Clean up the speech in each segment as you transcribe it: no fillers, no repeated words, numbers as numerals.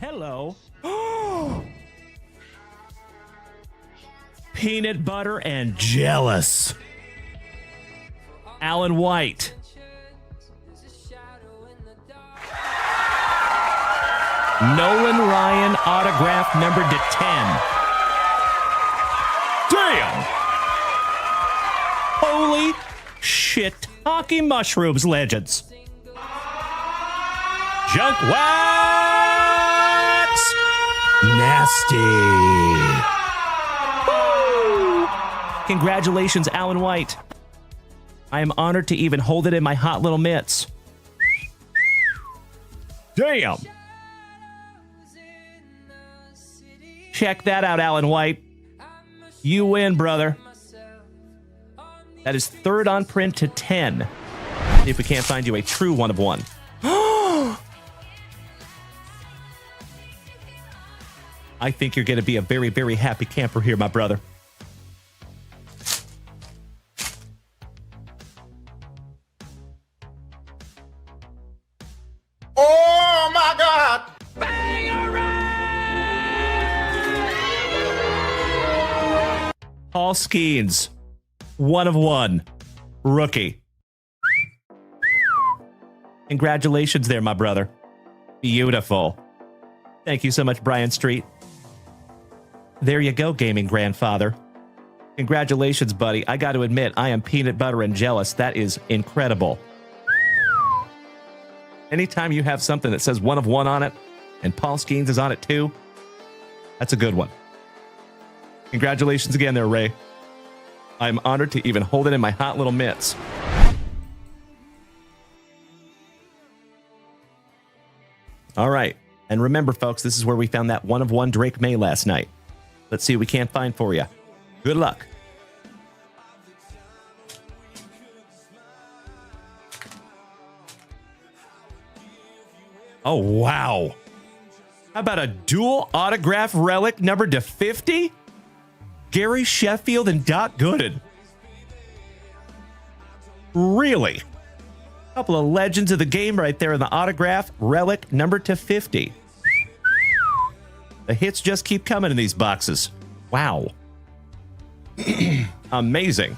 hello. Peanut butter and jealous. Alan White. Nolan Ryan autograph number to 10. Damn! Holy shit. Hockey mushrooms, legends. JunkWax! Nasty. Woo! Congratulations, Alan White. I am honored to even hold it in my hot little mitts. Damn! Check that out, Alan White. You win, brother. That is third on print to 10. See if we can't find you a true one of one. I think you're going to be a very, very happy camper here, my brother. Oh, my God! Paul Skeens, one of one, rookie. Congratulations there, my brother. Beautiful. Thank you so much, Brian Street. There you go, gaming grandfather. Congratulations, buddy. I got to admit, I am peanut butter and jealous. That is incredible. Anytime you have something that says one of one on it, and Paul Skeens is on it too, that's a good one. Congratulations again there, Ray. I'm honored to even hold it in my hot little mitts. All right. And remember, folks, this is where we found that one of one Drake May last night. Let's see what we can't find for you. Good luck. Oh, wow. How about a dual autograph relic numbered to 50? Gary Sheffield and Doc Gooden. Really? A couple of legends of the game right there in the autograph relic numbered to 50. The hits just keep coming in these boxes. Wow. Amazing.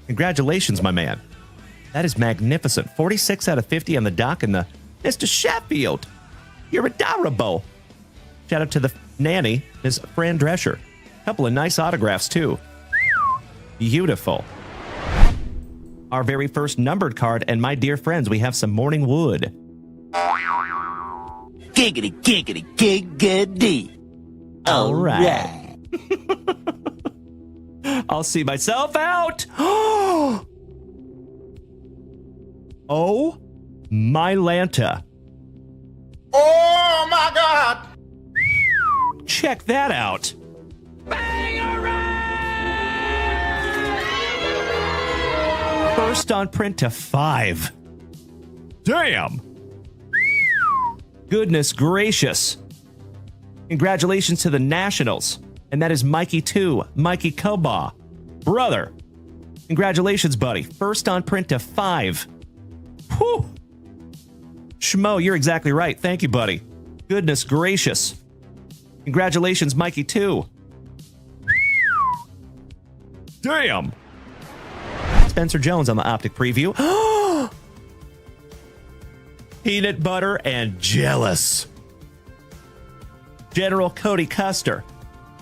Congratulations, my man. That is magnificent. 46 out of 50 on the dock and the Mr. Sheffield. You're adorable. Shout out to the nanny, Ms. Fran Drescher. A couple of nice autographs, too. Beautiful. Our very first numbered card, and my dear friends, we have some Morning Wood. Giggity, giggity, giggity. All right. I'll see myself out. Oh, my Lanta. Oh, my God! Check that out. First on print to 5. Damn. Goodness gracious. Congratulations to the Nationals. And that is Mikey 2, Mikey Koba. Brother. Congratulations, buddy. First on print to 5. Whew. Schmo, you're exactly right. Thank you, buddy. Goodness gracious. Congratulations, Mikey 2. Damn. Spencer Jones on the Optic Preview. Peanut butter and jealous. General Cody Custer.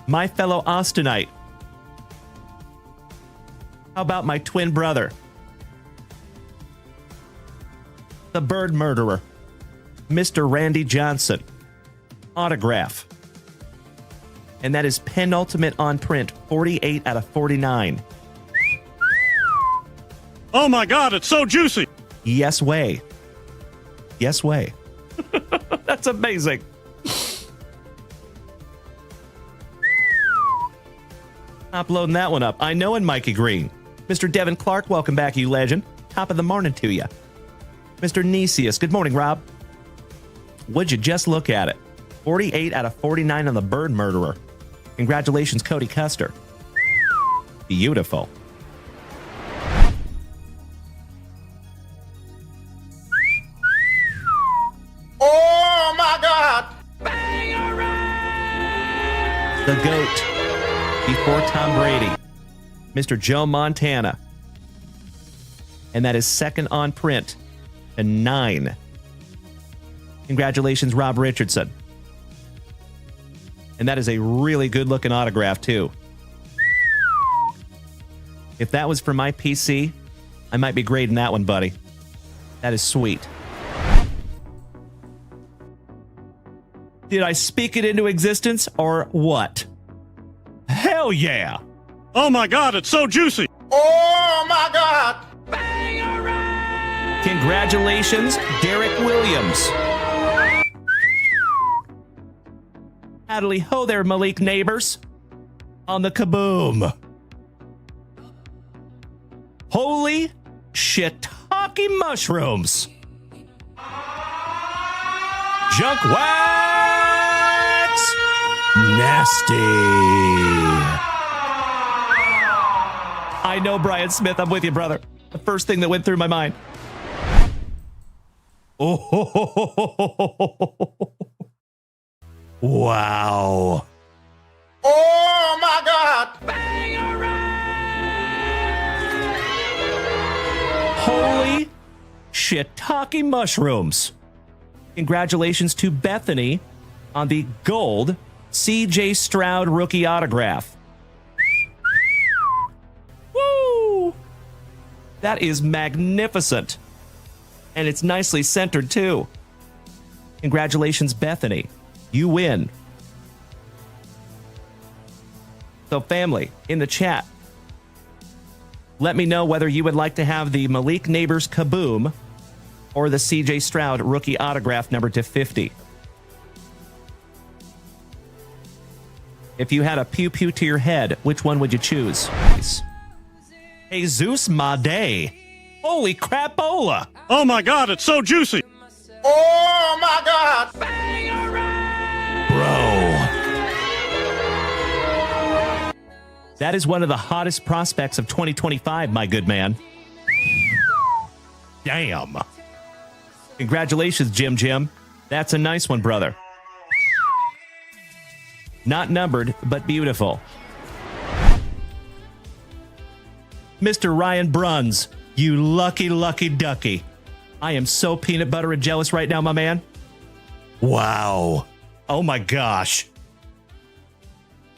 My fellow Austinite. How about my twin brother? The Bird Murderer. Mr. Randy Johnson. Autograph. And that is penultimate on print, 48 out of 49. Oh my God, it's so juicy. Yes way. Yes way. That's amazing. Uploading that one up. I know in Mikey Green. Mr. Devin Clark, welcome back, you legend. Top of the morning to you. Mr. Nesius, good morning, Rob. Would you just look at it? 48 out of 49 on the Bird Murderer. Congratulations, Cody Custer. Beautiful. Oh, my God! the GOAT, before Tom Brady, Mr. Joe Montana. And that is second on print to 9. Congratulations, Rob Richardson. And that is a really good-looking autograph, too. If that was for my PC, I might be grading that one, buddy. That is sweet. Did I speak it into existence, or what? Hell yeah! Oh my God, it's so juicy. Oh my God! Congratulations, Derek Williams. Howdy ho there, Malik neighbors. On the kaboom. Holy shiitake mushrooms. JunkWax Nasty. I know, Brian Smith. I'm with you, brother. The first thing that went through my mind. Oh, wow. Oh my God! Holy shiitake mushrooms. Congratulations to Bethany on the gold C.J. Stroud rookie autograph. Woo! That is magnificent. And it's nicely centered, too. Congratulations, Bethany. You win. So, family, in the chat, let me know whether you would like to have the Malik Neighbors Kaboom or the C.J. Stroud rookie autograph numbered to 50. If you had a pew-pew to your head, which one would you choose? Jesus Made. Holy crapola! Oh my God, it's so juicy. Oh my God! Bro. That is one of the hottest prospects of 2025, my good man. Damn. Congratulations, Jim. That's a nice one, brother. Not numbered, but beautiful. Mr. Ryan Bruns, you lucky, lucky ducky. I am so peanut butter and jealous right now, my man. Wow. Oh my gosh.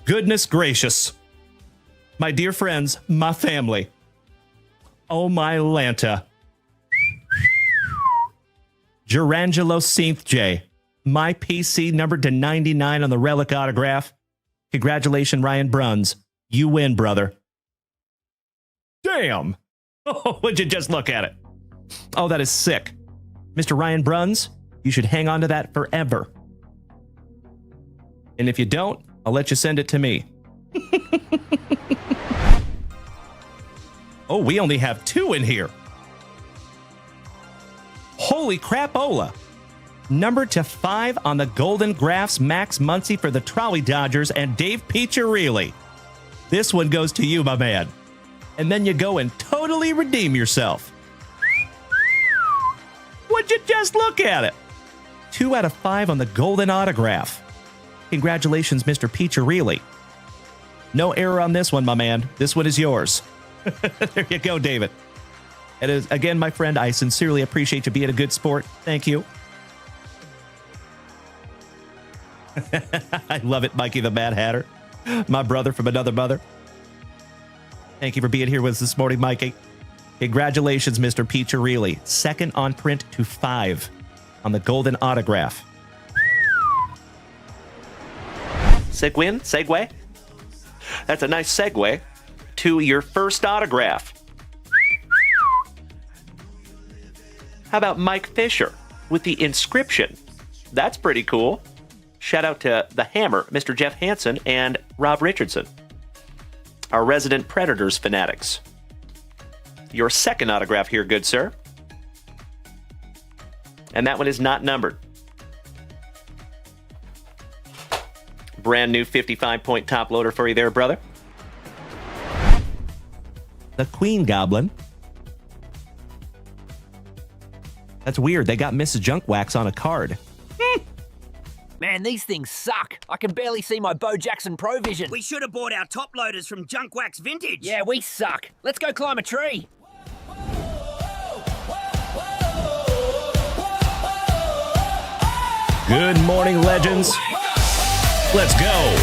Goodness gracious. My dear friends, my family. Oh my Lanta. Gerangelo Synth J. My PC numbered to 99 on the relic autograph. Congratulations, Ryan Bruns. You win, brother. Damn. Oh, would you just look at it? Oh, that is sick. Mr. Ryan Bruns, you should hang on to that forever. And if you don't, I'll let you send it to me. Oh, we only have 2 in here. Holy crapola. Numbered to 5 on the Golden Graphs, Max Muncy for the Trolley Dodgers and Dave Piccirilli. This one goes to you, my man. And then you go and totally redeem yourself. Would you just look at it? 2 out of 5 on the Golden Autograph. Congratulations, Mr. Piccirilli. No error on this one, my man. This one is yours. There you go, David. It is, again, my friend, I sincerely appreciate you being a good sport. Thank you. I love it, Mikey the Mad Hatter. My brother from another mother. Thank you for being here with us this morning, Mikey. Congratulations, Mr. Piccirilli. Second on print to 5 on the Golden Autograph. Segue? That's a nice segue to your first autograph. How about Mike Fisher with the inscription? That's pretty cool. Shout out to the Hammer, Mr. Jeff Hansen, and Rob Richardson, our resident Predators fanatics. Your second autograph here, good sir. And that one is not numbered. Brand new 55-point top loader for you there, brother. The Queen Goblin. That's weird. They got Mrs. Junkwax on a card. Man, these things suck. I can barely see my Bo Jackson Pro Vision. We should have bought our top loaders from JunkWaxVintage. Yeah, we suck. Let's go climb a tree. Good morning, legends. Let's go.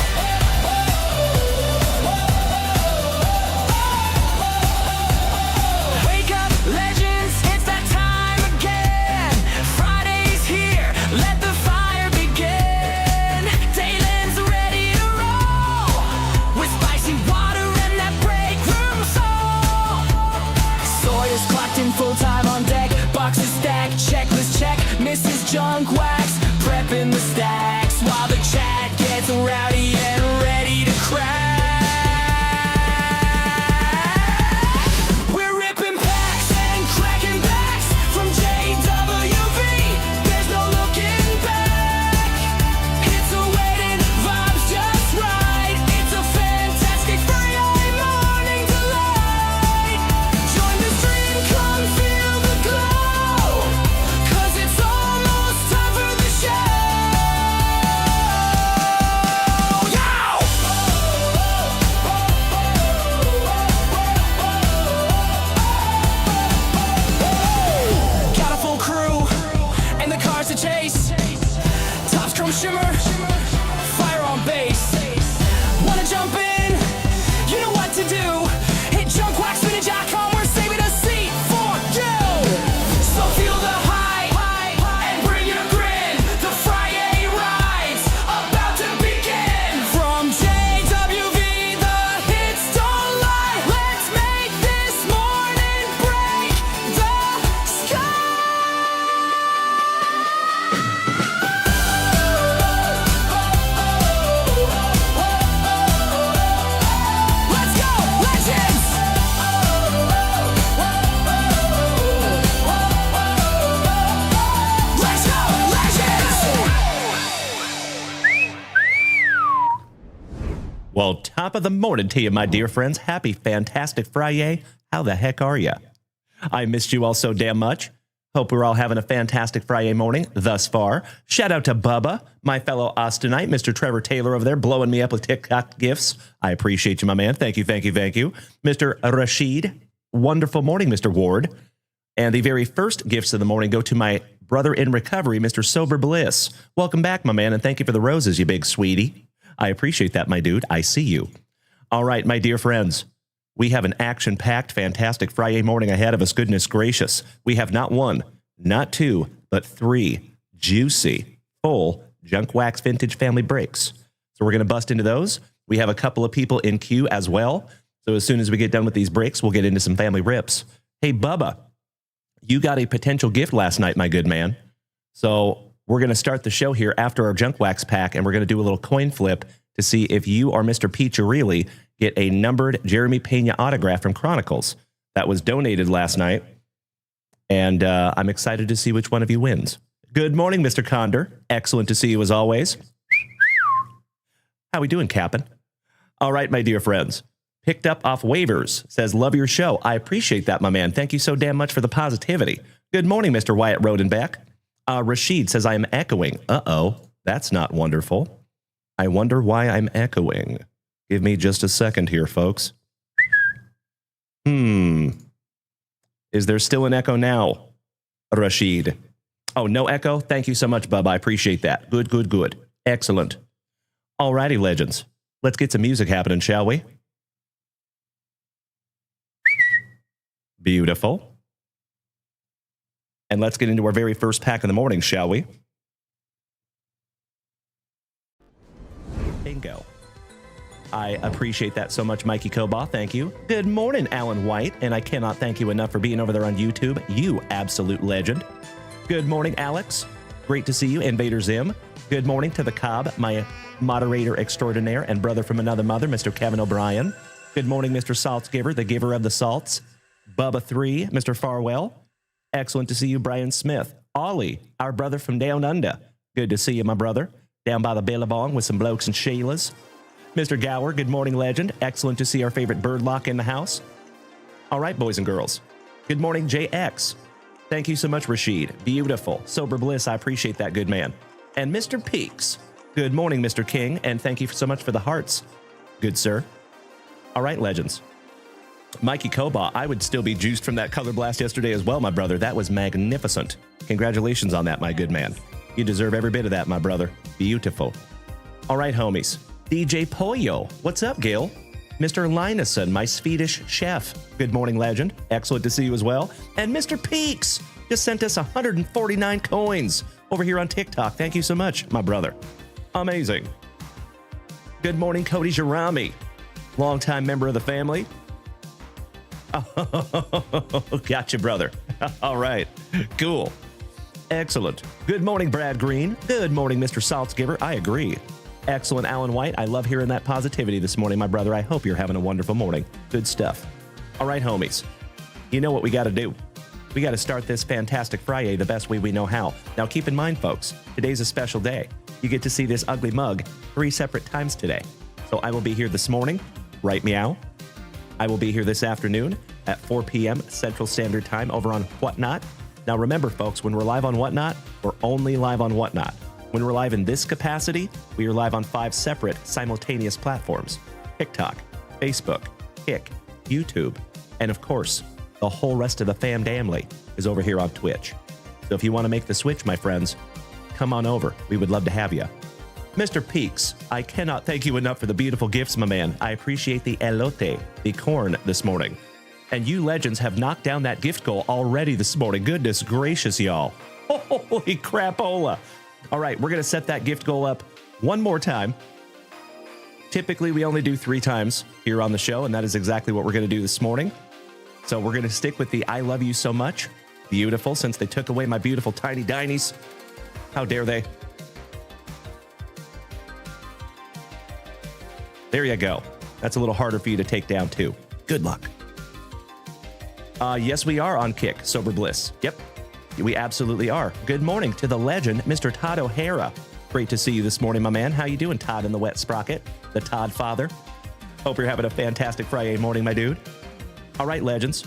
Wake up, legends, it's that time again. Friday's here, let the fire begin. Dayland's ready to roll with spicy water and that break room soul. Sawyer's clocked in full time on deck. Boxes stacked, checklist check. Mrs. Junk Wax prepping the stacks while the chat gets rowdy and ready to crack. We're ripping packs and cracking backs from JWV. There's no looking back. Hits are waiting, vibes just right. It's a fantastic FriYAY morning delight. Join the stream, come feel the glow, 'cause it's almost time for the show. Got a full crew and the cars to chase. Tops chrome shimmer, fire on base. Wanna jump in? You know what to do. Hit JunkWaxVintage.com. We're saving a seat for you. So feel the hype and bring your grin. The FriYAY ride's about to begin. From JWV, the hits don't lie. Let's make this morning break the sky. Let's go, legends! Let's go, legends! Well, top of the morning to you, my dear friends. Happy Fantastic FriYAY. How the heck are you? I missed you all so damn much. Hope we're all having a fantastic FriYAY morning thus far. Shout out to Bubba, my fellow Austinite, Mr. Trevor Taylor over there, blowing me up with TikTok gifts. I appreciate you, my man. Thank you, thank you, thank you. Mr. Rashid, wonderful morning, Mr. Ward. And the very first gifts of the morning go to my brother in recovery, Mr. Sober Bliss. Welcome back, my man, and thank you for the roses, you big sweetie. I appreciate that, my dude. I see you. All right, my dear friends. We have an action-packed, fantastic FriYAY morning ahead of us. Goodness gracious. We have not one, not two, but three juicy, full JunkWaxVintage Family breaks. So we're going to bust into those. We have a couple of people in queue as well. So as soon as we get done with these breaks, we'll get into some family rips. Hey, Bubba, you got a potential gift last night, my good man. So we're going to start the show here after our Junk Wax pack, and we're going to do a little coin flip to see if you or Mr. Peach-a-Reilly get a numbered Jeremy Pena autograph from Chronicles that was donated last night. And I'm excited to see which one of you wins. Good morning, Mr. Condor. Excellent to see you as always. How we doing, Captain? All right, my dear friends. Picked up off waivers. Says, love your show. I appreciate that, my man. Thank you so damn much for the positivity. Good morning, Mr. Wyatt Rodenbeck. Rashid says, I am echoing. Uh-oh, that's not wonderful. I wonder why I'm echoing. Give me just a second here, folks. Is there still an echo now, Rashid? Oh, no echo? Thank you so much, Bub. I appreciate that. Good, good, good. Excellent. All righty, legends. Let's get some music happening, shall we? Beautiful. And let's get into our very first pack in the morning, shall we? Bingo. I appreciate that so much, Mikey Koba. Thank you. Good morning, Alan White. And I cannot thank you enough for being over there on YouTube. You absolute legend. Good morning, Alex. Great to see you, Invader Zim. Good morning to the Cobb, my moderator extraordinaire and brother from another mother, Mr. Kevin O'Brien. Good morning, Mr. Salts Giver, the giver of the salts. Bubba 3, Mr. Farwell. Excellent to see you, Brian Smith. Ollie, our brother from down under. Good to see you, my brother. Down by the Billabong with some blokes and Sheilas. Mr. Gower, good morning, legend. Excellent to see our favorite birdlock in the house. All right, boys and girls. Good morning, JX. Thank you so much, Rashid. Beautiful. Sober Bliss, I appreciate that, good man. And Mr. Peaks. Good morning, Mr. King, and thank you so much for the hearts. Good, sir. All right, legends. Mikey Koba, I would still be juiced from that color blast yesterday as well, my brother. That was magnificent. Congratulations on that, my good man. You deserve every bit of that, my brother. Beautiful. All right, homies. DJ Pollo. What's up, Gil? Mr. Linusson, my Swedish chef. Good morning, legend. Excellent to see you as well. And Mr. Peaks just sent us 149 coins over here on TikTok. Thank you so much, my brother. Amazing. Good morning, Cody Jarami. Longtime member of the family. Oh, gotcha, brother. All right. Cool. Excellent. Good morning, Brad Green. Good morning, Mr. Saltzgiver. I agree. Excellent, Alan White. I love hearing that positivity this morning, my brother. I hope you're having a wonderful morning. Good stuff. All right, homies. You know what we got to do. We got to start this Fantastic FriYAY the best way we know how. Now, keep in mind, folks, today's a special day. You get to see this ugly mug 3 separate times today. So I will be here this morning, right meow. I will be here this afternoon at 4 p.m. Central Standard Time over on Whatnot. Now, remember, folks, when we're live on Whatnot, we're only live on Whatnot. When we're live in this capacity, we are live on 5 separate simultaneous platforms: TikTok, Facebook, Kick, YouTube, and of course, the whole rest of the family is over here on Twitch. So if you want to make the switch, my friends, come on over. We would love to have you. Mr. Peaks, I cannot thank you enough for the beautiful gifts, my man. I appreciate the elote, the corn, this morning. And you legends have knocked down that gift goal already this morning. Goodness gracious, y'all. Holy crapola. All right, we're going to set that gift goal up one more time. Typically, we only do 3 times here on the show, and that is exactly what we're going to do this morning. So we're going to stick with the I love you so much. Beautiful, since they took away my beautiful tiny dinies. How dare they? There you go. That's a little harder for you to take down, too. Good luck. Yes, we are on Kick, Sober Bliss. Yep, we absolutely are. Good morning to the legend, Mr. Todd O'Hara. Great to see you this morning, my man. How you doing, Todd in the wet sprocket? The Todd father. Hope you're having a fantastic FriYAY morning, my dude. All right, legends.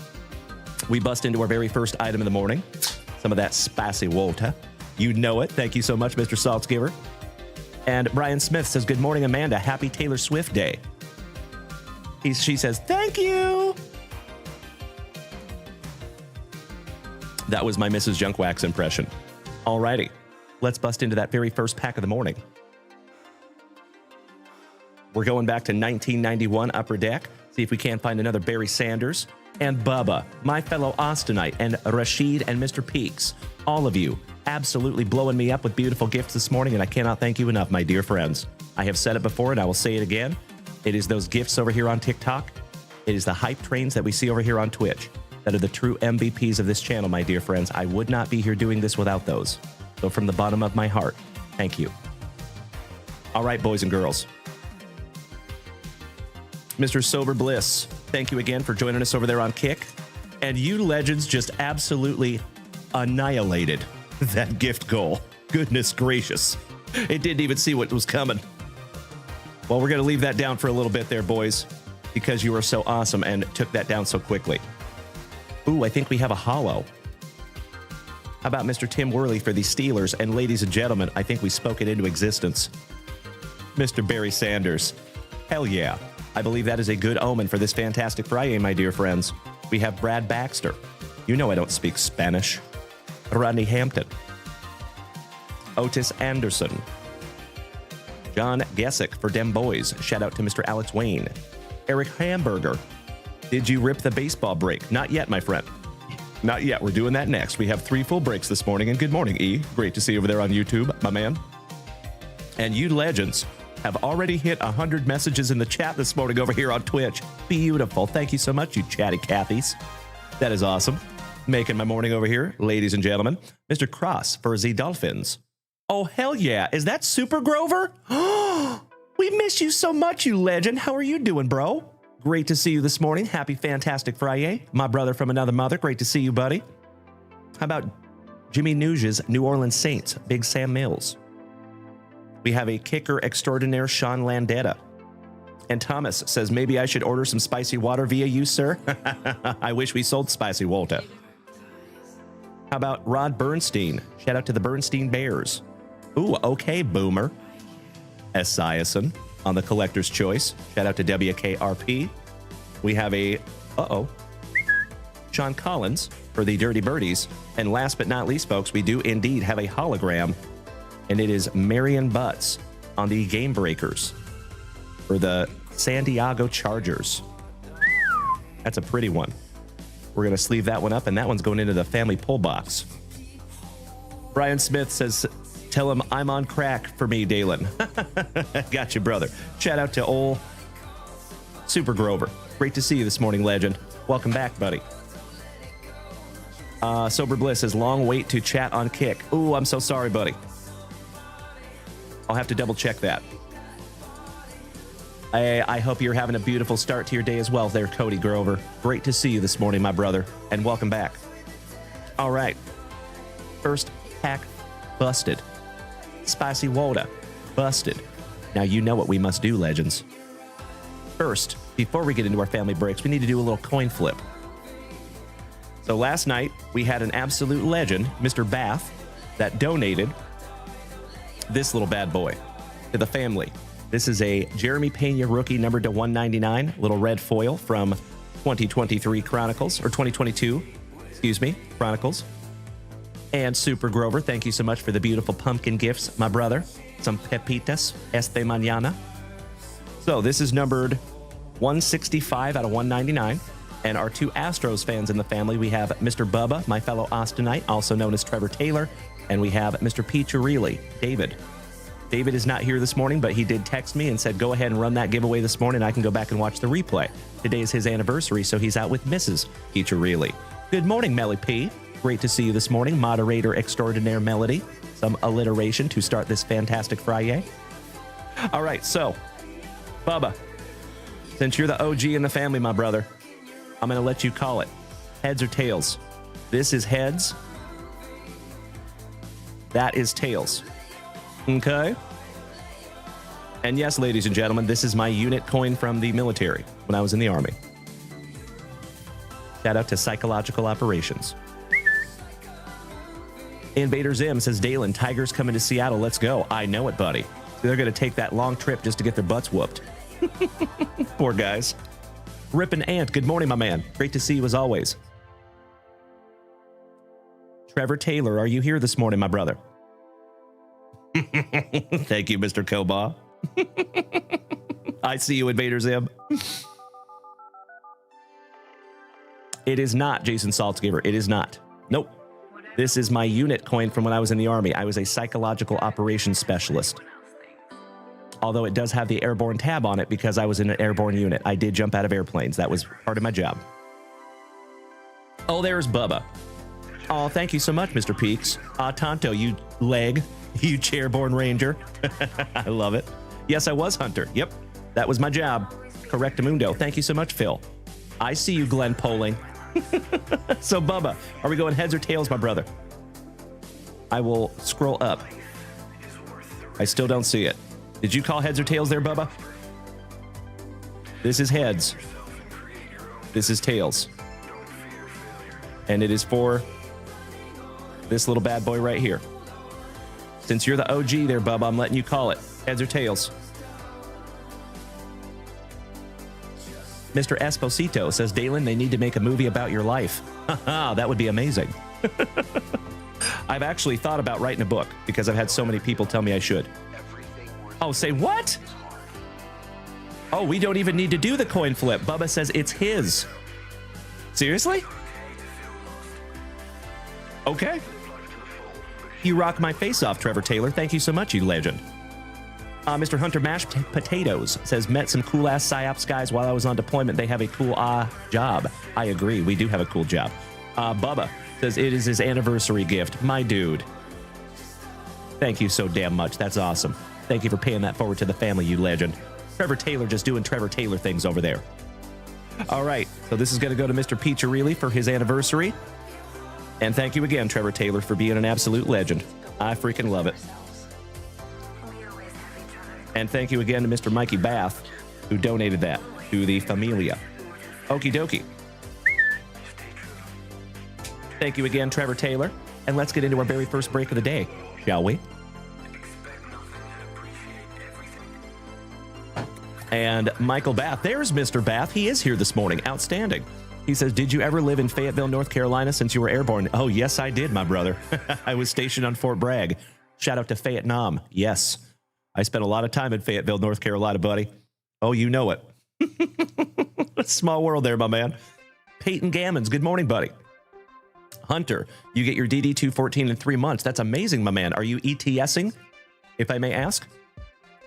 We bust into our very first item of the morning. Some of that spicy water. You know it. Thank you so much, Mr. Saltzgiver. And Brian Smith says, good morning, Amanda. Happy Taylor Swift Day. She says, thank you. That was my Mrs. Junkwax impression. Alrighty, let's bust into that very first pack of the morning. We're going back to 1991 Upper Deck. See if we can't find another Barry Sanders. And Bubba, my fellow Austinite, and Rashid and Mr. Peaks. All of you absolutely blowing me up with beautiful gifts this morning, and I cannot thank you enough, my dear friends. I have said it before, and I will say it again. It is those gifts over here on TikTok. It is the hype trains that we see over here on Twitch that are the true MVPs of this channel, my dear friends. I would not be here doing this without those. So from the bottom of my heart, thank you. All right, boys and girls. Mr. Sober Bliss, thank you again for joining us over there on Kick. And you legends just absolutely annihilated that gift goal. Goodness gracious. It didn't even see what was coming. Well, we're going to leave that down for a little bit there, boys, because you are so awesome and took that down so quickly. Ooh, I think we have a hollow. How about Mr. Tim Worley for the Steelers? And ladies and gentlemen, I think we spoke it into existence. Mr. Barry Sanders. Hell yeah. I believe that is a good omen for this Fantastic FriYAY, my dear friends. We have Brad Baxter. You know I don't speak Spanish. Rodney Hampton. Otis Anderson. John Gessick for Dem Boys. Shout out to Mr. Alex Wayne. Eric Hamburger. Did you rip the baseball break? Not yet, my friend. Not yet. We're doing that next. We have 3 full breaks this morning. And good morning, E. Great to see you over there on YouTube, my man. And you legends have already hit 100 messages in the chat this morning over here on Twitch. Beautiful. Thank you so much, you chatty Cathys. That is awesome. Making my morning over here, ladies and gentlemen. Mr. Cross for Z Dolphins. Oh, hell yeah. Is that Super Grover? We miss you so much, you legend. How are you doing, bro? Great to see you this morning. Happy Fantastic FriYAY. My brother from another mother. Great to see you, buddy. How about Jimmy Nuge's New Orleans Saints, Big Sam Mills? We have a kicker extraordinaire, Sean Landetta. And Thomas says, maybe I should order some spicy water via you, sir. I wish we sold spicy water. How about Rod Bernstein? Shout out to the Bernstein Bears. Ooh, okay, Boomer. Esiason on the Collector's Choice. Shout out to WKRP. We have a, Sean Collins for the Dirty Birdies. And last but not least, folks, we do indeed have a hologram, and it is Marion Butts on the Game Breakers for the San Diego Chargers. That's a pretty one. We're going to sleeve that one up, and that one's going into the family pull box. Brian Smith says, tell him I'm on crack for me, Dalen. Got you, brother. Shout out to ol' Super Grover. Great to see you this morning, legend. Welcome back, buddy. Sober Bliss says, long wait to chat on Kick. Ooh, I'm so sorry, buddy. I'll have to double check that. I hope you're having a beautiful start to your day as well there, Cody Grover. Great to see you this morning, my brother, and welcome back. All right. First pack busted. Spicy Woda busted. Now you know what we must do, legends. First, before we get into our family breaks, we need to do a little coin flip. So last night, we had an absolute legend, Mr. Bath, that donated this little bad boy to the family. This is a Jeremy Pena rookie numbered to 199, little red foil from 2023 Chronicles, or 2022, excuse me, Chronicles. And Super Grover, thank you so much for the beautiful pumpkin gifts, my brother. Some pepitas este mañana. So this is numbered 165 out of 199. And our two Astros fans in the family, we have Mr. Bubba, my fellow Austinite, also known as Trevor Taylor, and we have Mr. P. David. David is not here this morning, but he did text me and said, go ahead and run that giveaway this morning. I can go back and watch the replay. Today is his anniversary, so he's out with Mrs. P. Good morning, Melly P. Great to see you this morning. Moderator extraordinaire Melody. Some alliteration to start this fantastic FriYAY. All right, so, Bubba, since you're the OG in the family, my brother, I'm going to let you call it. Heads or tails? This is heads. That is tails. Okay? And yes, ladies and gentlemen, this is my unit coin from the military when I was in the Army. Shout out to Psychological Operations. Invader Zim says, Dalen, Tigers coming to Seattle. Let's go. I know it, buddy. They're going to take that long trip just to get their butts whooped. Poor guys. Rippin' Ant, good morning, my man. Great to see you as always. Trevor Taylor, are you here this morning, my brother? Thank you, Mr. Koba. I see you, Invader Zim. It is not Jason Saltzgiver. It is not. Nope. This is my unit coin from when I was in the Army. I was a psychological operations specialist. Although it does have the airborne tab on it because I was in an airborne unit. I did jump out of airplanes. That was part of my job. Oh, there's Bubba. Oh, thank you so much, Mr. Peaks. Tonto, you leg. You chairborne ranger. I love it. Yes, I was Hunter. Yep, that was my job. Correctamundo. Thank you so much, Phil. I see you, Glenn Poling. So, Bubba, are we going heads or tails, my brother? I will scroll up. I still don't see it. Did you call heads or tails there, Bubba? This is heads. This is tails. And it is for this little bad boy right here. Since you're the OG there, Bubba, I'm letting you call it. Heads or tails? Mr. Esposito says, Dalen, they need to make a movie about your life. That would be amazing. I've actually thought about writing a book because I've had so many people tell me I should. Oh, say what? Oh, we don't even need to do the coin flip. Bubba says it's his. Seriously? Okay. You rock my face off, Trevor Taylor. Thank you so much, you legend. Mr. Hunter Mashed Potatoes says, met some cool-ass PsyOps guys while I was on deployment. They have a cool job. I agree. We do have a cool job. Bubba says, it is his anniversary gift. My dude. Thank you so damn much. That's awesome. Thank you for paying that forward to the family, you legend. Trevor Taylor just doing Trevor Taylor things over there. All right. So this is going to go to Mr. P. for his anniversary. And thank you again, Trevor Taylor, for being an absolute legend. I freaking love it. And thank you again to Mr. Mikey Bath, who donated that to the Familia. Okie dokie. Thank you again, Trevor Taylor. And let's get into our very first break of the day, shall we? And Michael Bath, there's Mr. Bath. He is here this morning. Outstanding. He says, did you ever live in Fayetteville, North Carolina since you were airborne? Oh, yes, I did, my brother. I was stationed on Fort Bragg. Shout out to Vietnam. Yes, I spent a lot of time in Fayetteville, North Carolina, buddy. Oh, you know it. Small world there, my man. Peyton Gammons, good morning, buddy. Hunter, you get your DD214 in 3 months. That's amazing, my man. Are you ETSing, if I may ask?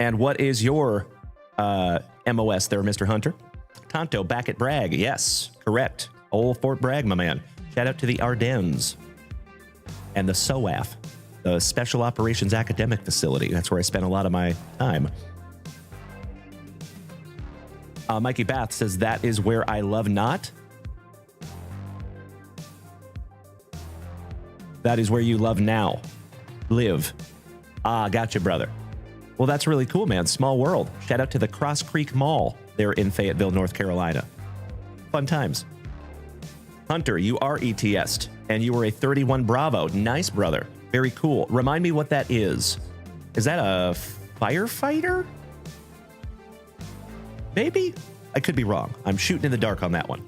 And what is your MOS there, Mr. Hunter? Tonto, back at Bragg. Yes, correct. Old Fort Bragg, my man. Shout out to the Ardennes and the SOAF, the Special Operations Academic Facility. That's where I spent a lot of my time. Mikey Bath says, that is where I love not. That is where you love now. Live. Ah, gotcha, brother. Well, that's really cool, man. Small world. Shout out to the Cross Creek Mall there in Fayetteville, North Carolina. Fun times. Hunter, you are ETS'd, and you were a 31 Bravo. Nice, brother. Very cool. Remind me what that is. Is that a firefighter? Maybe? I could be wrong. I'm shooting in the dark on that one.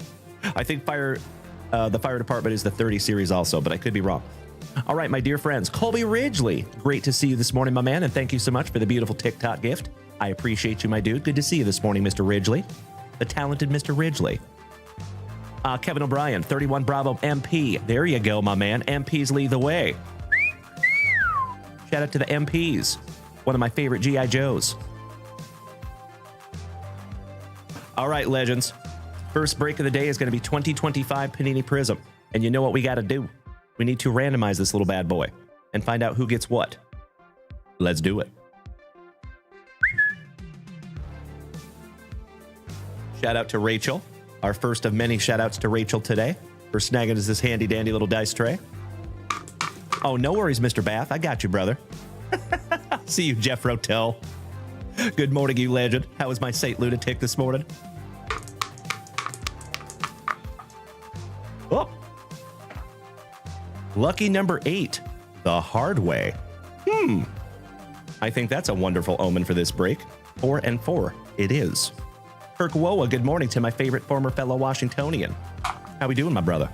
I think the fire department is the 30 series also, but I could be wrong. All right, my dear friends, Colby Ridgely, great to see you this morning, my man, and thank you so much for the beautiful TikTok gift. I appreciate you, my dude. Good to see you this morning, Mr. Ridgely, the talented Mr. Ridgely. Kevin O'Brien, 31 Bravo MP. There you go, my man. MPs lead the way. Shout out to the MPs, one of my favorite G.I. Joes. All right, legends. First break of the day is going to be 2025 Panini Prizm. And you know what we got to do? We need to randomize this little bad boy and find out who gets what. Let's do it. Shout out to Rachel. Our first of many shout outs to Rachel today for snagging us this handy dandy little dice tray. Oh, no worries, Mr. Bath. I got you, brother. See you, Jeff Rotel. Good morning, you legend. How was my Saint Lunatic this morning? Oh. Lucky number 8, the hard way. I think that's a wonderful omen for this break. 4 and 4, it is. Kirk Woa, good morning to my favorite former fellow Washingtonian. How we doing, my brother?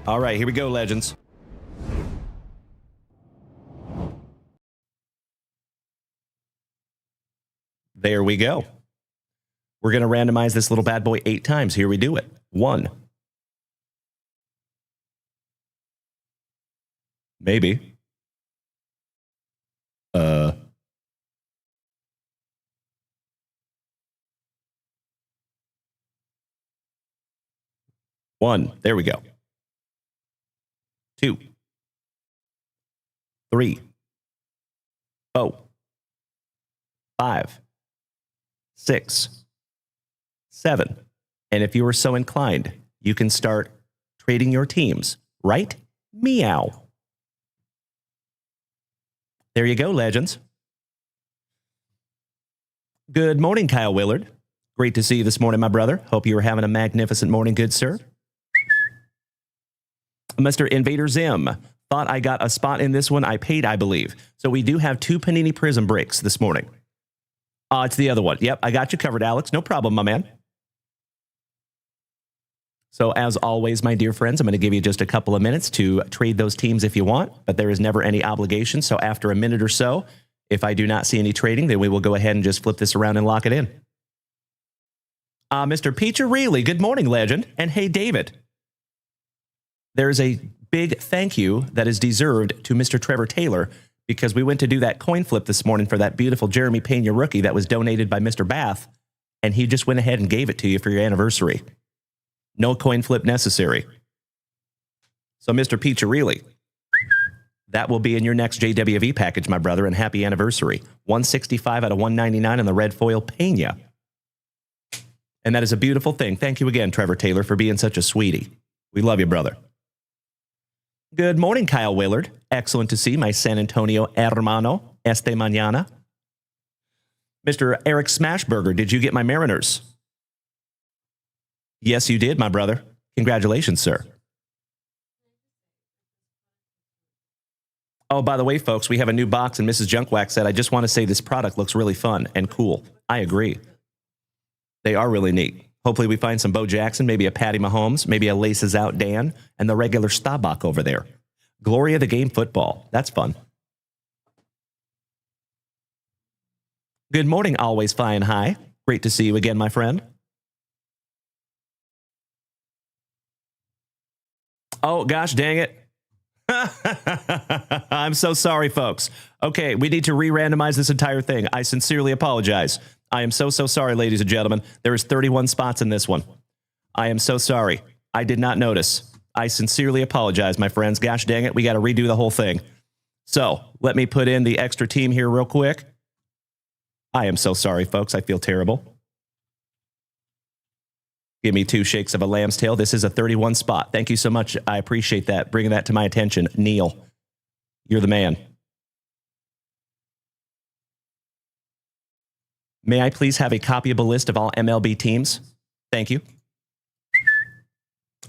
All right, here we go, legends. There we go. We're going to randomize this little bad boy 8 times. Here we do it. 1. Maybe. 1. There we go. 2. 3. 4. 5. 6. 7. And if you are so inclined, you can start trading your teams, right? Meow. There you go, legends. Good morning, Kyle Willard. Great to see you this morning, my brother. Hope you are having a magnificent morning, good sir. Mr. Invader Zim. Thought I got a spot in this one. I paid, I believe. So we do have 2 Panini Prizm breaks this morning. It's the other one. Yep, I got you covered, Alex. No problem, my man. So as always, my dear friends, I'm going to give you just a couple of minutes to trade those teams if you want, but there is never any obligation. So after a minute or so, if I do not see any trading, then we will go ahead and just flip this around and lock it in. Mr. Peach-a-Reilly, good morning, legend. And hey, David. There's a big thank you that is deserved to Mr. Trevor Taylor because we went to do that coin flip this morning for that beautiful Jeremy Pena rookie that was donated by Mr. Bath, and he just went ahead and gave it to you for your anniversary. No coin flip necessary. So, Mr. Peach-a-Reilly, that will be in your next JWV package, my brother, and happy anniversary. 165 out of 199 on the red foil Pena. And that is a beautiful thing. Thank you again, Trevor Taylor, for being such a sweetie. We love you, brother. Good morning, Kyle Willard. Excellent to see my San Antonio hermano, este mañana. Mr. Eric Smashburger, did you get my Mariners? Yes, you did, my brother. Congratulations, sir. Oh, by the way, folks, we have a new box, and Mrs. Junkwax said, I just want to say this product looks really fun and cool. I agree. They are really neat. Hopefully we find some Bo Jackson, maybe a Patty Mahomes, maybe a Laces Out Dan, and the regular Staubach over there. Glory of the Game football. That's fun. Good morning, always flying high. Great to see you again, my friend. Oh, gosh, dang it. I'm so sorry, folks. Okay, we need to re-randomize this entire thing. I sincerely apologize. I am so sorry, ladies and gentlemen. There is 31 spots in this one. I am so sorry. I did not notice. I sincerely apologize, my friends. Gosh dang it, we got to redo the whole thing. So let me put in the extra team here real quick. I am so sorry, folks. I feel terrible. Give me 2 shakes of a lamb's tail. This is a 31 spot. Thank you so much. I appreciate that. Bringing that to my attention. Neil, you're the man. May I please have a copyable list of all MLB teams? Thank you.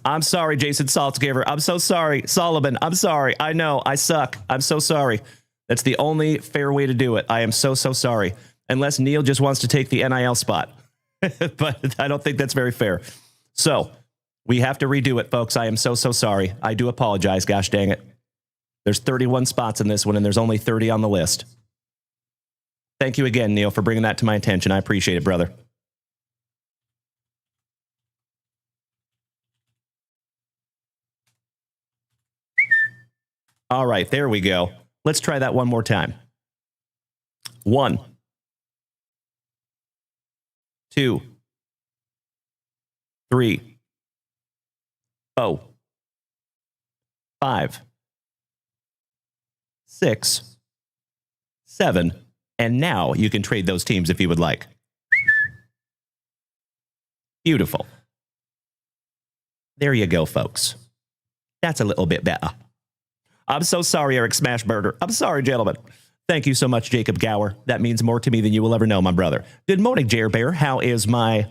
I'm sorry, Jason Saltzgiver. I'm so sorry. Solomon, I'm sorry. I know. I suck. I'm so sorry. That's the only fair way to do it. I am so sorry. Unless Neil just wants to take the NIL spot. But I don't think that's very fair. So we have to redo it, folks. I am so sorry. I do apologize. Gosh dang it. There's 31 spots in this one, and there's only 30 on the list. Thank you again, Neil, for bringing that to my attention. I appreciate it, brother. All right, there we go. Let's try that one more time. 1, 2, 3, 4, 5, 6, 7, and now you can trade those teams if you would like. Beautiful. There you go, folks. That's a little bit better. I'm so sorry, Eric Smashburger. I'm sorry, gentlemen. Thank you so much, Jacob Gower. That means more to me than you will ever know, my brother. Good morning, Jer Bear. How is my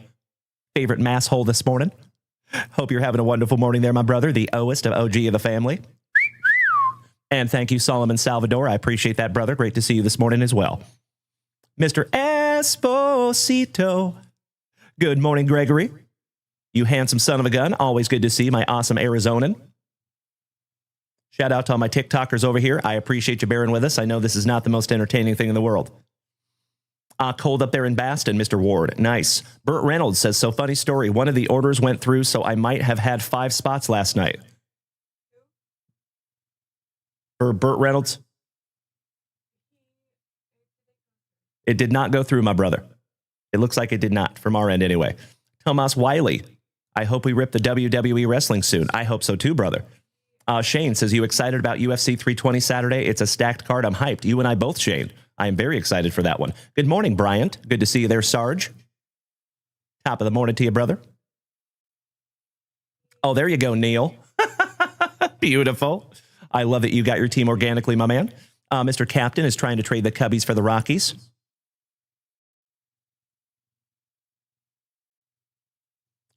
favorite mass hole this morning? Hope you're having a wonderful morning there, my brother, the Oest of OG of the family. And thank you, Solomon Salvador. I appreciate that, brother. Great to see you this morning as well. Mr. Esposito. Good morning, Gregory. You handsome son of a gun. Always good to see my awesome Arizonan. Shout out to all my TikTokers over here. I appreciate you bearing with us. I know this is not the most entertaining thing in the world. Cold up there in Baston, Mr. Ward. Nice. Burt Reynolds says, so funny story. One of the orders went through, so I might have had 5 spots last night. For Burt Reynolds? It did not go through, my brother. It looks like it did not, from our end anyway. Tomas Wiley. I hope we rip the WWE wrestling soon. I hope so too, brother. Shane says, you excited about UFC 320 Saturday? It's a stacked card. I'm hyped. You and I both, Shane. I am very excited for that one. Good morning, Bryant. Good to see you there, Sarge. Top of the morning to you, brother. Oh, there you go, Neil. Beautiful. I love that you got your team organically, my man. Mr. Captain is trying to trade the Cubbies for the Rockies.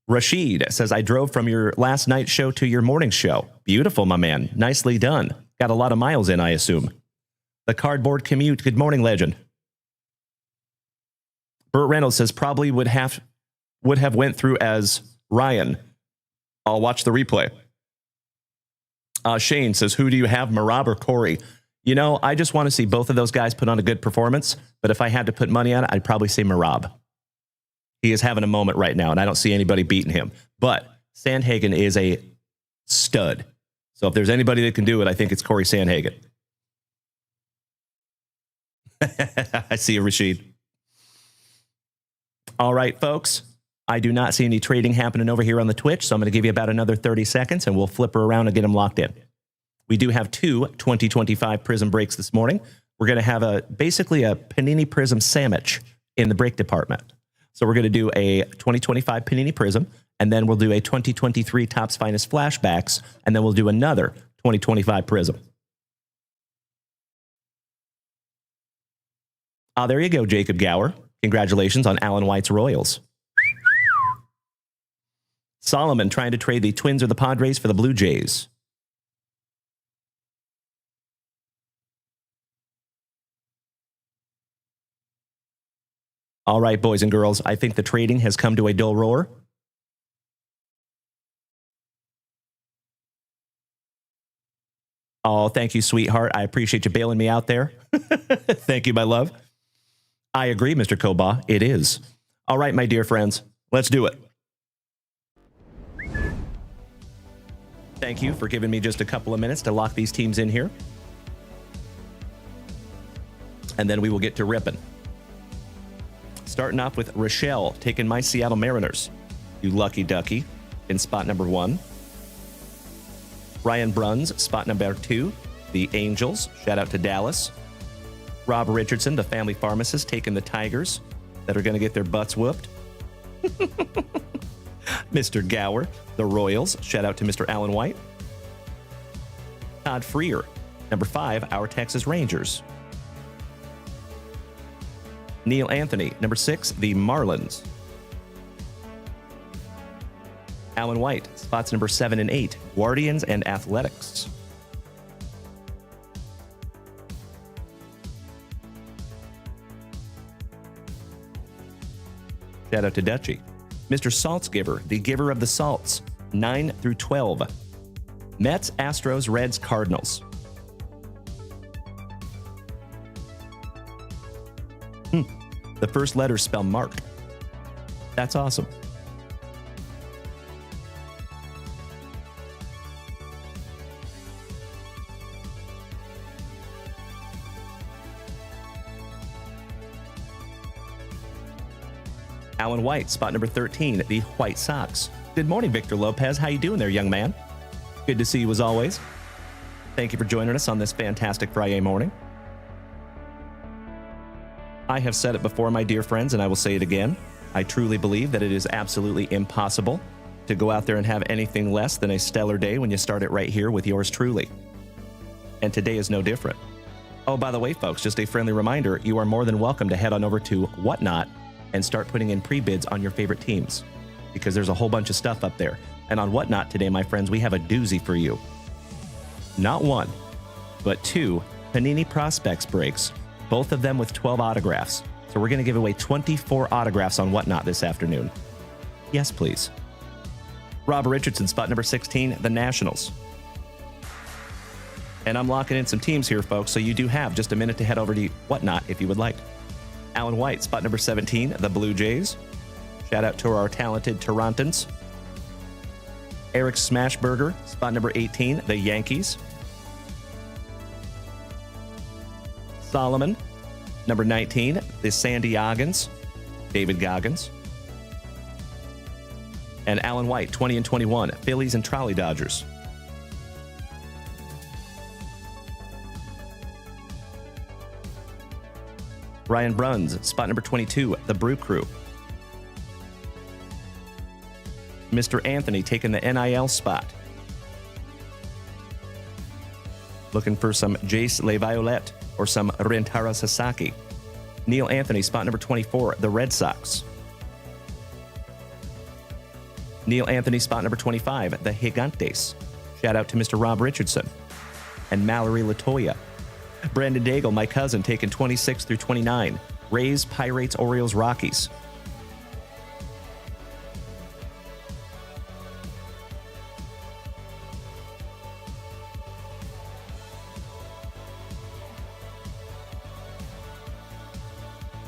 Rashid says, I drove from your last night show to your morning show. Beautiful, my man. Nicely done. Got a lot of miles in, I assume. The cardboard commute. Good morning, legend. Burt Reynolds says, probably would have went through as Ryan. I'll watch the replay. Shane says, who do you have, Marab or Corey? You know, I just want to see both of those guys put on a good performance. But if I had to put money on it, I'd probably say Marab. He is having a moment right now, and I don't see anybody beating him. But Sandhagen is a stud. So if there's anybody that can do it, I think it's Corey Sandhagen. I see you, Rashid. All right, folks. I do not see any trading happening over here on the Twitch, so I'm going to give you about another 30 seconds, and we'll flip her around and get them locked in. We do have 2 2025 Prizm breaks this morning. We're going to have basically a Panini Prizm sandwich in the break department. So we're going to do a 2025 Panini Prizm, and then we'll do a 2023 Topps Finest Flashbacks, and then we'll do another 2025 Prizm. There you go, Jacob Gower. Congratulations on Alan White's Royals. Solomon trying to trade the Twins or the Padres for the Blue Jays. All right, boys and girls, I think the trading has come to a dull roar. Oh, thank you, sweetheart. I appreciate you bailing me out there. Thank you, my love. I agree, Mr. Koba. It is. All right, my dear friends, let's do it. Thank you for giving me just a couple of minutes to lock these teams in here. And then we will get to ripping. Starting off with Rochelle taking my Seattle Mariners. You lucky ducky in spot number 1. Ryan Bruns, spot number 2. The Angels. Shout out to Dallas. Rob Richardson, the family pharmacist, taking the Tigers that are going to get their butts whooped. Mr. Gower, the Royals. Shout out to Mr. Allen White. Todd Freer, number 5, our Texas Rangers. Neil Anthony, number 6, the Marlins. Allen White, spots number 7 and 8, Guardians and Athletics. Shout out to Dutchie. Mr. Saltsgiver, the giver of the salts, 9 through 12. Mets, Astros, Reds, Cardinals. The first letters spell Mark. That's awesome. Allen White, spot number 13, the White Sox. Good morning, Victor Lopez. How you doing there, young man? Good to see you as always. Thank you for joining us on this fantastic FriYAY morning. I have said it before, my dear friends, and I will say it again. I truly believe that it is absolutely impossible to go out there and have anything less than a stellar day when you start it right here with yours truly. And today is no different. Oh, by the way, folks, just a friendly reminder, you are more than welcome to head on over to Whatnot and start putting in pre-bids on your favorite teams, because there's a whole bunch of stuff up there. And on Whatnot today, my friends, we have a doozy for you. Not 1, but 2 Panini Prospects breaks, both of them with 12 autographs. So we're going to give away 24 autographs on Whatnot this afternoon. Yes, please. Rob Richardson, spot number 16, the Nationals. And I'm locking in some teams here, folks, so you do have just a minute to head over to Whatnot if you would like. Allen White, spot number 17, the Blue Jays. Shout out to our talented Torontans. Eric Smashburger, spot number 18, the Yankees. Solomon, number 19, the San Diegans, David Goggins. And Allen White, 20 and 21, Phillies and Trolley Dodgers. Ryan Bruns, spot number 22, the Brew Crew. Mr. Anthony taking the NIL spot. Looking for some Jace LeViolette or some Rentaro Sasaki. Neil Anthony, spot number 24, the Red Sox. Neil Anthony, spot number 25, the Gigantes. Shout out to Mr. Rob Richardson. And Mallory Latoya. Brandon Daigle, my cousin, taking 26 through 29. Rays, Pirates, Orioles, Rockies.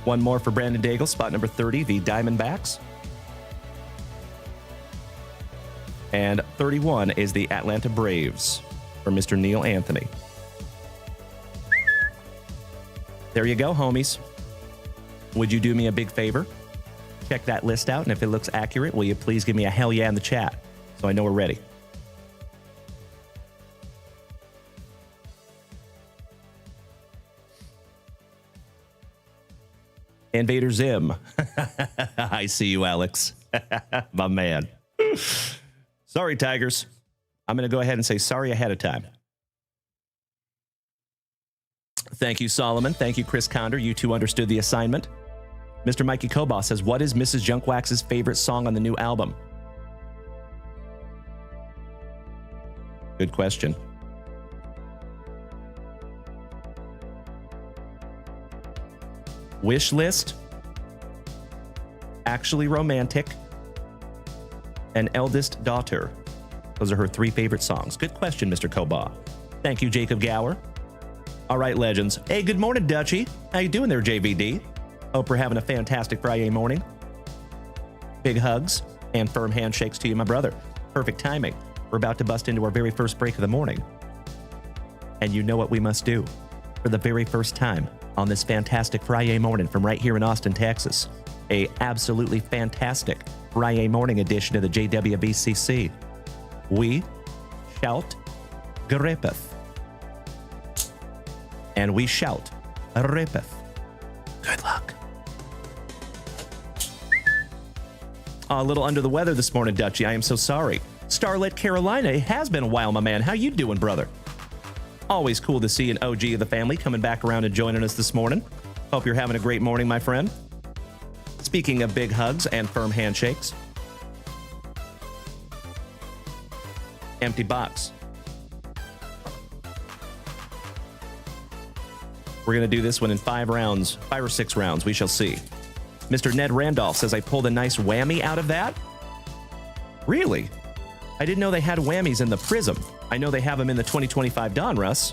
One more for Brandon Daigle, spot number 30, the Diamondbacks. And 31 is the Atlanta Braves for Mr. Neil Anthony. There you go, homies. Would you do me a big favor? Check that list out, and if it looks accurate, will you please give me a hell yeah in the chat so I know we're ready. Invader Zim. I see you, Alex. My man. Sorry, Tigers. I'm going to go ahead and say sorry ahead of time. Thank you, Solomon. Thank you, Chris Condor. You two understood the assignment. Mr. Mikey Kobach says, what is Mrs. Junkwax's favorite song on the new album? Good question. Wish list? Actually Romantic, and Eldest Daughter. Those are her 3 favorite songs. Good question, Mr. Koba. Thank you, Jacob Gower. All right, legends. Hey, good morning, Dutchie. How you doing there, JVD? Hope we're having a fantastic Friday morning. Big hugs and firm handshakes to you, my brother. Perfect timing. We're about to bust into our very first break of the morning. And you know what we must do. For the very first time on this fantastic Friday morning from right here in Austin, Texas, a absolutely fantastic Friday morning edition of the JWBCC. We shout Griffith. And we shout Griffith. Good luck. A little under the weather this morning, Dutchie. I am so sorry. Starlit Carolina, it has been a while, my man. How you doing, brother? Always cool to see an OG of the family coming back around and joining us this morning. Hope you're having a great morning, my friend. Speaking of big hugs and firm handshakes. Empty box. We're going to do this one in 5 rounds, 5 or 6 rounds. We shall see. Mr. Ned Randolph says I pulled a nice whammy out of that. Really? I didn't know they had whammies in the Prizm. I know they have them in the 2025 Donruss,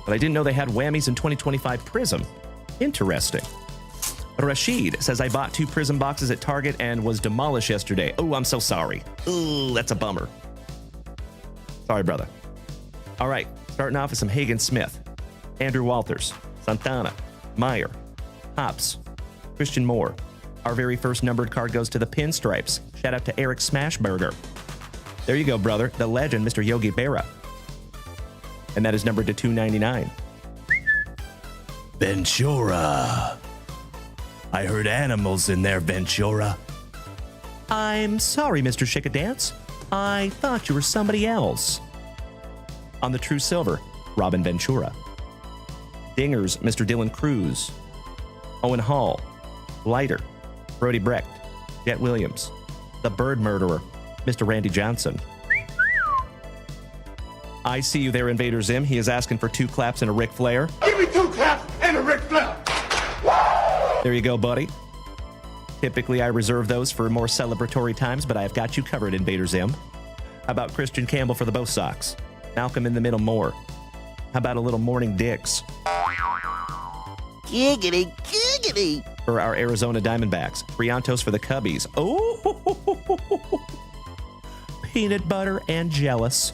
but I didn't know they had whammies in 2025 Prizm. Interesting. Rashid says I bought 2 Prizm boxes at Target and was demolished yesterday. Oh, I'm so sorry. Ooh, that's a bummer. Sorry, brother. All right, starting off with some Hagen Smith, Andrew Walters, Santana, Meyer, Hops, Christian Moore. Our very first numbered card goes to the Pinstripes. Shout out to Eric Smashburger. There you go, brother. The legend, Mr. Yogi Berra. And that is numbered to 299. Ventura. I heard animals in there, Ventura. I'm sorry, Mr. Chickadance. I thought you were somebody else. On the True Silver, Robin Ventura. Dingers, Mr. Dylan Cruz. Owen Hall. Leiter, Brody Brecht. Jet Williams. The Bird Murderer, Mr. Randy Johnson. I see you there, Invader Zim. He is asking for 2 claps and a Ric Flair. Give me 2 claps and a Ric Flair. There you go, buddy. Typically, I reserve those for more celebratory times, but I've got you covered, Invader Zim. How about Christian Campbell for the Bo Sox? Malcolm in the Middle Moore. How about a little Morning Dicks? Giggity, giggity. For our Arizona Diamondbacks. Briantos for the Cubbies. Oh, Peanut Butter and Jealous.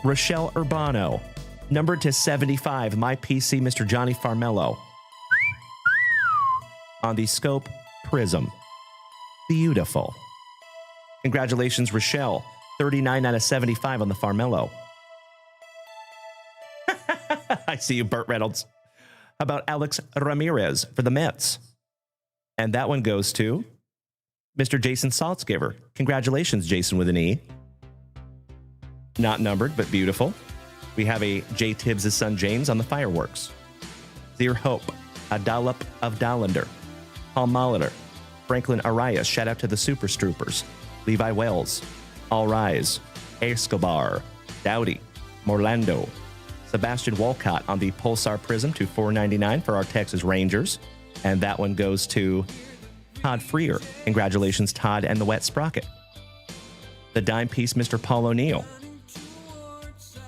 Rochelle Urbano. Numbered to 75, my PC, Mr. Johnny Farmello. On the Scope Prizm. Beautiful. Congratulations, Rochelle. 39 out of 75 on the Farmello. I see you, Burt Reynolds. How about Alex Ramirez for the Mets? And that one goes to Mr. Jason Saltzgiver. Congratulations, Jason with an E. Not numbered, but beautiful. We have a J. Tibbs' son James on the Fireworks. Dear Hope, a dollop of Dollander. Paul Molitor, Franklin Arias, shout out to the Super Stroopers. Levi Wells, All Rise, Escobar, Dowdy, Morlando, Sebastian Walcott on the Pulsar Prizm to $4.99 for our Texas Rangers. And that one goes to Todd Freer. Congratulations, Todd and the Wet Sprocket. The dime piece, Mr. Paul O'Neill.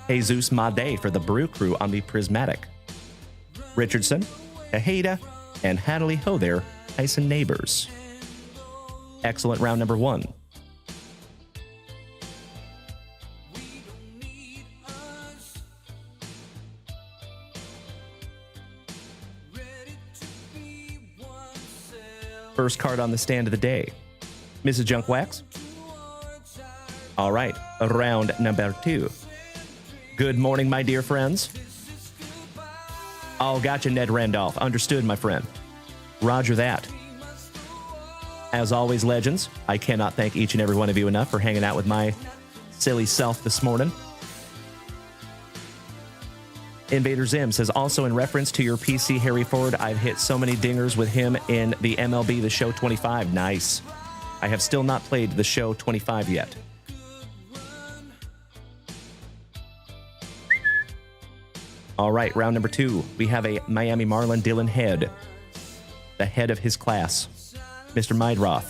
Jesus Made for the Brew Crew on the Prismatic. Richardson, Tejeda, and Hadley Ho there, Tyson Neighbors. Excellent round number 1. First card on the stand of the day. Mrs. Junkwax. All right, round number 2. Good morning, my dear friends. Oh, gotcha, Ned Randolph. Understood, my friend. Roger that. As always, legends, I cannot thank each and every one of you enough for hanging out with my silly self this morning. Invader Zim says, also in reference to your PC Harry Ford, I've hit so many dingers with him in the MLB The Show 25. Nice. I have still not played The Show 25 yet. All right, round number 2. We have a Miami Marlin Dylan Head. The head of his class. Mr. Meidroth.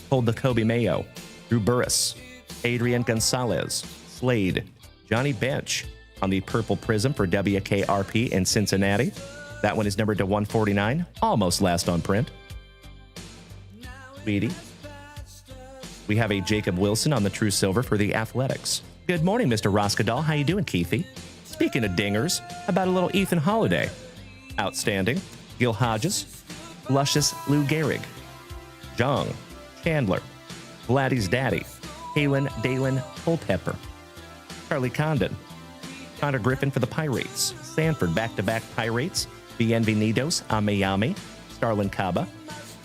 Hold the Kobe Mayo, Drew Burris, Adrian Gonzalez, Slade, Johnny Bench on the purple prism for WKRP in Cincinnati. That one is numbered to 149, almost last on print. Sweetie. We have a Jacob Wilson on the True Silver for the Athletics. Good morning, Mr. Roskadal. How you doing, Keithy? Speaking of dingers, how about a little Ethan Holiday? Outstanding. Gil Hodges, Luscious Lou Gehrig, Jong, Chandler, Vladdy's Daddy, Halen Dalen Culpepper, Charlie Condon, Connor Griffin for the Pirates, Sanford back-to-back Pirates, Bienvenidos a Miami, Starlin Caba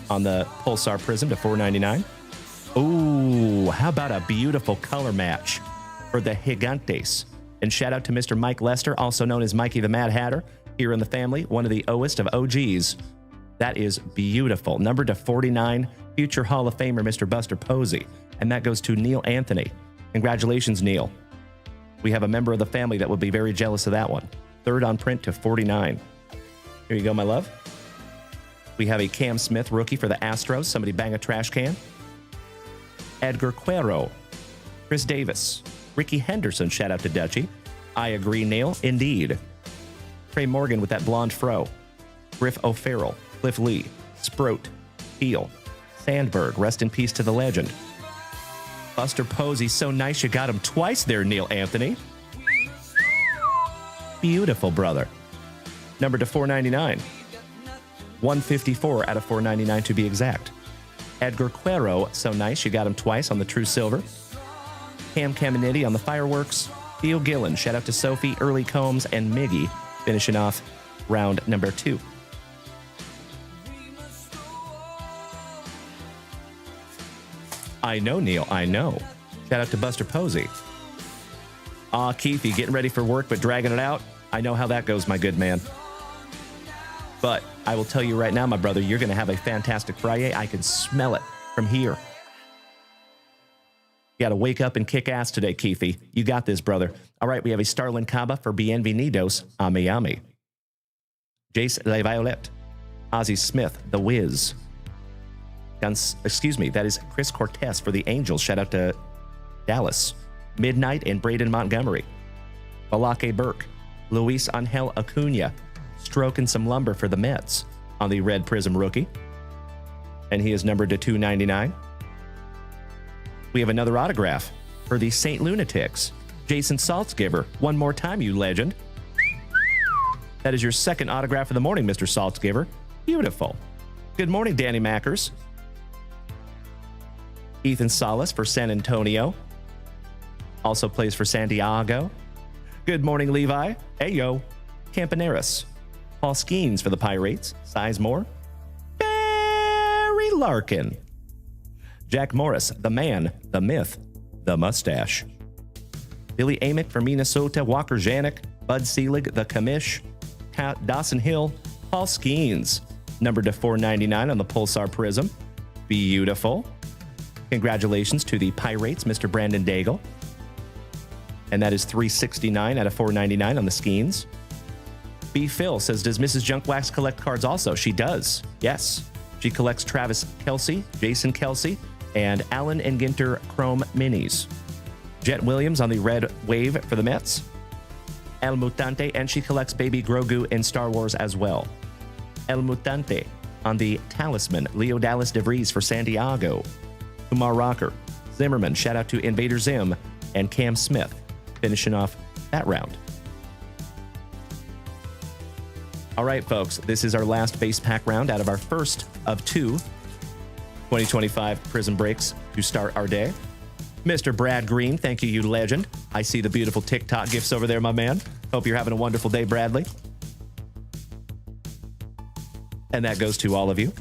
on the Pulsar Prism to $4.99. Ooh, how about a beautiful color match for the Gigantes? And shout out to Mr. Mike Lester, also known as Mikey the Mad Hatter, here in the family, one of the oest of OGs. That is beautiful. Numbered to 49, future Hall of Famer Mr. Buster Posey. And that goes to Neil Anthony. Congratulations, Neil. We have a member of the family that will be very jealous of that one. Third on print to 49. Here you go, my love. We have a Cam Smith rookie for the Astros. Somebody bang a trash can. Edgar Cuero, Chris Davis, Ricky Henderson, shout out to Dutchie. I agree, Neil, indeed. Trey Morgan with that blonde fro. Griff O'Farrell, Cliff Lee, Sproat, Heel, Sandberg, rest in peace to the legend. Buster Posey, so nice you got him twice there, Neil Anthony. Beautiful, brother. Number to 499. 154 out of 499 to be exact. Edgar Cuero, so nice, you got him twice on the True Silver. Cam Caminiti on the Fireworks. Theo Gillen, shout out to Sophie, Early Combs, and Miggy, finishing off round number 2. I know, Neil, I know. Shout out to Buster Posey. Keith, you getting ready for work but dragging it out? I know how that goes, my good man. But I will tell you right now, my brother, you're going to have a fantastic Friday. I can smell it from here. You got to wake up and kick ass today, Keithy. You got this, brother. All right, we have a Starlin Caba for Bienvenidos a Miami. Jace Le Violet. Ozzie Smith, The Wiz. That is Chris Cortez for the Angels. Shout out to Dallas. Midnight and Braden Montgomery. Balake Burke. Luis Angel Acuna. Stroking some lumber for the Mets on the Red Prism rookie. And he is numbered to 299. We have another autograph for the St. Lunatics. Jason Saltzgiver. One more time, you legend. That is your second autograph of the morning, Mr. Saltzgiver. Beautiful. Good morning, Danny Mackers. Ethan Salas for San Antonio. Also plays for San Diego. Good morning, Levi. Ayo. Campaneris. Paul Skeens for the Pirates. Sizemore. Barry Larkin. Jack Morris, the man, the myth, the mustache. Billy Amick for Minnesota. Walker Janik. Bud Selig, the commish. Dawson Hill. Paul Skeens. Numbered to 499 on the Pulsar Prism. Beautiful. Congratulations to the Pirates, Mr. Brandon Daigle. And that is 369 out of 499 on the Skeens. B. Phil says, does Mrs. Junkwax collect cards also? She does. Yes. She collects Travis Kelce, Jason Kelce, and Allen and Ginter Chrome Minis. Jet Williams on the Red Wave for the Mets. El Mutante, and she collects Baby Grogu in Star Wars as well. El Mutante on the Talisman, Leo Dallas DeVries for San Diego. Kumar Rocker, Zimmerman, shout out to Invader Zim, and Cam Smith, finishing off that round. All right, folks, this is our last base pack round out of our first of 2 2025 Prism breaks to start our day. Mr. Brad Green, thank you, you legend. I see the beautiful TikTok gifts over there, my man. Hope you're having a wonderful day, Bradley. And that goes to all of you.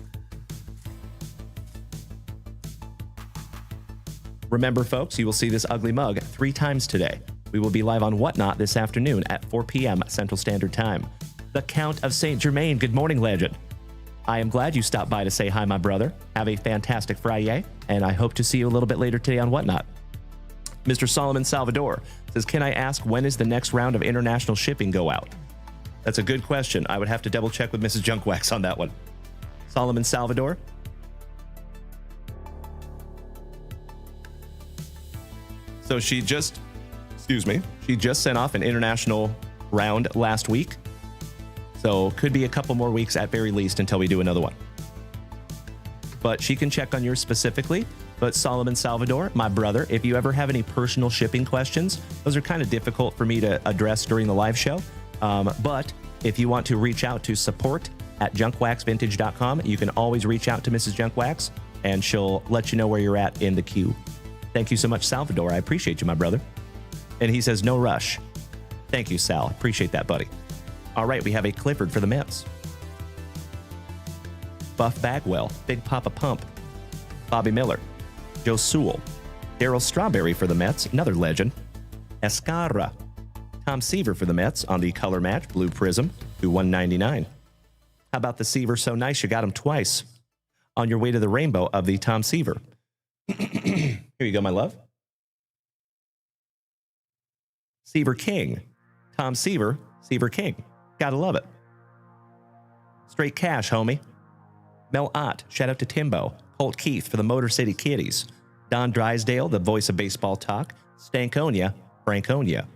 Remember, folks, you will see this ugly mug 3 times today. We will be live on Whatnot this afternoon at 4 p.m. Central Standard Time. The Count of St. Germain, good morning, legend. I am glad you stopped by to say hi, my brother. Have a fantastic Friday, and I hope to see you a little bit later today on Whatnot. Mr. Solomon Salvador says, can I ask when is the next round of international shipping go out? That's a good question. I would have to double check with Mrs. Junkwax on that one. Solomon Salvador. So she just sent off an international round last week. So could be a couple more weeks at very least until we do another one. But she can check on yours specifically. But Solomon Salvador, my brother, if you ever have any personal shipping questions, those are kind of difficult for me to address during the live show. But if you want to reach out to support@JunkWaxVintage.com, you can always reach out to Mrs. JunkWax, and she'll let you know where you're at in the queue. Thank you so much, Salvador. I appreciate you, my brother. And he says, no rush. Thank you, Sal. Appreciate that, buddy. All right, we have a Clifford for the Mets. Buff Bagwell, Big Papa Pump, Bobby Miller, Joe Sewell, Darryl Strawberry for the Mets, another legend, Escarra, Tom Seaver for the Mets on the color match, Blue Prizm to 199. How about the Seaver so nice you got him twice on your way to the rainbow of the Tom Seaver? Here you go, my love. Seaver King, Tom Seaver, Seaver King. Gotta love it. Straight cash, homie. Mel Ott, shout out to Timbo. Colt Keith for the Motor City Kitties. Don Drysdale, the voice of baseball talk. Stankonia, Franconia.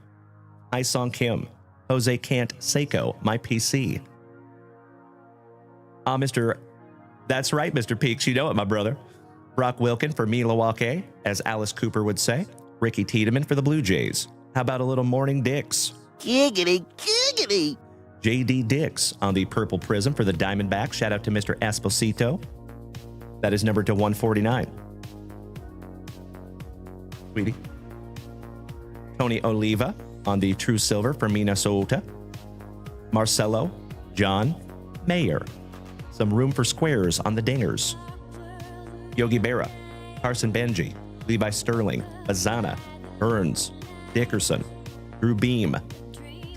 I Song Kim. Jose Cant Seiko, my PC. That's right, Mr. Peaks, you know it, my brother. Brock Wilkin for Milwaukee, as Alice Cooper would say. Ricky Tiedemann for the Blue Jays. How about a little Morning Dix? Giggity, giggity. J.D. Dix on the Purple Prizm for the Diamondbacks. Shout out to Mr. Esposito. That is numbered to 149. Sweetie. Tony Oliva on the True Silver for Minnesota. Marcelo, John, Mayer. Some room for squares on the Dingers. Yogi Berra, Carson Benji, Levi Sterling, Bazana, Burns, Dickerson, Drew Beam.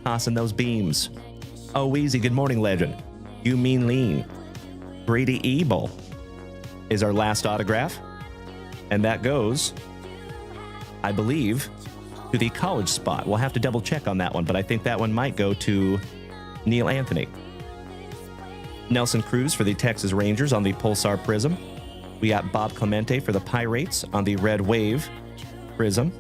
Tossing those beams. Oh, easy. Good morning, legend. You mean lean. Brady Ebel is our last autograph. And that goes, I believe, to the college spot. We'll have to double check on that one, but I think that one might go to Neil Anthony. Nelson Cruz for the Texas Rangers on the Pulsar Prizm. We got Bob Clemente for the Pirates on the Red Wave Prizm.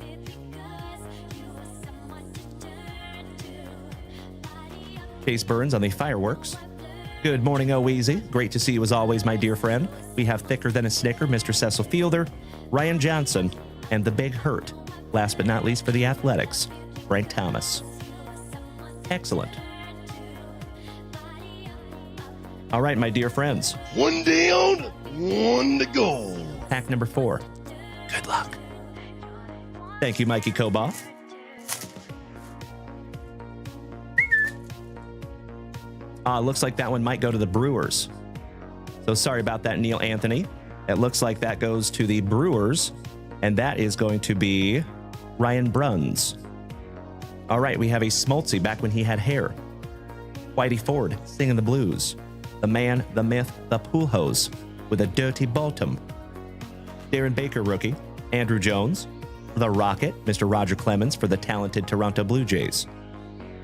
Chase Burns on the Fireworks. Good morning, O-Easy. Great to see you as always, my dear friend. We have Thicker Than a Snicker, Mr. Cecil Fielder, Ryan Johnson, and the Big Hurt. Last but not least for the Athletics, Frank Thomas. Excellent. All right, my dear friends. One down, one to go. Pack number 4. Good luck. Thank you, Mikey Koboff. Looks like that one might go to the Brewers. So sorry about that, Neil Anthony. It looks like that goes to the Brewers, and that is going to be Ryan Bruns. All right, we have a Smoltzy back when he had hair. Whitey Ford singing the blues. The man, the myth, the pool hose with a dirty bottom. Darren Baker rookie. Andrew Jones. The Rocket, Mr. Roger Clemens for the talented Toronto Blue Jays.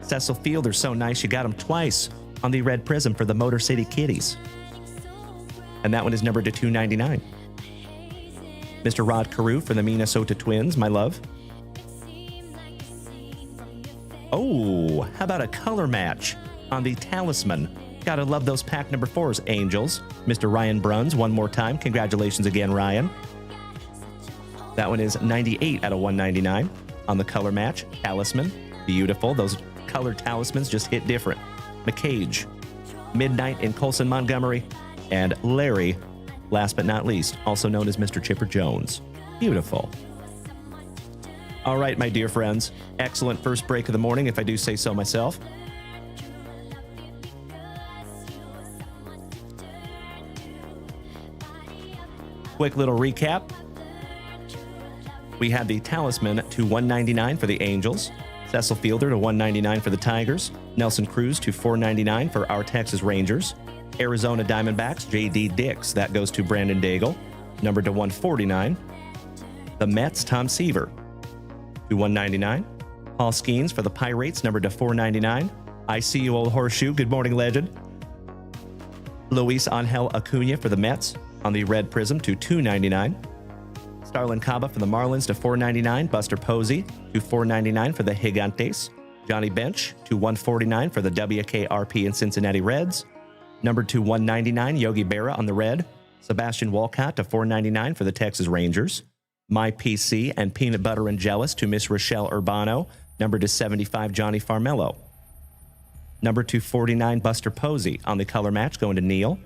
Cecil Fielder, so nice you got him twice on the Red Prizm for the Motor City Kitties. And that one is numbered to 299. Mr. Rod Carew for the Minnesota Twins, my love. Oh, how about a color match on the Talisman? Gotta love those pack number 4s, Angels. Mr. Ryan Bruns, one more time. Congratulations again, Ryan. That one is 98 out of 199 on the color match. Talisman, beautiful. Those colored talismans just hit different. McCage, Midnight in Colson Montgomery, and Larry, last but not least, also known as Mr. Chipper Jones. Beautiful. All right, my dear friends. Excellent first break of the morning, if I do say so myself. Quick little recap. We had the Talisman to 199 for the Angels. Cecil Fielder to 199 for the Tigers. Nelson Cruz to 499 for our Texas Rangers. Arizona Diamondbacks, J.D. Dix. That goes to Brandon Daigle, numbered to 149. The Mets, Tom Seaver to 199. Paul Skeens for the Pirates, numbered to 499. I see you, old horseshoe. Good morning, legend. Luis Angel Acuna for the Mets on the Red Prizm to 299. Starlin Caba for the Marlins to $4.99. Buster Posey to $4.99 for the Gigantes. Johnny Bench to $149 for the WKRP and Cincinnati Reds. Number to $199, Yogi Berra on the Red. Sebastian Walcott to $4.99 for the Texas Rangers. My PC and Peanut Butter and Jealous to Miss Rochelle Urbano. Number to 75, Johnny Farmello. Number to 49, Buster Posey on the color match going to Neil.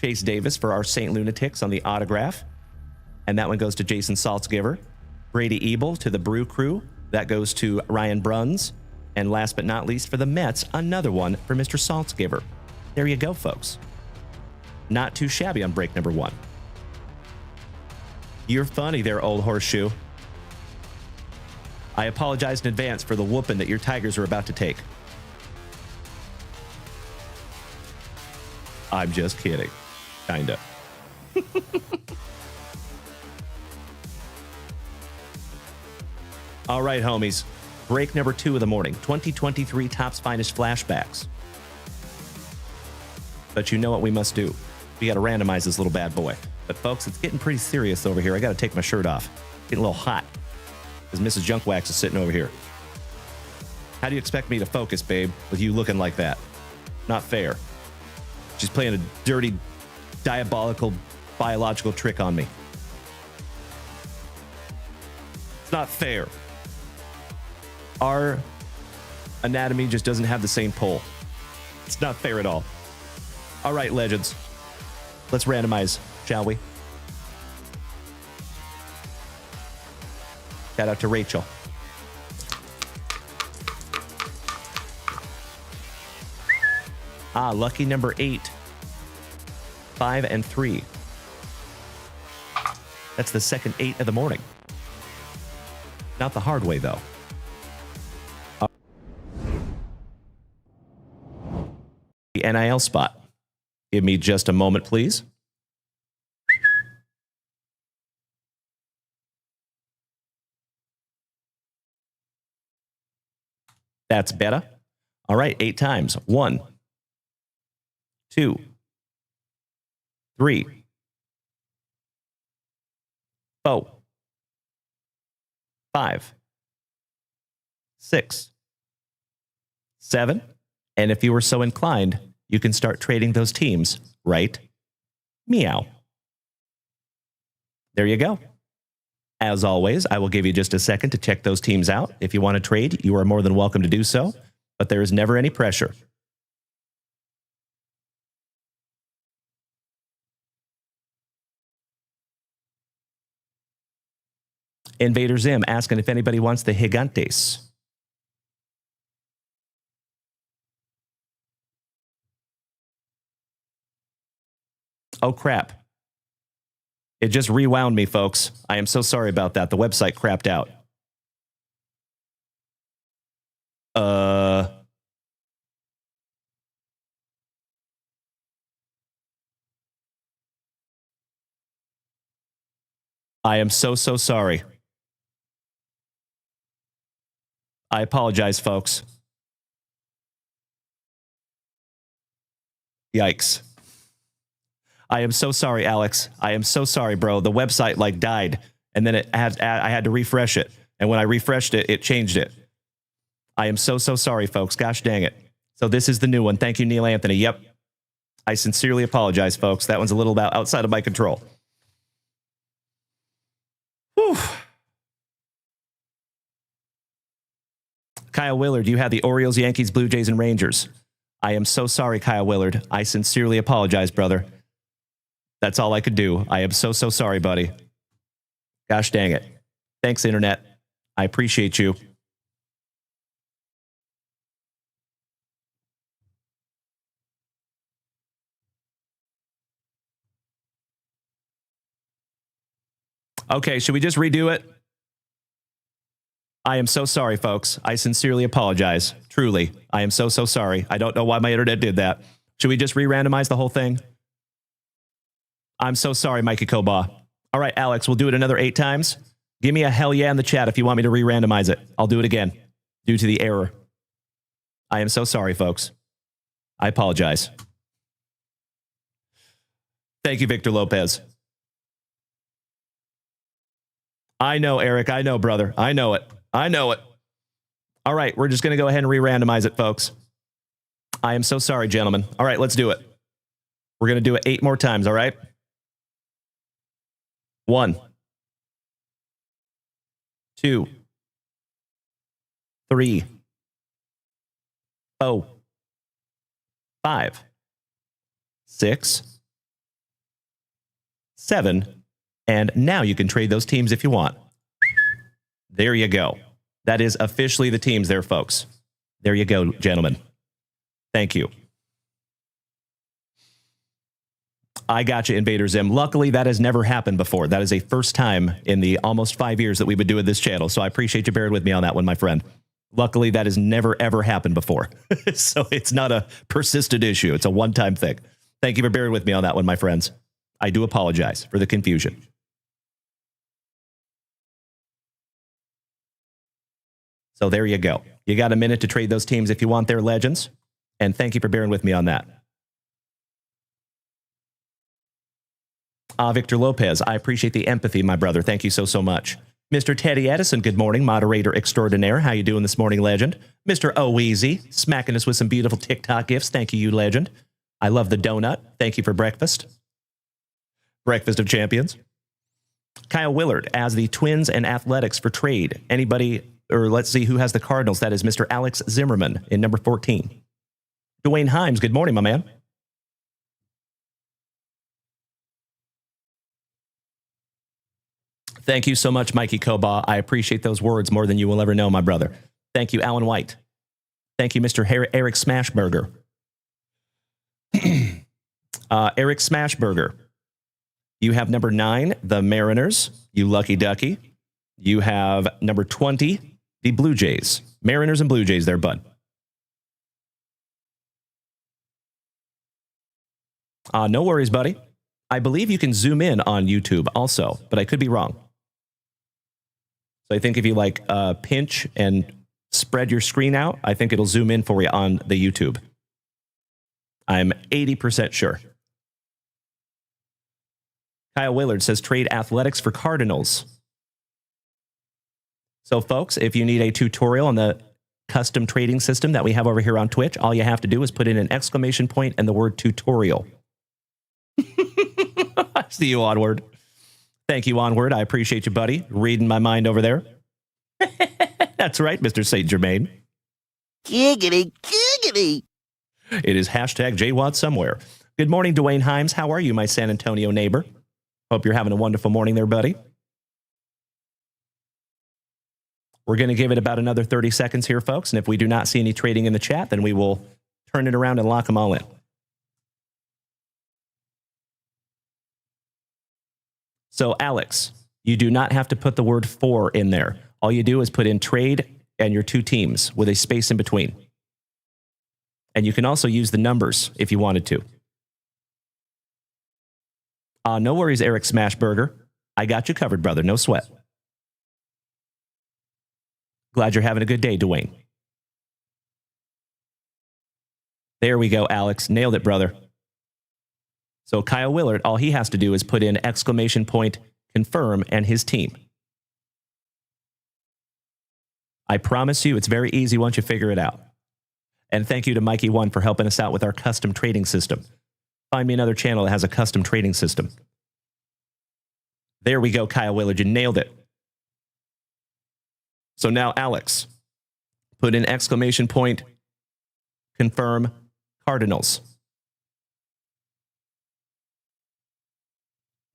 Chase Davis for our St. Lunatics on the autograph. And that one goes to Jason Saltzgiver. Brady Ebel to the Brew Crew. That goes to Ryan Bruns. And last but not least for the Mets, another one for Mr. Saltzgiver. There you go, folks. Not too shabby on break number 1. You're funny there, old horseshoe. I apologize in advance for the whooping that your Tigers are about to take. I'm just kidding. Kinda. All right, homies. Break number 2 of the morning. 2023 Topps Finest Flashbacks. But you know what we must do. We got to randomize this little bad boy. But folks, it's getting pretty serious over here. I got to take my shirt off. Getting a little hot. Because Mrs. Junkwax is sitting over here. How do you expect me to focus, babe, with you looking like that? Not fair. She's playing a dirty, diabolical, biological trick on me. It's not fair. Our anatomy just doesn't have the same pull. It's not fair at all. All right, legends. Let's randomize, shall we? Shout out to Rachel. Lucky number 8. 5 and 3. That's the second 8 of the morning. Not the hard way, though. The NIL spot. Give me just a moment, please. That's better. All right, 8 times. 1, 2, 3, 4, 5, 6, 7. And if you were so inclined, you can start trading those teams, right? Meow. There you go. As always, I will give you just a second to check those teams out. If you want to trade, you are more than welcome to do so, but there is never any pressure. Invader Zim asking if anybody wants the Gigantes. Oh, crap. It just rewound me, folks. I am so sorry about that. The website crapped out. I am so sorry. I apologize, folks. Yikes. I am so sorry, Alex. I am so sorry, bro. The website like died, and then I had to refresh it. And when I refreshed it, it changed it. I am so sorry, folks. Gosh dang it. So this is the new one. Thank you, Neil Anthony. Yep. I sincerely apologize, folks. That one's a little bit outside of my control. Whew. Kyle Willard, you had the Orioles, Yankees, Blue Jays, and Rangers. I am so sorry, Kyle Willard. I sincerely apologize, brother. That's all I could do. I am so sorry, buddy. Gosh dang it. Thanks, Internet. I appreciate you. Okay, should we just redo it? I am so sorry, folks. I sincerely apologize. Truly. I am so sorry. I don't know why my internet did that. Should we just re-randomize the whole thing? I'm so sorry, Mikey Koba. All right, Alex, we'll do it another 8 times. Give me a hell yeah in the chat if you want me to re-randomize it. I'll do it again due to the error. I am so sorry, folks. I apologize. Thank you, Victor Lopez. I know, Eric. I know, brother. I know it. I know it. All right, we're just going to go ahead and re-randomize it, folks. I am so sorry, gentlemen. All right, let's do it. We're going to do it 8 more times, all right? 1, 2, 3, 4, 5, 6, 7, and now you can trade those teams if you want. There you go. That is officially the teams there, folks. There you go, gentlemen. Thank you. I got you, Invader Zim. Luckily, that has never happened before. That is a first time in the almost 5 years that we've been doing this channel. So I appreciate you bearing with me on that one, my friend. Luckily, that has never, ever happened before. So it's not a persistent issue. It's a one-time thing. Thank you for bearing with me on that one, my friends. I do apologize for the confusion. So there you go. You got a minute to trade those teams if you want their legends. And thank you for bearing with me on that. Victor Lopez, I appreciate the empathy, my brother. Thank you so, so much. Mr. Teddy Edison, good morning. Moderator extraordinaire. How you doing this morning, legend? Mr. O-Easy, smacking us with some beautiful TikTok gifts. Thank you, you legend. I love the donut. Thank you for breakfast. Breakfast of champions. Kyle Willard, as the Twins and Athletics for trade. Anybody, or let's see who has the Cardinals. That is Mr. Alex Zimmerman in number 14. Dwayne Himes, good morning, my man. Thank you so much, Mikey Koba. I appreciate those words more than you will ever know, my brother. Thank you, Alan White. Thank you, Mr. Eric Smashburger. Eric Smashburger. You have number 9, the Mariners. You lucky ducky. You have number 20, the Blue Jays. Mariners and Blue Jays there, bud. No worries, buddy. I believe you can zoom in on YouTube also, but I could be wrong. So I think if you pinch and spread your screen out, I think it'll zoom in for you on the YouTube. I'm 80% sure. Kyle Willard says trade Athletics for Cardinals. So folks, if you need a tutorial on the custom trading system that we have over here on Twitch, all you have to do is put in an exclamation point and the word tutorial. See you, Onward. Thank you, Onward. I appreciate you, buddy. Reading my mind over there. That's right, Mr. St. Germain. Giggity, giggity. It is hashtag JWAD somewhere. Good morning, Dwayne Himes. How are you, my San Antonio neighbor? Hope you're having a wonderful morning there, buddy. We're going to give it about another 30 seconds here, folks. And if we do not see any trading in the chat, then we will turn it around and lock them all in. So, Alex, you do not have to put the word for in there. All you do is put in trade and your 2 teams with a space in between. And you can also use the numbers if you wanted to. No worries, Eric Smashburger. I got you covered, brother. No sweat. Glad you're having a good day, Dwayne. There we go, Alex. Nailed it, brother. So Kyle Willard, all he has to do is put in exclamation point, confirm, and his team. I promise you it's very easy once you figure it out. And thank you to Mikey1 for helping us out with our custom trading system. Find me another channel that has a custom trading system. There we go, Kyle Willard. You nailed it. So now, Alex, put in exclamation point, confirm, Cardinals.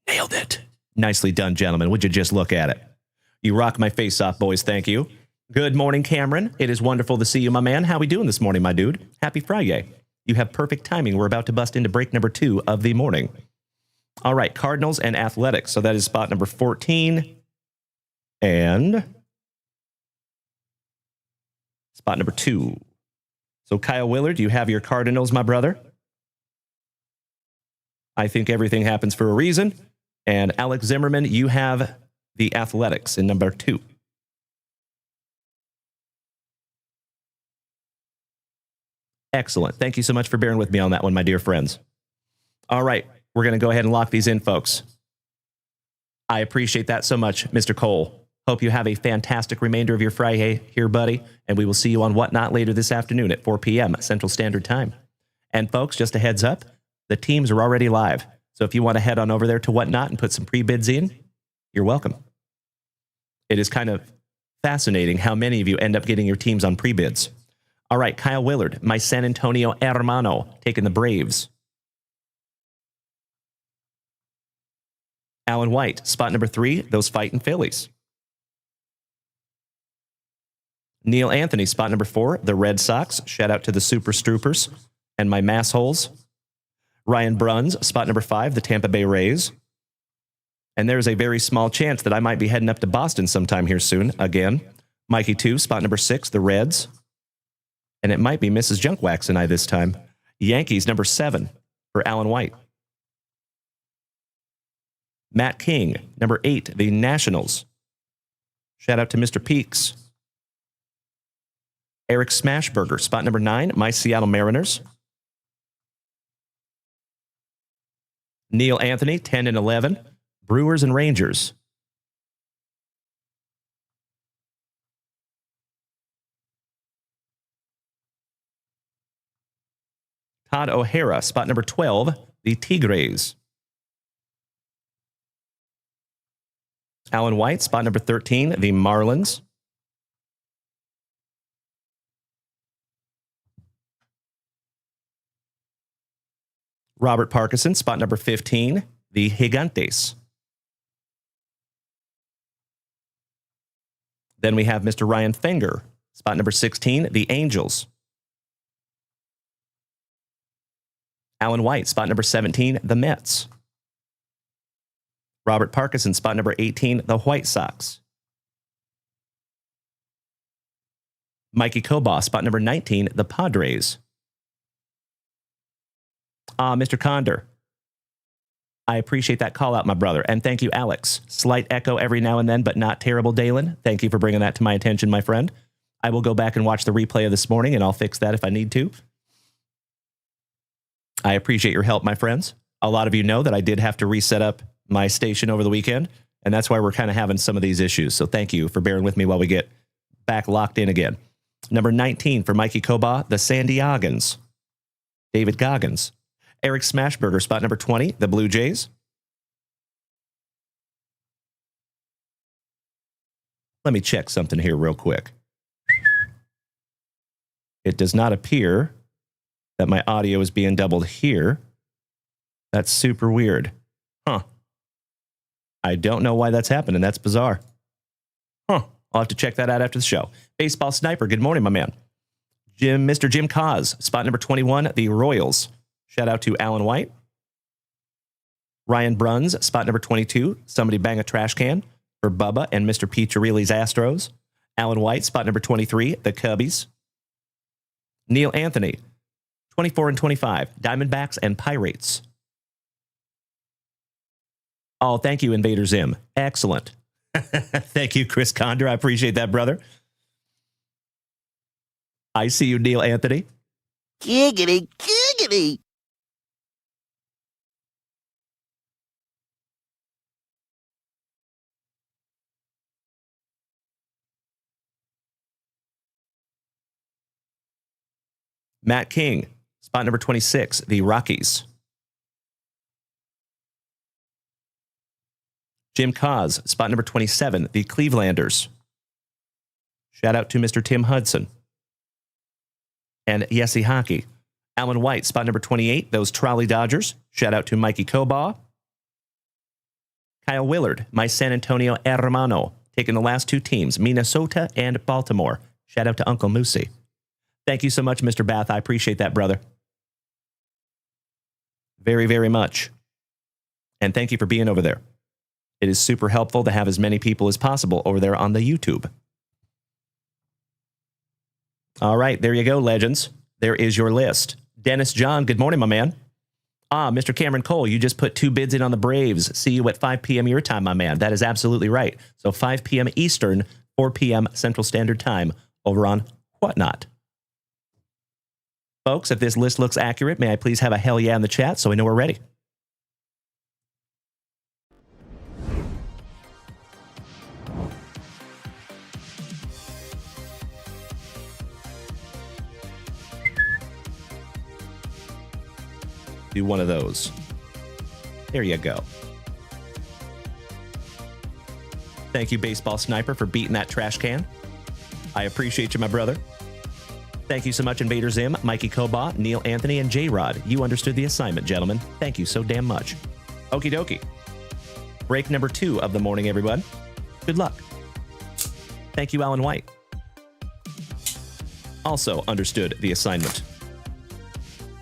Nailed it. Nicely done, gentlemen. Would you just look at it? You rock my face off, boys. Thank you. Good morning, Cameron. It is wonderful to see you, my man. How we doing this morning, my dude? Happy Friday. You have perfect timing. We're about to bust into break number 2 of the morning. All right, Cardinals and Athletics. So that is spot number 14. And spot number 2. So Kyle Willard, you have your Cardinals, my brother. I think everything happens for a reason. And Alex Zimmerman, you have the Athletics in number 2. Excellent. Thank you so much for bearing with me on that one, my dear friends. All right, we're going to go ahead and lock these in, folks. I appreciate that so much, Mr. Cole. Hope you have a fantastic remainder of your Friday here, buddy. And we will see you on Whatnot later this afternoon at 4 p.m. Central Standard Time. And folks, just a heads up, the teams are already live. So if you want to head on over there to Whatnot and put some pre-bids in, you're welcome. It is kind of fascinating how many of you end up getting your teams on pre-bids. All right, Kyle Willard, my San Antonio hermano, taking the Braves. Alan White, spot number 3, those fighting Phillies. Neil Anthony, spot number 4, the Red Sox. Shout out to the Super Stroopers and my massholes. Ryan Bruns, spot number 5, the Tampa Bay Rays. And there's a very small chance that I might be heading up to Boston sometime here soon. Again, Mikey 2, spot number 6, the Reds. And it might be Mrs. Junkwax and I this time. Yankees, number 7, for Alan White. Matt King, number 8, the Nationals. Shout out to Mr. Peaks. Eric Smashburger, spot number 9, my Seattle Mariners. Neil Anthony, 10 and 11, Brewers and Rangers. Todd O'Hara, spot number 12, the Tigres. Alan White, spot number 13, the Marlins. Robert Parkinson, spot number 15, the Gigantes. Then we have Mr. Ryan Finger, spot number 16, the Angels. Alan White, spot number 17, the Mets. Robert Parkinson, spot number 18, the White Sox. Mikey Koba, spot number 19, the Padres. Mr. Condor, I appreciate that call out, my brother. And thank you, Alex. Slight echo every now and then, but not terrible, Dalen. Thank you for bringing that to my attention, my friend. I will go back and watch the replay of this morning, and I'll fix that if I need to. I appreciate your help, my friends. A lot of you know that I did have to reset up my station over the weekend, and that's why we're kind of having some of these issues. So thank you for bearing with me while we get back locked in again. Number 19 for Mikey Koba, the San Diegans. David Goggins. Eric Smashburger, spot number 20, the Blue Jays. Let me check something here real quick. It does not appear that my audio is being doubled here. That's super weird. Huh. I don't know why that's happening. That's bizarre. Huh. I'll have to check that out after the show. Baseball Sniper, good morning, my man. Mr. Jim Cause, spot number 21, the Royals. Shout out to Alan White. Ryan Bruns, spot number 22. Somebody bang a trash can for Bubba and Mr. Piccirilli's Astros. Alan White, spot number 23, the Cubbies. Neil Anthony, 24 and 25, Diamondbacks and Pirates. Oh, thank you, Invader Zim. Excellent. Thank you, Chris Condor. I appreciate that, brother. I see you, Neil Anthony. Giggity, giggity. Matt King, spot number 26, the Rockies. Jim Cause, spot number 27, the Clevelanders. Shout out to Mr. Tim Hudson. And Yessie Hockey. Alan White, spot number 28, those Trolley Dodgers. Shout out to Mikey Koba. Kyle Willard, my San Antonio hermano, taking the last 2 teams, Minnesota and Baltimore. Shout out to Uncle Moosey. Thank you so much, Mr. Bath. I appreciate that, brother. Very, very much. And thank you for being over there. It is super helpful to have as many people as possible over there on the YouTube. All right, there you go, legends. There is your list. Dennis John, good morning, my man. Mr. Cameron Cole, you just put 2 bids in on the Braves. See you at 5 p.m. your time, my man. That is absolutely right. So 5 p.m. Eastern, 4 p.m. Central Standard Time over on Whatnot. Folks, if this list looks accurate, may I please have a hell yeah in the chat so I know we're ready. do one of those. There you go. Thank you, Baseball Sniper, for beating that trash can. I appreciate you, my brother. Thank you so much, Invader Zim, Mikey Koba, Neil Anthony, and J-Rod. You understood the assignment, gentlemen. Thank you so damn much. Okie dokie. Break number 2 of the morning, everyone. Good luck. Thank you, Alan White. Also understood the assignment.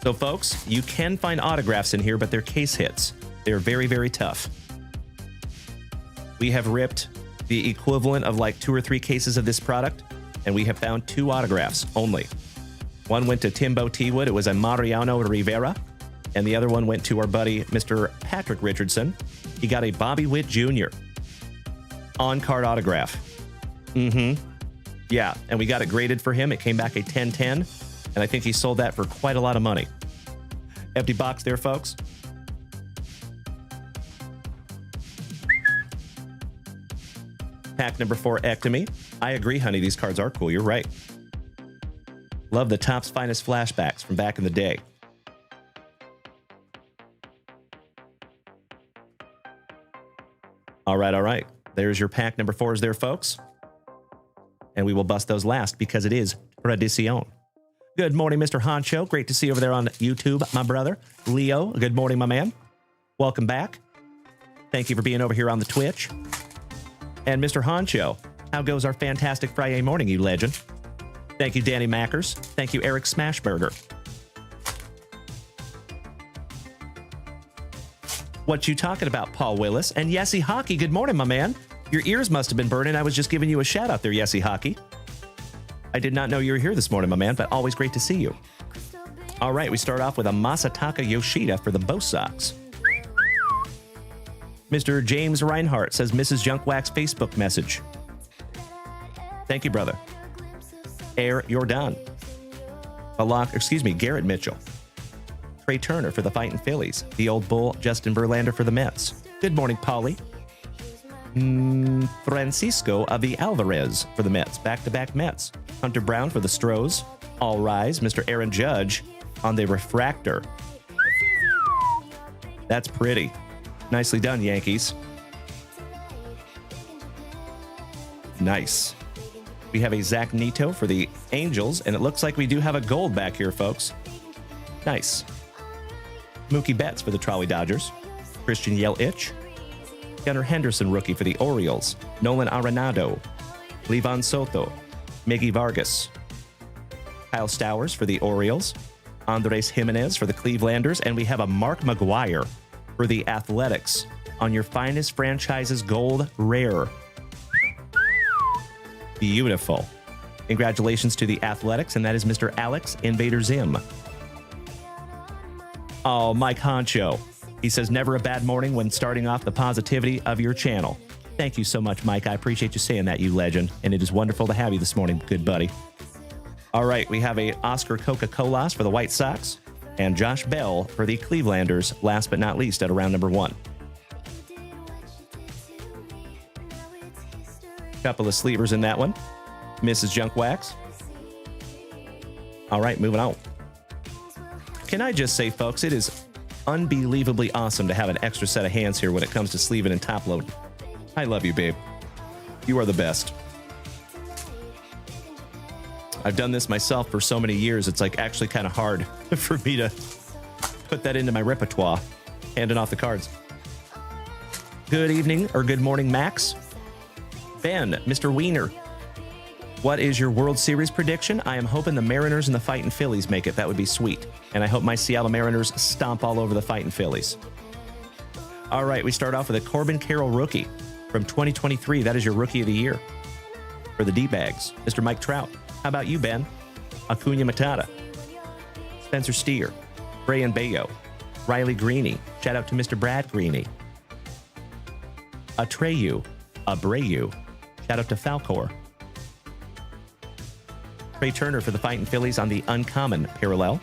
So, folks, you can find autographs in here, but they're case hits. They're very, very tough. We have ripped the equivalent of like 2 or 3 cases of this product, and we have found 2 autographs only. One went to Timbo Teawood. It was a Mariano Rivera. And the other one went to our buddy, Mr. Patrick Richardson. He got a Bobby Witt Jr. on-card autograph. Yeah, and we got it graded for him. It came back a 10-10, and I think he sold that for quite a lot of money. Empty box there, folks. Pack number 4, Ectomy. I agree, honey. These cards are cool. You're right. Love the Topps Finest Flashbacks from back in the day. All right. There's your pack number 4s there, folks. And we will bust those last because it is tradición. Good morning, Mr. Honcho. Great to see you over there on YouTube, my brother. Leo, good morning, my man. Welcome back. Thank you for being over here on the Twitch. And Mr. Honcho, how goes our Fantastic FriYAY Morning, you legend? Thank you, Danny Mackers. Thank you, Eric Smashburger. What you talking about, Paul Willis? And Yessie Hockey, good morning, my man. Your ears must have been burning. I was just giving you a shout out there, Yessie Hockey. I did not know you were here this morning, my man, but always great to see you. All right, we start off with a Masataka Yoshida for the Bo Sox. Mr. James Reinhart says, Mrs. Junkwax Facebook message. Thank you, brother. Air Jordan. Garrett Mitchell. Trey Turner for the Fightin' Phillies. The Old Bull, Justin Verlander for the Mets. Good morning, Paulie. Francisco of the Alvarez for the Mets. Back-to-back Mets. Hunter Brown for the Stros. All rise, Mr. Aaron Judge on the Refractor. That's pretty. Nicely done, Yankees. Nice. We have a Zach Neto for the Angels, and it looks like we do have a gold back here, folks. Nice. Mookie Betts for the Trolley Dodgers. Christian Yelich. Gunnar Henderson, rookie for the Orioles. Nolan Arenado. Levan Soto. Miggy Vargas. Kyle Stowers for the Orioles. Andres Jimenez for the Clevelanders. And we have a Mark McGuire for the Athletics on your Finest Franchises Gold Rare. Beautiful. Congratulations to the Athletics, and that is Mr. Alex Invader Zim. Oh, Mike Honcho. He says, never a bad morning when starting off the positivity of your channel. Thank you so much, Mike. I appreciate you saying that, you legend. And it is wonderful to have you this morning, good buddy. All right, we have a Oscar Coca-Colas for the White Sox and Josh Bell for the Clevelanders, last but not least, at round number 1. Couple of sleevers in that one. Mrs. Junkwax. All right, moving on. Can I just say, folks, it is unbelievably awesome to have an extra set of hands here when it comes to sleeving and top loading. I love you, babe. You are the best. I've done this myself for so many years, it's like actually kind of hard for me to put that into my repertoire, handing off the cards. Good evening, or good morning, Max. Ben, Mr. Wiener. What is your World Series prediction? I am hoping the Mariners and the Fightin' Phillies make it. That would be sweet. And I hope my Seattle Mariners stomp all over the Fightin' Phillies. All right, we start off with a Corbin Carroll rookie from 2023. That is your Rookie of the Year for the D-Bags. Mr. Mike Trout. How about you, Ben? Acuna Matata. Spencer Steer. Brayan Bayo. Riley Greeny. Shout out to Mr. Brad Greeny. Abreu. Shout out to Falcor. Trey Turner for the Fightin' Phillies on the uncommon parallel.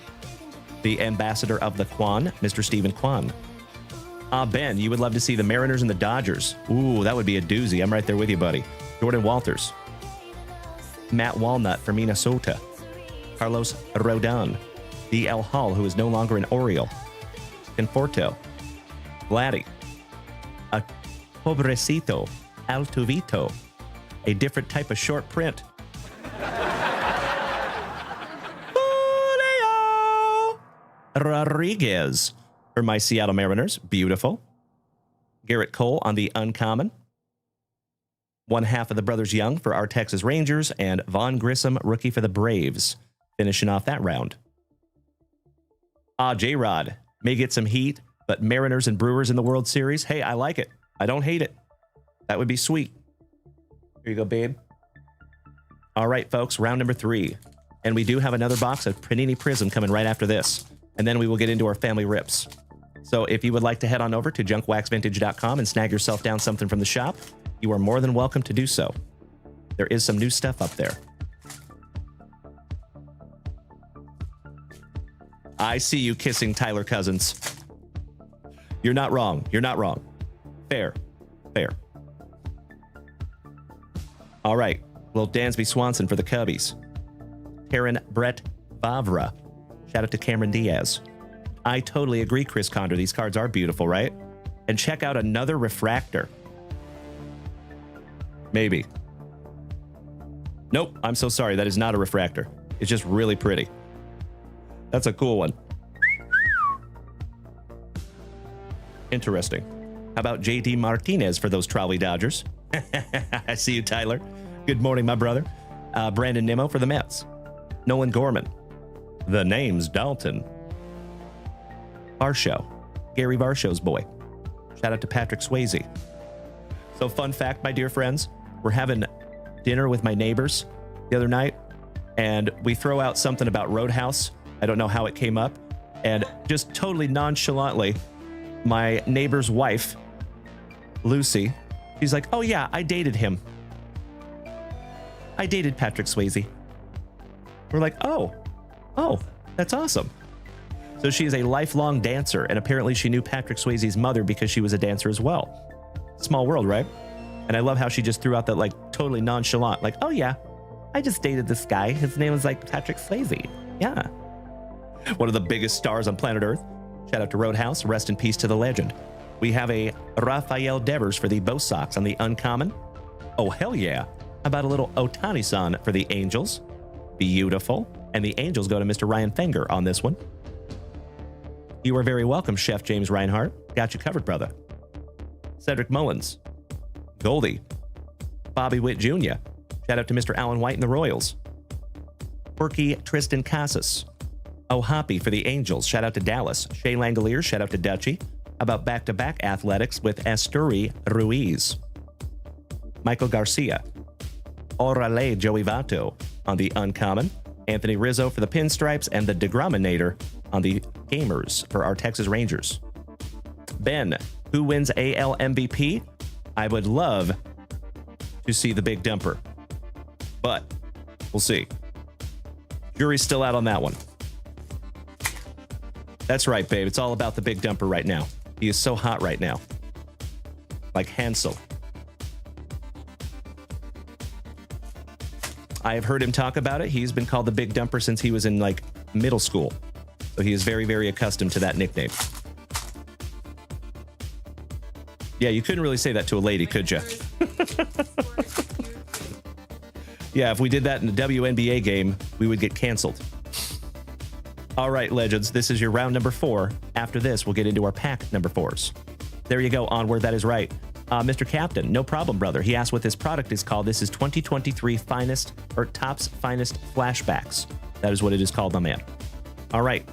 The ambassador of the Kwan, Mr. Stephen Kwan. Ben, you would love to see the Mariners and the Dodgers. Ooh, that would be a doozy. I'm right there with you, buddy. Jordan Walters. Matt Walnut for Minnesota. Carlos Rodon. D.L. Hall, who is no longer an Oriole. Conforto. Vladdy. A Pobrecito Altuvito. A different type of short print. Julio Rodriguez for my Seattle Mariners. Beautiful. Garrett Cole on the uncommon. One half of the Brothers Young for our Texas Rangers, and Vaughn Grissom, rookie for the Braves, finishing off that round. J-Rod may get some heat, but Mariners and Brewers in the World Series, hey, I like it. I don't hate it. That would be sweet. Here you go, babe. All right, folks, round number 3. And we do have another box of Panini Prizm coming right after this. And then we will get into our family rips. So if you would like to head on over to JunkWaxVintage.com and snag yourself down something from the shop, you are more than welcome to do so. There is some new stuff up there. I see you kissing Tyler Cousins. You're not wrong. You're not wrong. Fair. Fair. All right. Little Dansby Swanson for the Cubbies. Karen Brett Bavra. Shout out to Cameron Diaz. I totally agree, Chris Condor. These cards are beautiful, right? And check out another refractor. Maybe. Nope, I'm so sorry. That is not a refractor. It's just really pretty. That's a cool one. Interesting. How about JD Martinez for those trolley Dodgers? I see you, Tyler. Good morning, my brother. Brandon Nimmo for the Mets. Nolan Gorman. The name's Dalton. Varsho. Gary Varshow's boy. Shout out to Patrick Swayze. So fun fact, my dear friends, we're having dinner with my neighbors the other night, and we throw out something about Roadhouse. I don't know how it came up. And just totally nonchalantly, my neighbor's wife, Lucy, she's like, oh yeah, I dated him. I dated Patrick Swayze. We're like, oh, that's awesome. So she is a lifelong dancer, and apparently she knew Patrick Swayze's mother because she was a dancer as well. Small world, right? And I love how she just threw out that like totally nonchalant, like, oh yeah, I just dated this guy. His name was like Patrick Swayze. Yeah. One of the biggest stars on planet Earth. Shout out to Roadhouse. Rest in peace to the legend. We have a Rafael Devers for the Bo Sox on the uncommon. Oh, hell yeah. How about a little Otani-san for the Angels? Beautiful. And the Angels go to Mr. Ryan Fenger on this one. You are very welcome, Chef James Reinhart. Got you covered, brother. Cedric Mullins. Goldie. Bobby Witt Jr. Shout out to Mr. Alan White and the Royals. Quirky Tristan Casas. O-Pee-Chee for the Angels. Shout out to Dallas. Shea Langolier. Shout out to Dutchie. How about back-to-back athletics with Asturi Ruiz? Michael Garcia. Orale Joey Votto on the uncommon. Anthony Rizzo for the Pinstripes, and the Degrominator on the Gamers for our Texas Rangers. Ben, who wins AL MVP? I would love to see the Big Dumper, but we'll see. Jury's still out on that one. That's right, babe. It's all about the Big Dumper right now. He is so hot right now. Like Hansel. I have heard him talk about it. He's been called the Big Dumper since he was in like middle school. So he is very, very accustomed to that nickname. Yeah, you couldn't really say that to a lady, could you? Yeah, if we did that in a WNBA game, we would get canceled. All right, legends, this is your round number 4. After this, we'll get into our pack number 4s. There you go, Onward, that is right. Mr. Captain, no problem, brother. He asked what this product is called. This is 2023 Finest, or Topps Finest Flashbacks. That is what it is called, my man. All right.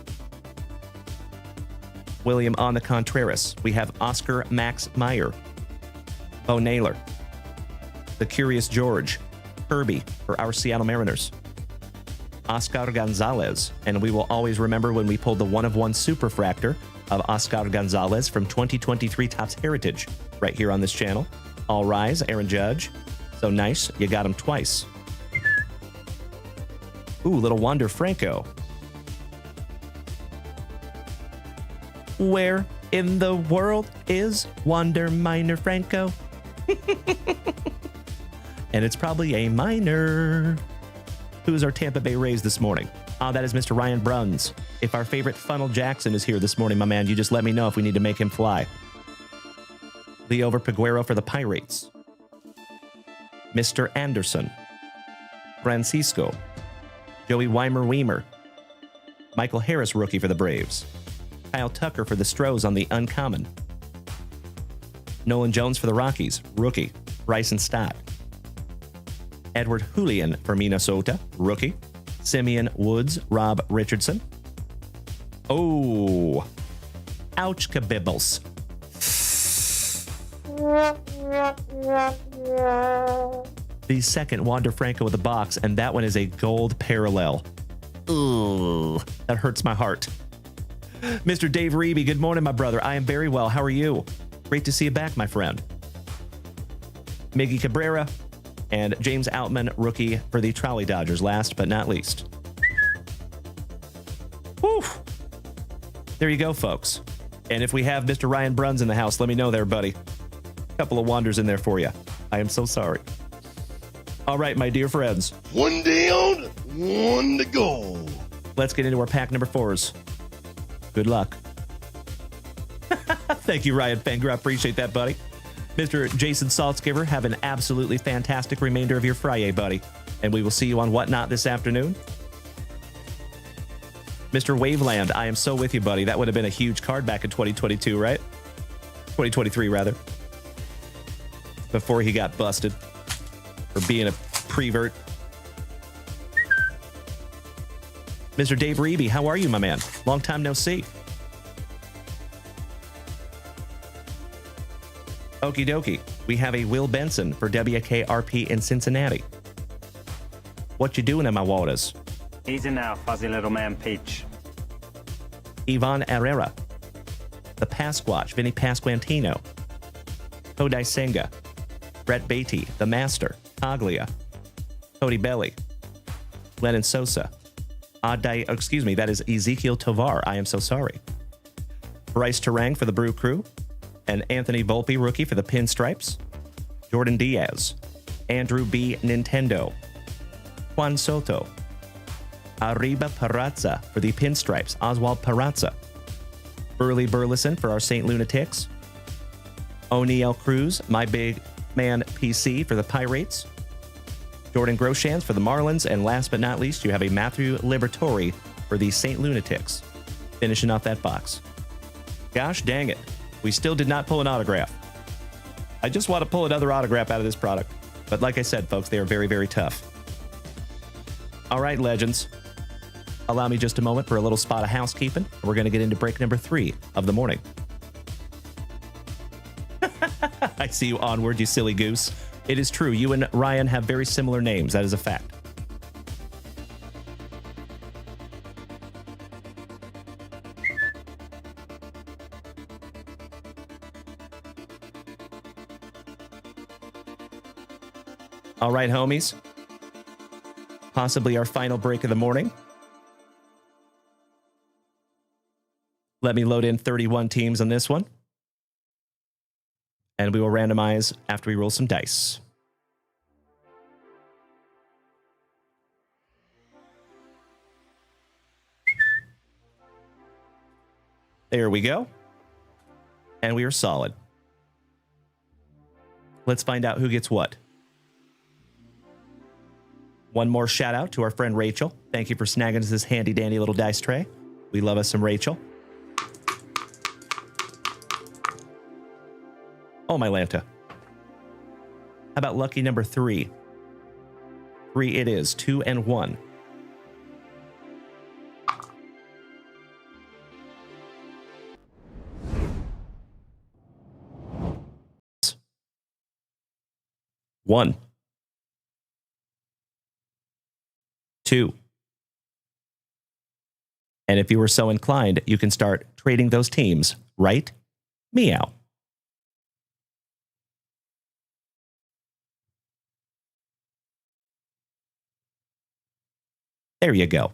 William on the Contreras. We have Oscar Max Meyer. Bo Naylor. The Curious George. Kirby for our Seattle Mariners. Oscar Gonzalez. And we will always remember when we pulled the 1-of-1 Superfractor of Oscar Gonzalez from 2023 Topps Heritage right here on this channel. All rise, Aaron Judge. So nice, you got him twice. Ooh, little Wander Franco. Where in the world is Wander Minor Franco? And it's probably a minor. Who's our Tampa Bay Rays this morning? That is Mr. Ryan Bruns. If our favorite Funnel Jackson is here this morning, my man, you just let me know if we need to make him fly. Leo Peguero for the Pirates. Mr. Anderson. Francisco. Joey Weimer. Michael Harris, rookie for the Braves. Kyle Tucker for the Stros on the Uncommon. Nolan Jones for the Rockies, rookie. Bryson Stott. Edward Julian for Minnesota, rookie. Simeon Woods, Rob Richardson. Oh, ouch, kabibbles. The second Wander Franco with a box, and that one is a gold parallel. Ooh, that hurts my heart. Mr. Dave Reeby, good morning, my brother. I am very well. How are you? Great to see you back, my friend. Miggy Cabrera and James Outman, rookie for the Trolley Dodgers, last but not least. Whew. There you go, folks. And if we have Mr. Ryan Bruns in the house, let me know there, buddy. Couple of wanders in there for you. I am so sorry. All right, my dear friends. One down, one to go. Let's get into our pack number 4s. Good luck. Thank you, Ryan Fenger. I appreciate that, buddy. Mr. Jason Saltzgiver, have an absolutely fantastic remainder of your FriYAY, buddy. And we will see you on Whatnot this afternoon. Mr. Waveland, I am so with you, buddy. That would have been a huge card back in 2022, right? 2023, rather. Before he got busted for being a prevert. Mr. Dave Reeby, how are you, my man? Long time no see. Okie dokie. We have a Will Benson for WKRP in Cincinnati. What you doing in my waters? Easy now, fuzzy little man Peach. Ivan Herrera. The Pasquatch, Vinny Pasquantino. Kodai Senga. Brett Beatty, The Master. Taglia. Cody Belly. Lennon Sosa. That is Ezekiel Tovar. I am so sorry. Bryce Terang for the Brew Crew. And Anthony Volpe, rookie for the Pinstripes. Jordan Diaz. Andrew B. Nintendo. Juan Soto. Arriba Parazza for the Pinstripes. Oswald Parazza. Burley Burleson for our St. Lunatics. O'Neal Cruz, my big man PC for the Pirates. Jordan Groshans for the Marlins. And last but not least, you have a Matthew Liberatore for the St. Lunatics. Finishing off that box. Gosh dang it. We still did not pull an autograph. I just want to pull another autograph out of this product. But like I said, folks, they are very, very tough. All right, legends. Allow me just a moment for a little spot of housekeeping. We're going to get into break number 3 of the morning. I see you onward, you silly goose. It is true. You and Ryan have very similar names. That is a fact. All right, homies. Possibly our final break of the morning. Let me load in 31 teams on this one. And we will randomize after we roll some dice. There we go. And we are solid. Let's find out who gets what. One more shout out to our friend Rachel. Thank you for snagging us this handy dandy little dice tray. We love us some Rachel. Oh, my Lanta. How about lucky number 3? 3 it is. 2 and 1. One. 2. And if you were so inclined, you can start trading those teams, right? Meow. There you go.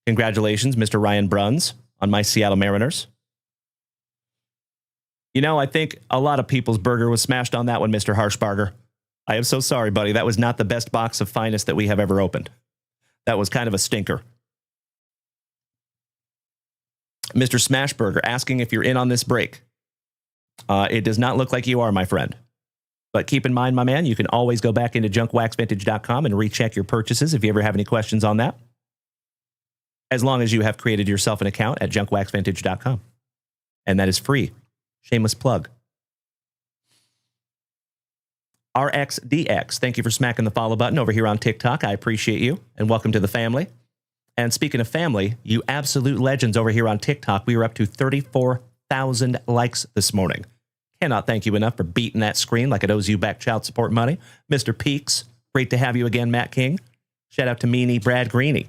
Congratulations, Mr. Ryan Bruns, on my Seattle Mariners. You know, I think a lot of people's burger was smashed on that one, Mr. Harshbarger. I am so sorry, buddy. That was not the best box of finest that we have ever opened. That was kind of a stinker. Mr. Smashburger asking if you're in on this break. It does not look like you are, my friend. But keep in mind, my man, you can always go back into JunkWaxVintage.com and recheck your purchases if you ever have any questions on that. As long as you have created yourself an account at JunkWaxVintage.com. And that is free. Shameless plug. RXDX, thank you for smacking the follow button over here on TikTok. I appreciate you, and welcome to the family. And speaking of family, you absolute legends over here on TikTok, we were up to 34,000 likes this morning. Cannot thank you enough for beating that screen like it owes you back child support money. Mr. Peaks, great to have you again, Matt King. Shout out to Meanie Brad Greeny.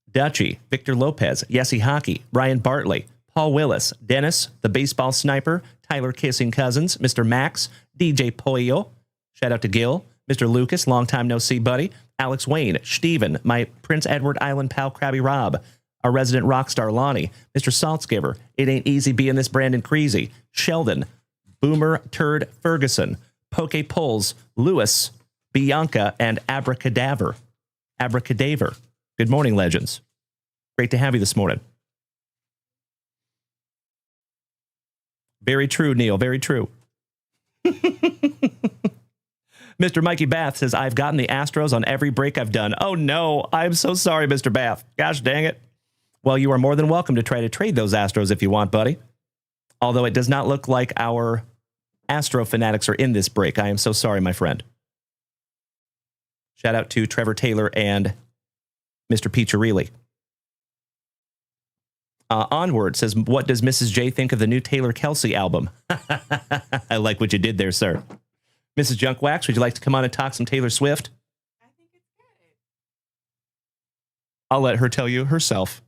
Dutchy, Victor Lopez, Yessie Hockey, Brian Bartley, Paul Willis, Dennis, the baseball sniper, Tyler Kissing Cousins, Mr. Max, DJ Poyo, shout out to Gil, Mr. Lucas, long time no see, buddy, Alex Wayne, Steven, my Prince Edward Island pal Krabby Rob, our resident rock star Lonnie, Mr. Saltzgiver, It Ain't Easy Being This Brandon Creasy, Sheldon, Boomer Turd Ferguson, Poke Pulls, Lewis, Bianca, and Abracadaver. Abracadaver. Good morning, legends. Great to have you this morning. Very true, Neil. Very true. Mr. Mikey Bath says, I've gotten the Astros on every break I've done. Oh, no. I'm so sorry, Mr. Bath. Gosh dang it. Well, you are more than welcome to try to trade those Astros if you want, buddy. Although it does not look like our Astro fanatics are in this break. I am so sorry, my friend. Shout out to Trevor Taylor and Mr. Piccirilli. Onward says, what does Mrs. J think of the new Taylor Kelsey album? I like what you did there, sir. Mrs. Junkwax, would you like to come on and talk some Taylor Swift? I think it's good. I'll let her tell you herself.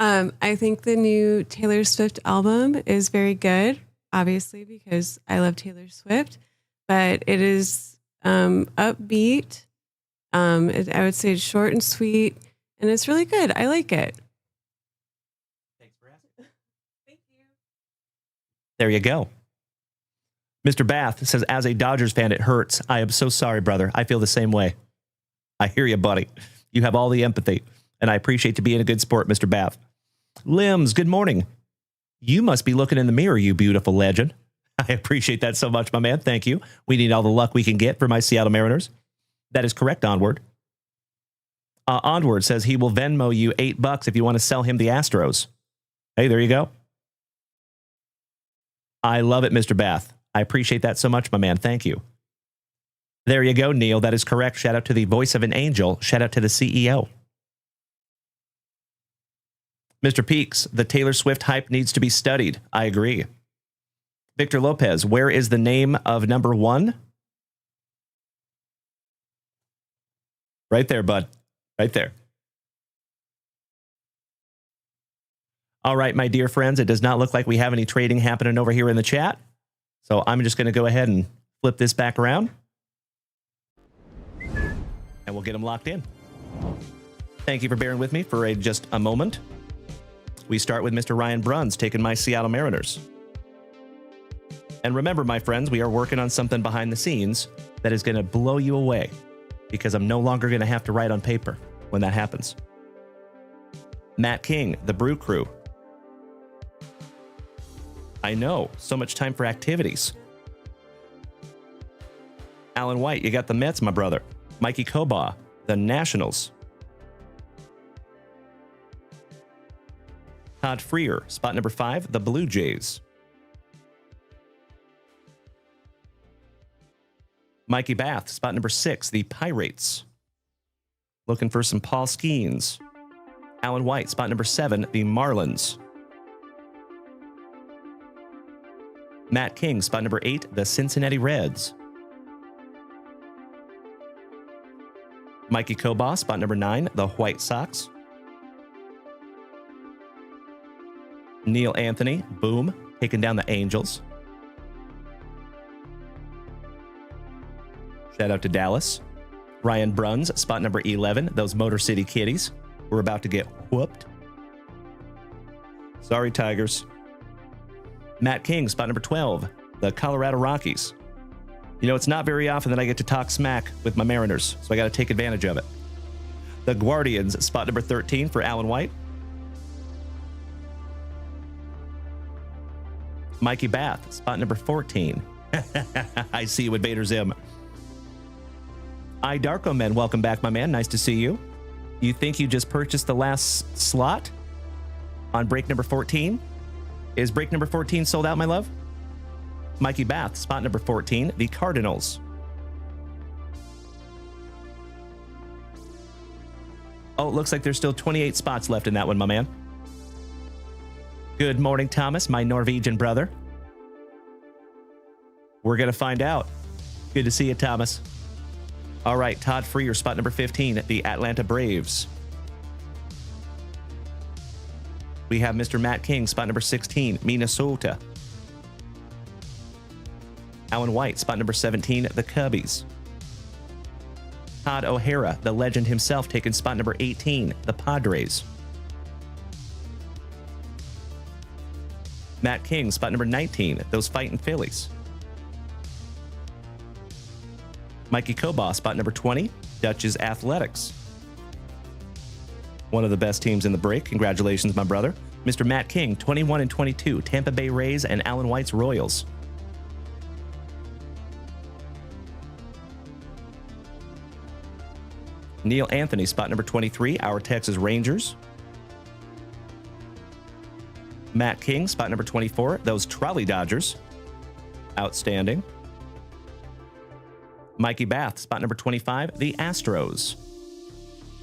I think the new Taylor Swift album is very good, obviously, because I love Taylor Swift, but it is upbeat. I would say it's short and sweet, and it's really good. I like it. Thanks for asking. Thank you. There you go. Mr. Bath says, as a Dodgers fan, it hurts. I am so sorry, brother. I feel the same way. I hear you, buddy. You have all the empathy, and I appreciate you being a good sport, Mr. Bath. Limbs, good morning. You must be looking in the mirror, you beautiful legend. I appreciate that so much, my man. Thank you. We need all the luck we can get for my Seattle Mariners. That is correct, Onward. Onward says he will Venmo you $8 if you want to sell him the Astros. Hey, there you go. I love it, Mr. Bath. I appreciate that so much, my man. Thank you. There you go, Neil. That is correct. Shout out to the voice of an angel. Shout out to the CEO. Mr. Peaks, the Taylor Swift hype needs to be studied. I agree. Victor Lopez, where is the name of number one? Right there, bud. Right there. All right, my dear friends, it does not look like we have any trading happening over here in the chat. So I'm just going to go ahead and flip this back around. And we'll get them locked in. Thank you for bearing with me for just a moment. We start with Mr. Ryan Bruns taking my Seattle Mariners. And remember, my friends, we are working on something behind the scenes that is going to blow you away because I'm no longer going to have to write on paper when that happens. Matt King, the Brew Crew. I know, so much time for activities. Alan White, you got the Mets, my brother. Mikey Koba, the Nationals. Todd Freer, spot number 5, the Blue Jays. Mikey Bath, spot number 6, the Pirates. Looking for some Paul Skeens. Alan White, spot number 7, the Marlins. Matt King, spot number 8, the Cincinnati Reds. Mikey Koba, spot number 9, the White Sox. Neil Anthony, boom, taking down the Angels. Shout out to Dallas. Ryan Bruns, spot number 11, those Motor City Kitties. We're about to get whooped. Sorry, Tigers. Matt King, spot number 12, the Colorado Rockies. You know, it's not very often that I get to talk smack with my Mariners, so I got to take advantage of it. The Guardians, spot number 13 for Alan White. Mikey Bath, spot number 14. I see you, Invader Zim. Darko Men, welcome back, my man. Nice to see you. You think you just purchased the last slot on break number 14? Is break number 14 sold out, my love? Mikey Bath, spot number 14, the Cardinals. Oh, it looks like there's still 28 spots left in that one, my man. Good morning, Thomas, my Norwegian brother. We're going to find out. Good to see you, Thomas. All right, Todd Freer, spot number 15, the Atlanta Braves. We have Mr. Matt King, spot number 16, Minnesota. Alan White, spot number 17, the Cubbies. Todd O'Hara, the legend himself, taking spot number 18, the Padres. Matt King, spot number 19, those fighting Phillies. Mikey Koba, spot number 20, Dutch's Athletics. One of the best teams in the break. Congratulations, my brother. Mr. Matt King, 21 and 22, Tampa Bay Rays and Alan White's Royals. Neil Anthony, spot number 23, our Texas Rangers. Matt King, spot number 24, those Trolley Dodgers. Outstanding. Mikey Bath, spot number 25, the Astros.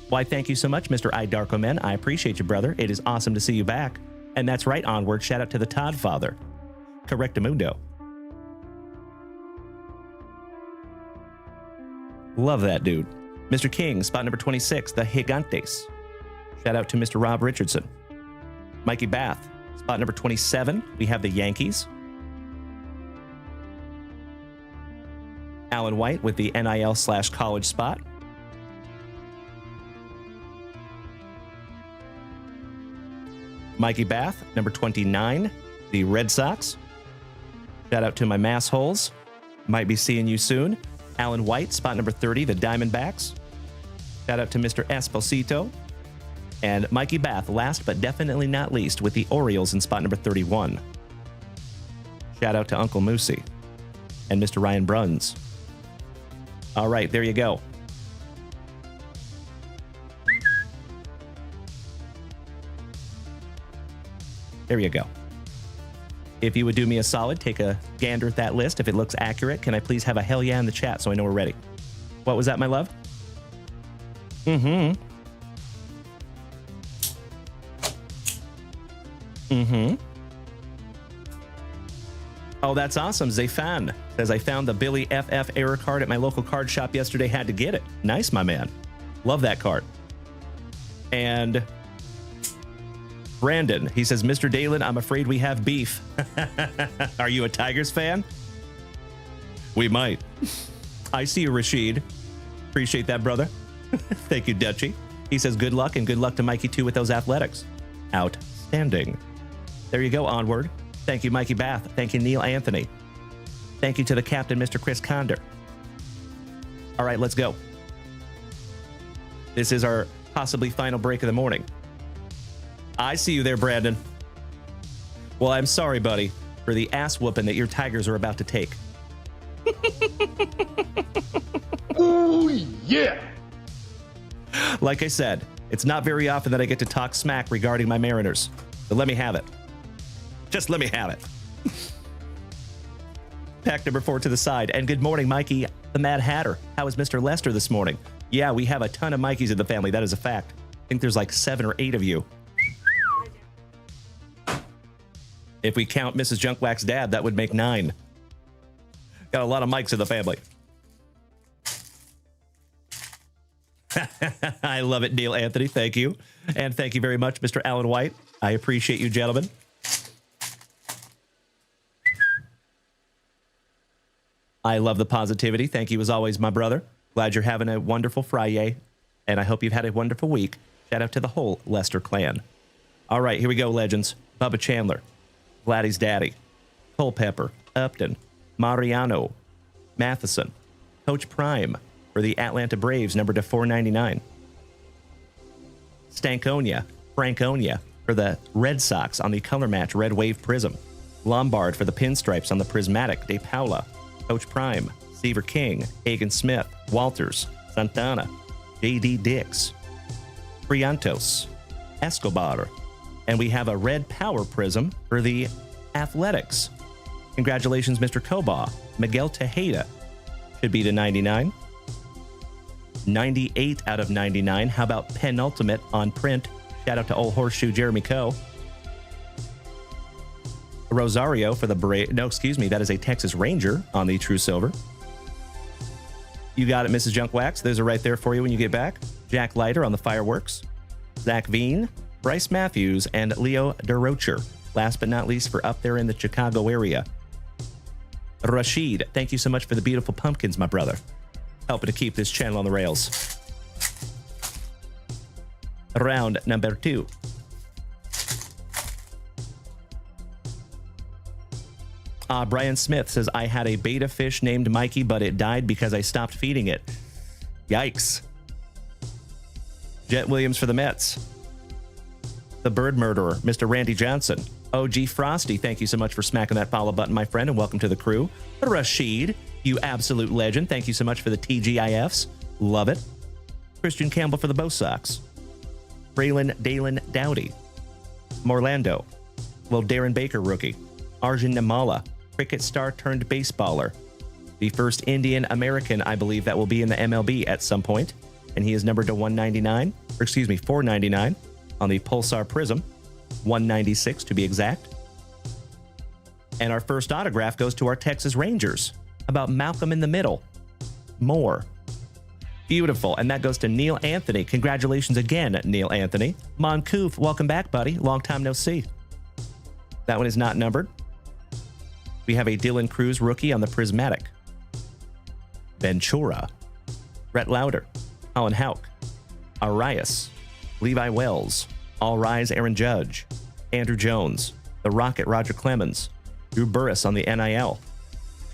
Why, thank you so much, Mr. Darko Men. I appreciate you, brother. It is awesome to see you back. And that's right, onward. Shout out to the Todd Father. Correctamundo. Love that dude. Mr. King, spot number 26, the Gigantes. Shout out to Mr. Rob Richardson. Mikey Bath, spot number 27, we have the Yankees. Alan White with the NIL/college spot. Mikey Bath, number 29, the Red Sox. Shout out to my mass holes. Might be seeing you soon. Alan White, spot number 30, the Diamondbacks. Shout out to Mr. Esposito. And Mikey Bath, last but definitely not least, with the Orioles in spot number 31. Shout out to Uncle Moosey and Mr. Ryan Bruns. All right, there you go. There you go. If you would do me a solid, take a gander at that list. If it looks accurate, can I please have a hell yeah in the chat so I know we're ready? What was that, my love? Mm-hmm. Oh, that's awesome. Zayfan says, I found the Billy FF error card at my local card shop yesterday. Had to get it. Nice, my man. Love that card. And Brandon, he says, Mr. Dalen, I'm afraid we have beef. Are you a Tigers fan? We might. I see you, Rashid. Appreciate that, brother. Thank you, Dutchie. He says, good luck, and good luck to Mikey, too, with those athletics. Outstanding. There you go, onward. Thank you, Mikey Bath. Thank you, Neil Anthony. Thank you to the captain, Mr. Chris Conder. All right, let's go. This is our possibly final break of the morning. I see you there, Brandon. Well, I'm sorry, buddy, for the ass whooping that your Tigers are about to take. Ooh, yeah. Like I said, it's not very often that I get to talk smack regarding my Mariners. But let me have it. Just let me have it. Pack number 4 to the side. And good morning, Mikey, the Mad Hatter. How is Mr. Lester this morning? Yeah, we have a ton of Mikeys in the family. That is a fact. I think there's like 7 or 8 of you. If we count Mrs. Junkwax's dad, that would make 9. Got a lot of Mikes in the family. I love it, Neil Anthony. Thank you. And thank you very much, Mr. Alan White. I appreciate you, gentlemen. I love the positivity. Thank you as always, my brother. Glad you're having a wonderful Friday, and I hope you've had a wonderful week. Shout out to the whole Lester clan. All right, here we go, legends. Bubba Chandler, Vladdy's daddy, Culpepper, Upton, Mariano, Matheson, Coach Prime for the Atlanta Braves, numbered to 499. Franconia for the Red Sox on the Color Match Red Wave Prism. Lombard for the Pinstripes on the Prismatic De Paula. Coach Prime, Seaver King, Hagen Smith, Walters, Santana, J.D. Dix, Friantos, Escobar. And we have a Red Power Prism for the Athletics. Congratulations, Mr. Koba. Miguel Tejeda should be to 99. 98 out of 99. How about penultimate on print? Shout out to Old Horseshoe Jeremy Coe. Rosario for the that is a Texas Ranger on the True Silver. You got it, Mrs. Junk Wax. Those are right there for you when you get back. Jack Leiter on the Fireworks. Zach Veen, Bryce Matthews, and Leo DeRocher. Last but not least, for up there in the Chicago area. Rashid, thank you so much for the beautiful pumpkins, my brother. Helping to keep this channel on the rails. Round number 2. Brian Smith says, I had a beta fish named Mikey, but it died because I stopped feeding it. Yikes. Jet Williams for the Mets. The Bird Murderer, Mr. Randy Johnson. OG Frosty, thank you so much for smacking that follow button, my friend, and welcome to the crew. Rashid, you absolute legend, thank you so much for the TGIFs. Love it. Christian Campbell for the Bo Sox. Braylon Dalen Dowdy. Morlando. Well, Darren Baker rookie. Arjun Nimala, cricket star turned baseballer. The first Indian American, I believe, that will be in the MLB at some point. And he is numbered to 499 on the Pulsar Prism. 196 to be exact. And our first autograph goes to our Texas Rangers about Malcolm in the Middle. More. Beautiful. And that goes to Neil Anthony. Congratulations again, Neil Anthony. Moncouf, welcome back, buddy. Long time no see. That one is not numbered. We have a Dylan Cruz rookie on the Prismatic. Ventura. Brett Lauder. Colin Houck. Arias. Levi Wells. All Rise Aaron Judge. Andrew Jones. The Rocket Roger Clemens. Drew Burris on the NIL.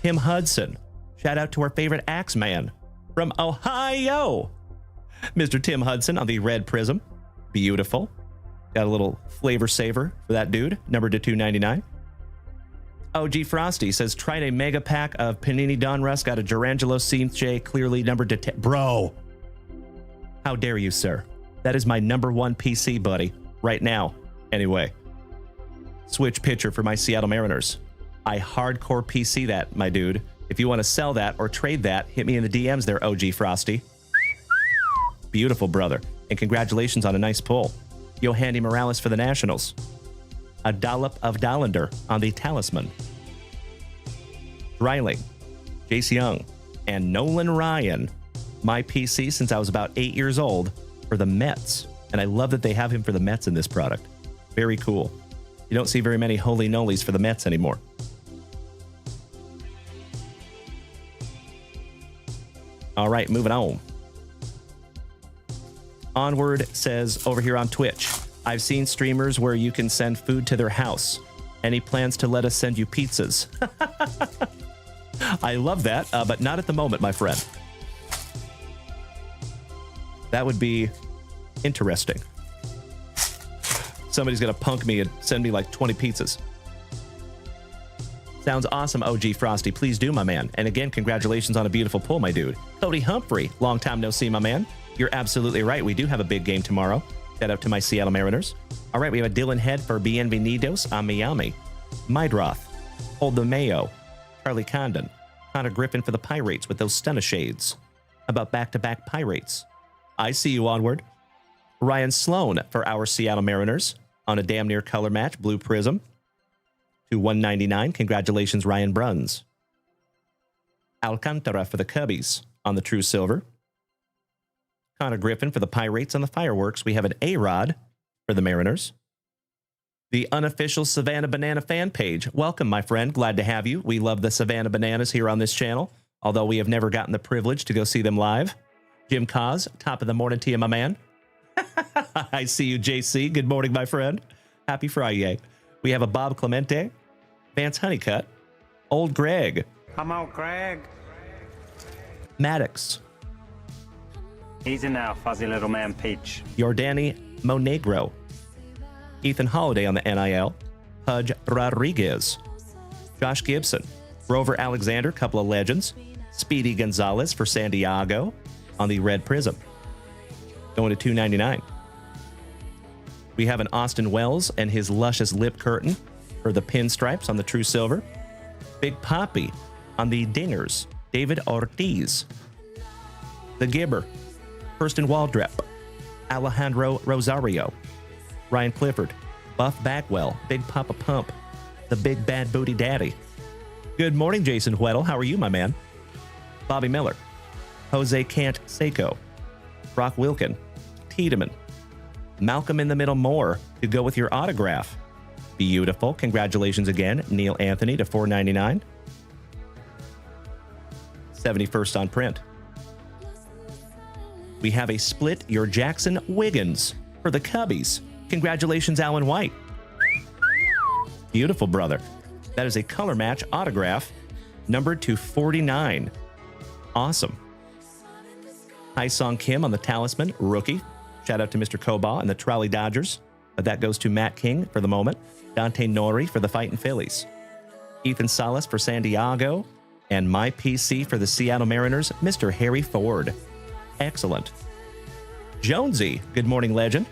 Tim Hudson. Shout out to our favorite Axeman from Ohio. Mr. Tim Hudson on the Red Prism. Beautiful. Got a little flavor saver for that dude. Numbered to 299. OG Frosty says, tried a mega pack of Panini Donruss. Got a Durangelo Seamche, clearly numbered to 10. Bro, how dare you, sir? That is my number 1 PC, buddy. Right now. Anyway. Switch pitcher for my Seattle Mariners. I hardcore PC that, my dude. If you want to sell that or trade that, hit me in the DMs there, OG Frosty. Beautiful, brother. And congratulations on a nice pull. Yohandy Morales for the Nationals. A dollop of Dollander on the Talisman. Dreiling, Jace Young, and Nolan Ryan. My PC since I was about 8 years old for the Mets. And I love that they have him for the Mets in this product. Very cool. You don't see very many holy nolies for the Mets anymore. All right, moving on. Onward says over here on Twitch, I've seen streamers where you can send food to their house. Any plans to let us send you pizzas? I love that, but not at the moment, my friend. That would be interesting. Somebody's going to punk me and send me like 20 pizzas. Sounds awesome, OG Frosty. Please do, my man. And again, congratulations on a beautiful pull, my dude. Cody Humphrey, long time no see, my man. You're absolutely right. We do have a big game tomorrow. Shout out to my Seattle Mariners. All right, we have a Dylan Head for Bienvenidos a Miami. Mydroth, Hold the Mayo, Charlie Condon, Connor Griffin for the Pirates with those stunner shades. How about back-to-back Pirates? I see you, Onward. Ryan Sloan for our Seattle Mariners on a damn near color match, Blue Prism. To 199. Congratulations, Ryan Bruns. Alcantara for the Cubbies on the True Silver. Connor Griffin for the Pirates on the Fireworks. We have an A-Rod for the Mariners. The unofficial Savannah Banana fan page. Welcome, my friend. Glad to have you. We love the Savannah Bananas here on this channel, although we have never gotten the privilege to go see them live. Jim Cos, top of the morning to you, my man. I see you, JC. Good morning, my friend. Happy Friday. We have a Bob Clemente, Vance Honeycutt, Old Greg, Come out, Craig. Maddox. Easy now, fuzzy little man Peach. Jordani Monegro. Ethan Holiday on the NIL. Pudge Rodriguez. Josh Gibson. Rover Alexander, couple of legends. Speedy Gonzalez for San Diego on the red Prizm. Going to $2.99. We have an Austin Wells and his luscious lip curtain for the pinstripes on the True Silver. Big Poppy on the dingers. David Ortiz. The Gibber. Kirsten Waldrep. Alejandro Rosario. Ryan Clifford. Buff Bagwell. Big Papa Pump. The Big Bad Booty Daddy. Good morning, Jason Weddle. How are you, my man? Bobby Miller. Jose Cant Seiko. Brock Wilkin. Tiedemann. Malcolm in the Middle Moore to go with your autograph. Beautiful. Congratulations again, Neil Anthony to $4.99. 71st on print. We have a split your Jackson Wiggins for the Cubbies. Congratulations, Alan White. Beautiful, brother. That is a color match autograph, numbered to 49. Awesome. Hi Song Kim on the Talisman, rookie. Shout out to Mr. Koba and the Trolley Dodgers. That goes to Matt King for the moment. Dante Nori for the Fightin' Phillies. Ethan Salas for San Diego. And my PC for the Seattle Mariners, Mr. Harry Ford. Excellent. Jonesy, good morning, legend.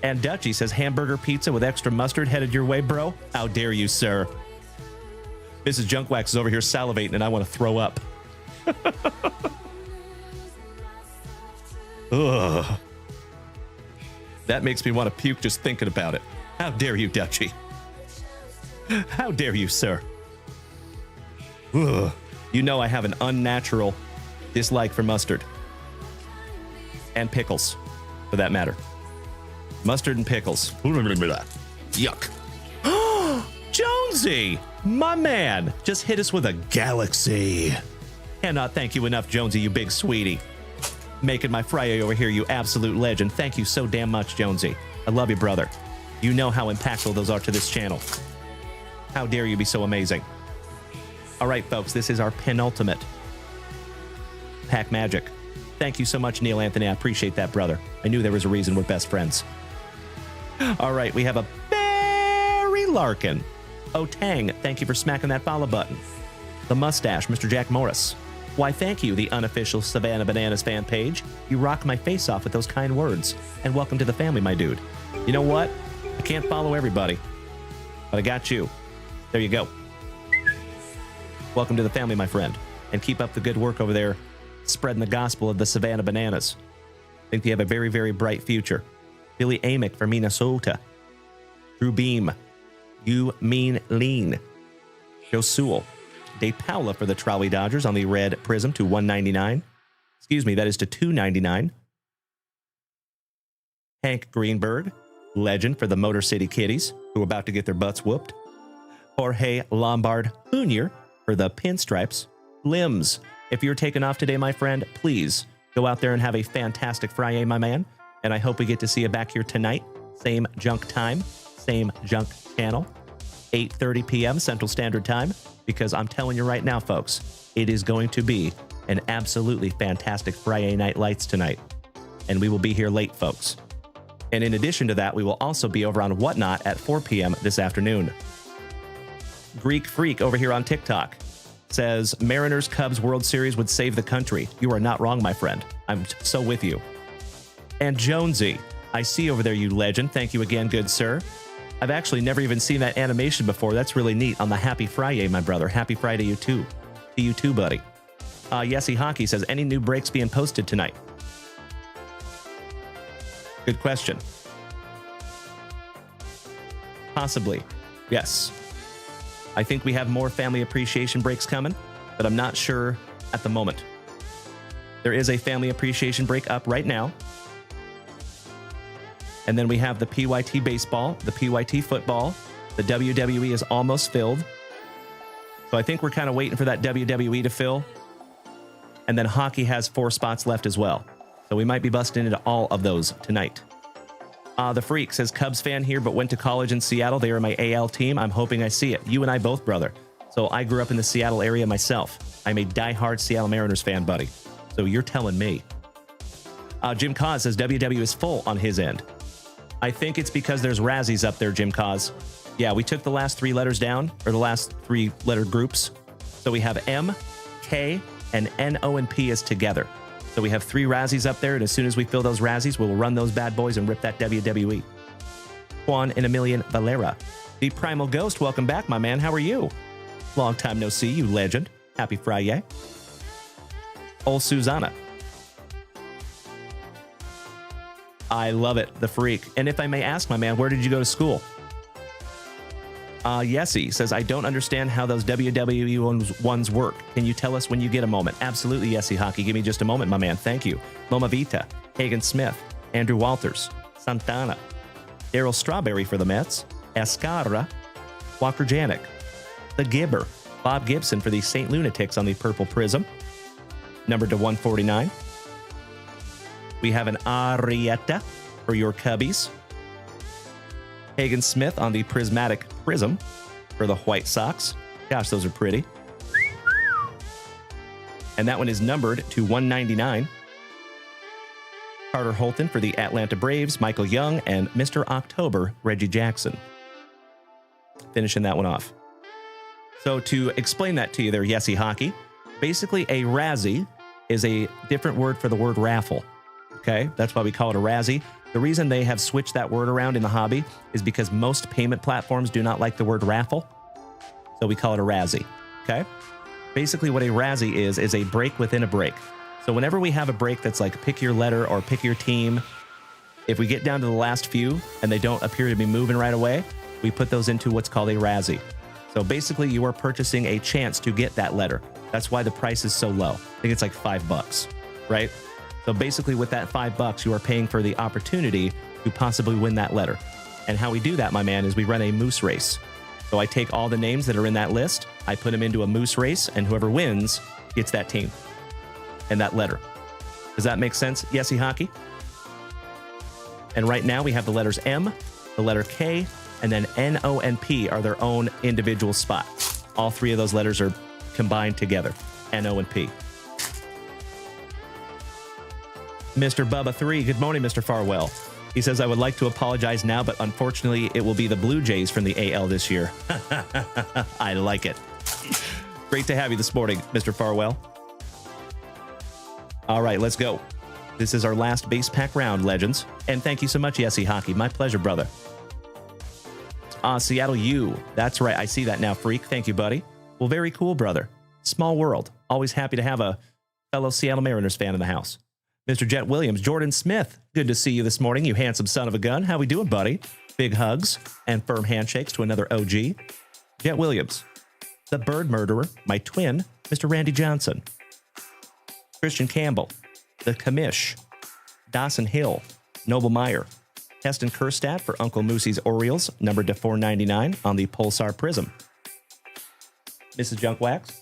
And Dutchie says hamburger pizza with extra mustard headed your way, bro. How dare you, sir? Mrs. Junkwax is over here salivating and I want to throw up. Ugh. That makes me want to puke just thinking about it. How dare you, Dutchie? How dare you, sir? Ugh. You know I have an unnatural dislike for mustard. And pickles, for that matter. Mustard and pickles. Yuck. Jonesy, my man, just hit us with a galaxy. Cannot thank you enough, Jonesy, you big sweetie. Making my FriYAY over here, you absolute legend. Thank you so damn much, Jonesy. I love you, brother. You know how impactful those are to this channel. How dare you be so amazing. All right, folks, this is our penultimate Pack Magic. Thank you so much, Neil Anthony. I appreciate that, brother. I knew there was a reason we're best friends. All right, we have a Barry Larkin. Oh, Tang, thank you for smacking that follow button. The Mustache, Mr. Jack Morris. Why, thank you, the unofficial Savannah Bananas fan page. You rock my face off with those kind words. And welcome to the family, my dude. You know what? I can't follow everybody, but I got you. There you go. Welcome to the family, my friend. And keep up the good work over there, spreading the gospel of the Savannah Bananas. I think they have a very, very bright future. Billy Amick from Minnesota. Drew Beam. You Mean Lean. Joe Sewell. Dave Paula for the Trolley Dodgers on the red Prizm to $1.99. Excuse me, that is to $2.99. Hank Greenberg, legend for the Motor City Kitties, who are about to get their butts whooped. Jorge Lombard Jr. for the Pinstripes. Limbs, if you're taking off today, my friend, please go out there and have a fantastic FriYAY, my man. And I hope we get to see you back here tonight. Same junk time, same junk channel. 8:30 p.m. Central Standard Time, because I'm telling you right now, folks, it is going to be an absolutely fantastic FriYAY Night Lights tonight. And we will be here late, folks. And in addition to that, we will also be over on Whatnot at 4 p.m. this afternoon. Greek Freak over here on TikTok says, Mariners Cubs World Series would save the country. You are not wrong, my friend. I'm so with you. And Jonesy, I see over there, you legend. Thank you again, good sir. I've actually never even seen that animation before. That's really neat on the Happy FriYAY, my brother. Happy Friday to you too, buddy. Yesy Hockey says, any new breaks being posted tonight? Good question. Possibly, yes. I think we have more family appreciation breaks coming, but I'm not sure at the moment. There is a family appreciation break up right now. And then we have the PYT baseball, the PYT football. The WWE is almost filled. So I think we're kind of waiting for that WWE to fill. And then hockey has 4 spots left as well. So we might be busting into all of those tonight. The Freak says, Cubs fan here, but went to college in Seattle. They are my AL team. I'm hoping I see it. You and I both, brother. So I grew up in the Seattle area myself. I'm a diehard Seattle Mariners fan, buddy. So you're telling me. Jim Cause says WW is full on his end. I think it's because there's Razzies up there, Jim Cause. Yeah, we took the last 3 letters down, or the last 3 letter groups. So we have M, K, and N, O, and P is together. So we have 3 Razzies up there, and as soon as we fill those Razzies, we'll run those bad boys and rip that WWE. Juan and Emilian Valera. The Primal Ghost, welcome back, my man. How are you? Long time no see, you legend. Happy FriYAY. Old Susanna. I love it, the freak. And if I may ask, my man, where did you go to school? Yessie says, I don't understand how those WWE ones work. Can you tell us when you get a moment? Absolutely, Yessie Hockey. Give me just a moment, my man. Thank you. Loma Vita, Hagen Smith, Andrew Walters, Santana, Daryl Strawberry for the Mets, Escarra, Walker Janik, The Gibber, Bob Gibson for the St. Lunatics on the Purple Prism, numbered to 149. We have an Arietta for your Cubbies. Hagen Smith on the Prismatic Prism for the White Sox. Gosh, those are pretty. And that one is numbered to 199. Carter Holton for the Atlanta Braves, Michael Young, and Mr. October, Reggie Jackson. Finishing that one off. So to explain that to you there, Yessie Hockey, basically a Razzie is a different word for the word raffle. Okay, that's why we call it a Razzie. The reason they have switched that word around in the hobby is because most payment platforms do not like the word raffle. So we call it a Razzie. Okay, basically what a Razzie is a break within a break. So whenever we have a break that's like pick your letter or pick your team, if we get down to the last few and they don't appear to be moving right away, we put those into what's called a Razzie. So basically you are purchasing a chance to get that letter. That's why the price is so low. I think it's like $5, right? So basically with that $5, you are paying for the opportunity to possibly win that letter. And how we do that, my man, is we run a moose race. So I take all the names that are in that list, I put them into a moose race, and whoever wins gets that team and that letter. Does that make sense, Yessie Hockey? And right now we have the letters M, the letter K, and then N, O, and P are their own individual spot. All 3 of those letters are combined together, N, O, and P. Mr. Bubba 3, good morning, Mr. Farwell. He says, I would like to apologize now, but unfortunately it will be the Blue Jays from the AL this year. I like it. Great to have you this morning, Mr. Farwell. All right, let's go. This is our last base pack round, legends. And thank you so much, Yessie Hockey. My pleasure, brother. Seattle U. That's right. I see that now, freak. Thank you, buddy. Well, very cool, brother. Small world. Always happy to have a fellow Seattle Mariners fan in the house. Mr. Jet Williams, Jordan Smith. Good to see you this morning, you handsome son of a gun. How we doing, buddy? Big hugs and firm handshakes to another OG. Jet Williams. The Bird Murderer, my twin, Mr. Randy Johnson. Christian Campbell. The Commish. Dawson Hill. Noble Meyer. Heston Kerstadt for Uncle Moosey's Orioles, numbered to 499 on the Pulsar Prism. Mrs. Junkwax.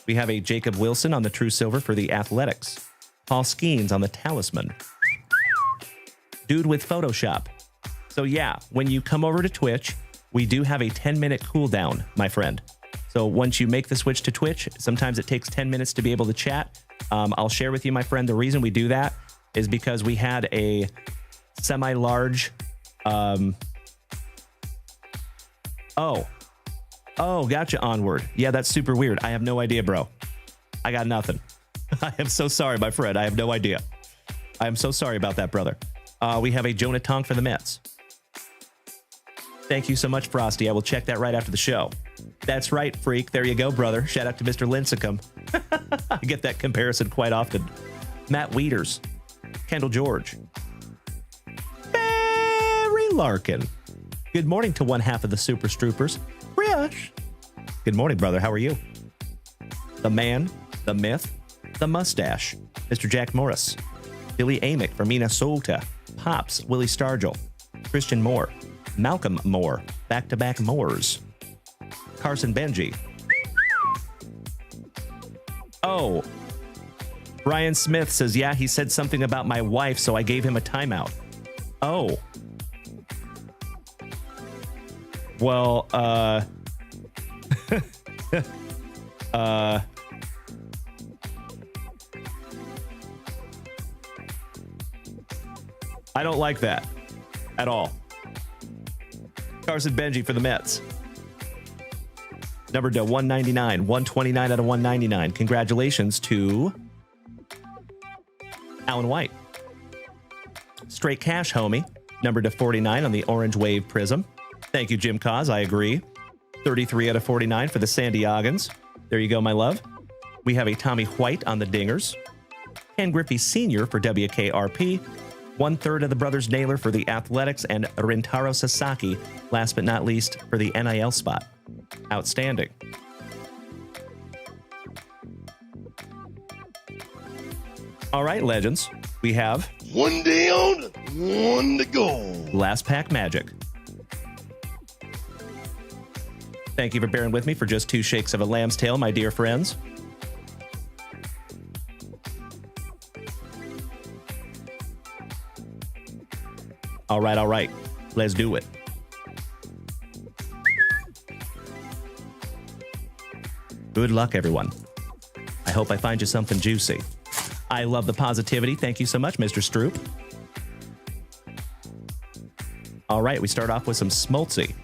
We have a Jacob Wilson on the True Silver for the Athletics. Paul Skeens on the Talisman. Dude with Photoshop. So yeah, when you come over to Twitch, we do have a 10-minute cooldown, my friend. So once you make the switch to Twitch, sometimes it takes 10 minutes to be able to chat. I'll share with you, my friend, the reason we do that is because we had a semi-large... Oh, gotcha, Onward. Yeah, that's super weird. I have no idea, bro. I got nothing. I am so sorry, my friend. I have no idea. I am so sorry about that, brother. We have a Jonah Tonk for the Mets. Thank you so much, Frosty. I will check that right after the show. That's right, freak. There you go, brother. Shout out to Mr. Lincecum. I get that comparison quite often. Matt Wieters. Kendall George. Barry Larkin. Good morning to one half of the Super Stroopers. Rush. Good morning, brother. How are you? The man, the myth, the mustache. Mr. Jack Morris. Billy Amick from Minnesota. Pops, Willie Stargell. Christian Moore. Malcolm Moore. Back-to-back Moores. Carson Benji. Oh. Brian Smith says, yeah, he said something about my wife, so I gave him a timeout. Oh. Well, I don't like that at all. Carson Benji for the Mets. Numbered to 199, 129 out of 199. Congratulations to Alan White. Straight cash, homie. Numbered to 49 on the Orange Wave Prism. Thank you, Jim Cause. I agree. 33 out of 49 for the San Diegans. There you go, my love. We have a Tommy White on the Dingers. Ken Griffey Sr. for WKRP. 1/3 of the Brothers Naylor for the Athletics, and Rintaro Sasaki, last but not least, for the NIL spot. Outstanding. All right, legends. We have One down, one to go. Last Pack Magic. Thank you for bearing with me for just 2 shakes of a lamb's tail, my dear friends. All right. Let's do it. Good luck, everyone. I hope I find you something juicy. I love the positivity. Thank you so much, Mr. Stroop. All right, we start off with some Smoltzy.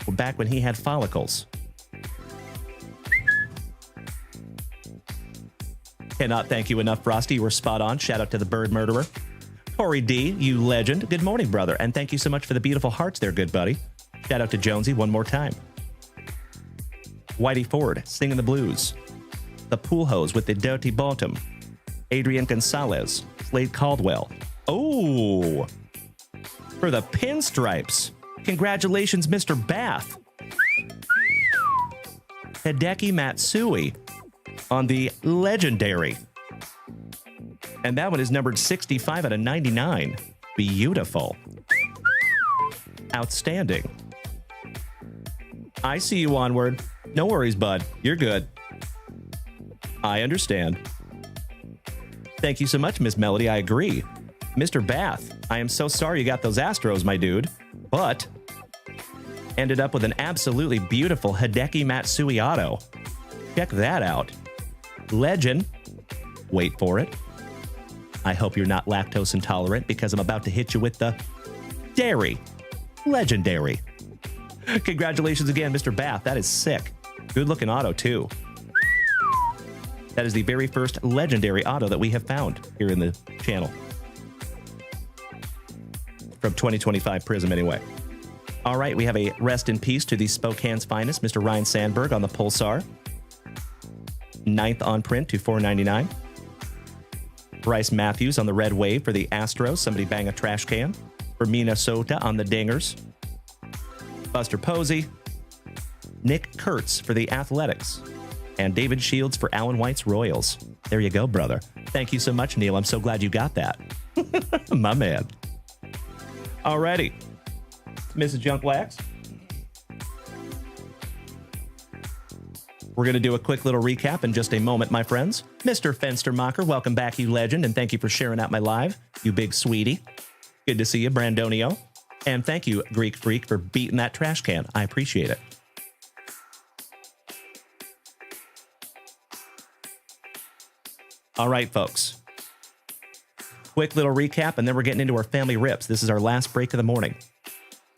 We're back when he had follicles. Cannot thank you enough, Frosty. You were spot on. Shout out to the Bird Murderer. Corey D, you legend. Good morning, brother. And thank you so much for the beautiful hearts there, good buddy. Shout out to Jonesy one more time. Whitey Ford, singing the blues. The Pool Hose with the dirty bottom. Adrian Gonzalez, Slade Caldwell. Oh, for the pinstripes. Congratulations, Mr. Bath. Hideki Matsui on the legendary. And that one is numbered 65 out of 99. Beautiful. Outstanding. I see you, Onward. No worries, bud. You're good. I understand. Thank you so much, Miss Melody. I agree. Mr. Bath, I am so sorry you got those Astros, my dude. But ended up with an absolutely beautiful Hideki Matsui auto. Check that out. Legend. Wait for it. I hope you're not lactose intolerant because I'm about to hit you with the dairy. Legendary. Congratulations again, Mr. Bath. That is sick. Good looking auto, too. That is the very first legendary auto that we have found here in the channel. From 2025 Prizm, anyway. All right, we have a rest in peace to the Spokane's finest, Mr. Ryan Sandberg on the Pulsar. 9th on print to $4.99. Bryce Matthews on the Red Wave for the Astros. Somebody bang a trash can. For Minnesota on the Dingers. Buster Posey. Nick Kurtz for the Athletics. And David Shields for Alan White's Royals. There you go, brother. Thank you so much, Neil. I'm so glad you got that. My man. Alrighty. Mrs. Junk Wax. We're going to do a quick little recap in just a moment, my friends. Mr. Fenstermacher, welcome back, you legend, and thank you for sharing out my live, you big sweetie. Good to see you, Brandonio. And thank you, Greek Freak, for beating that trash can. I appreciate it. All right, folks. Quick little recap, and then we're getting into our family rips. This is our last break of the morning.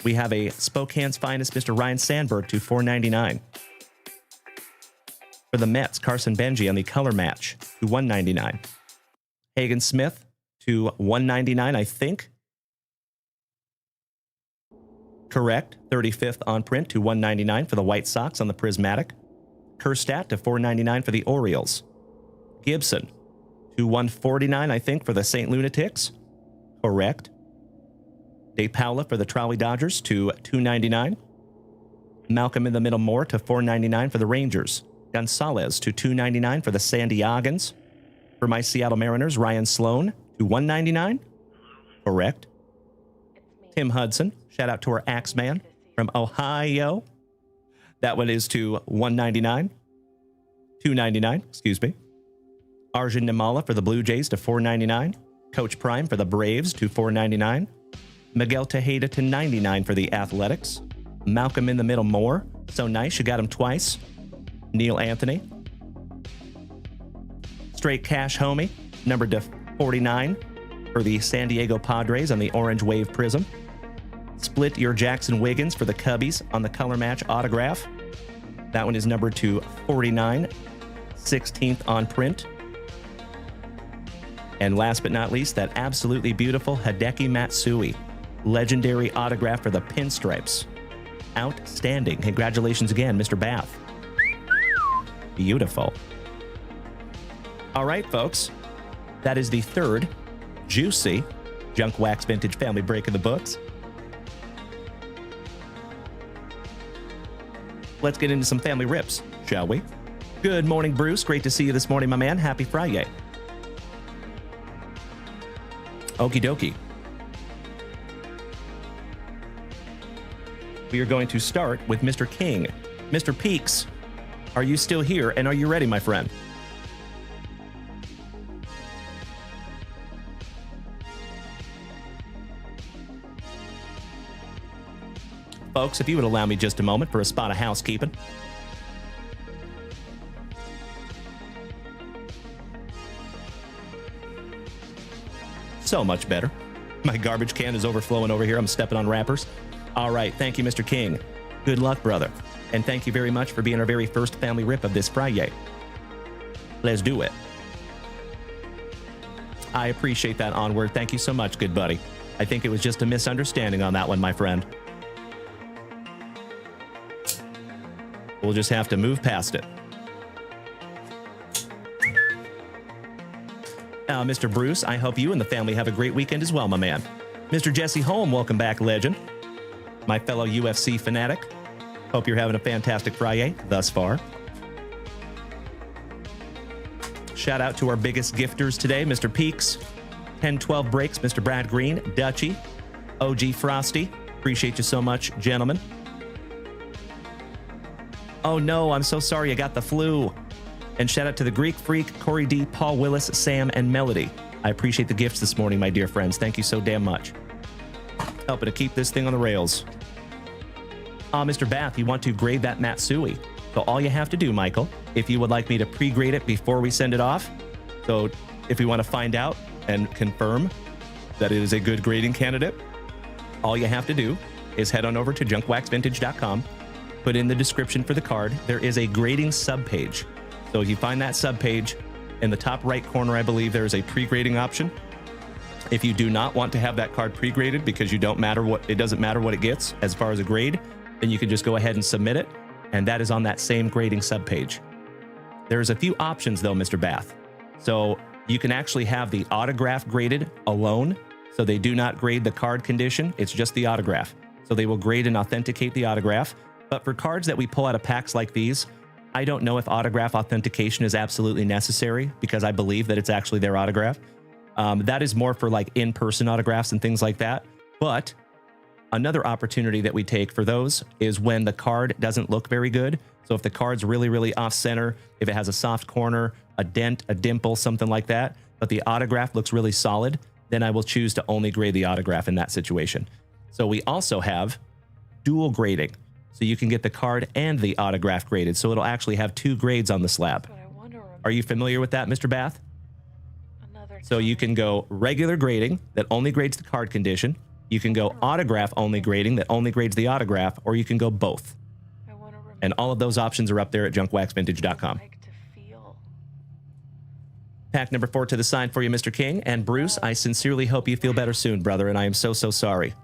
We have a Spokane's finest, Mr. Ryan Sandberg, to $4.99. For the Mets, Carson Benji on the color match to $1.99. Hagen Smith to $1.99, I think. Correct. 35th on print to $1.99 for the White Sox on the Prismatic. Kerstat to $4.99 for the Orioles. Gibson to $1.49, I think, for the St. Lunatics. Correct. De Paula for the Trolley Dodgers to $2.99. Malcolm in the Middle Moore to $4.99 for the Rangers. Gonzalez to $2.99 for the San Diegans. For my Seattle Mariners, Ryan Sloan to $1.99. Correct. Tim Hudson, shout out to our Axeman from Ohio. That one is to $1.99. $2.99, excuse me. Arjun Nimala for the Blue Jays to $4.99. Coach Prime for the Braves to $4.99. Miguel Tejeda to $99 for the Athletics. Malcolm in the Middle Moore. So nice. You got him twice. Neil Anthony. Straight Cash Homie, numbered to 49 for the San Diego Padres on the Orange Wave Prism. Split your Jackson Wiggins for the Cubbies on the Color Match Autograph. That one is numbered to 49, 16th on print. And last but not least, that absolutely beautiful Hideki Matsui, legendary autograph for the Pinstripes. Outstanding. Congratulations again, Mr. Bath. Beautiful. All right, folks. That is the third juicy Junk Wax Vintage Family Break in the books. Let's get into some family rips, shall we? Good morning, Bruce. Great to see you this morning, my man. Happy Friday. Okie dokie. We are going to start with Mr. King. Mr. Peaks, are you still here and are you ready, my friend? Folks, if you would allow me just a moment for a spot of housekeeping. So much better. My garbage can is overflowing over here. I'm stepping on wrappers. All right. Thank you, Mr. King. Good luck, brother. And thank you very much for being our very first family rip of this Friday. Let's do it. I appreciate that, Onward. Thank you so much, good buddy. I think it was just a misunderstanding on that one, my friend. We'll just have to move past it. Mr. Bruce, I hope you and the family have a great weekend as well, my man. Mr. Jesse Holm, welcome back, legend. My fellow UFC fanatic. Hope you're having a fantastic Friday thus far. Shout out to our biggest gifters today, Mr. Peaks, 10-12 Breaks, Mr. Brad Green, Dutchy, OG Frosty. Appreciate you so much, gentlemen. Oh no, I'm so sorry I got the flu. And shout out to the Greek Freak, Corey D, Paul Willis, Sam, and Melody. I appreciate the gifts this morning, my dear friends. Thank you so damn much. Helping to keep this thing on the rails. Mr. Bath, you want to grade that Matsui. So all you have to do, Michael, if you would like me to pre-grade it before we send it off, so if we want to find out and confirm that it is a good grading candidate, all you have to do is head on over to JunkWaxVintage.com, put in the description for the card. There is a grading subpage. So if you find that subpage, in the top right corner, I believe there is a pre-grading option. If you do not want to have that card pre-graded because it doesn't matter what it gets as far as a grade, then you can just go ahead and submit it, and that is on that same grading subpage. There's a few options though, Mr. Bath. So you can actually have the autograph graded alone, so they do not grade the card condition, it's just the autograph. So they will grade and authenticate the autograph. But for cards that we pull out of packs like these, I don't know if autograph authentication is absolutely necessary because I believe that it's actually their autograph. That is more for like in-person autographs and things like that. But another opportunity that we take for those is when the card doesn't look very good. So if the card's really, really off-center, if it has a soft corner, a dent, a dimple, something like that, but the autograph looks really solid, then I will choose to only grade the autograph in that situation. So we also have dual grading. So you can get the card and the autograph graded. So it'll actually have two grades on the slab. Are you familiar with that, Mr. Bath? So you can go regular grading that only grades the card condition. You can go autograph only grading that only grades the autograph, or you can go both. And all of those options are up there at JunkWaxVintage.com. Pack number 4 to the side for you, Mr. King. And Bruce, I sincerely hope you feel better soon, brother. And I am so, so sorry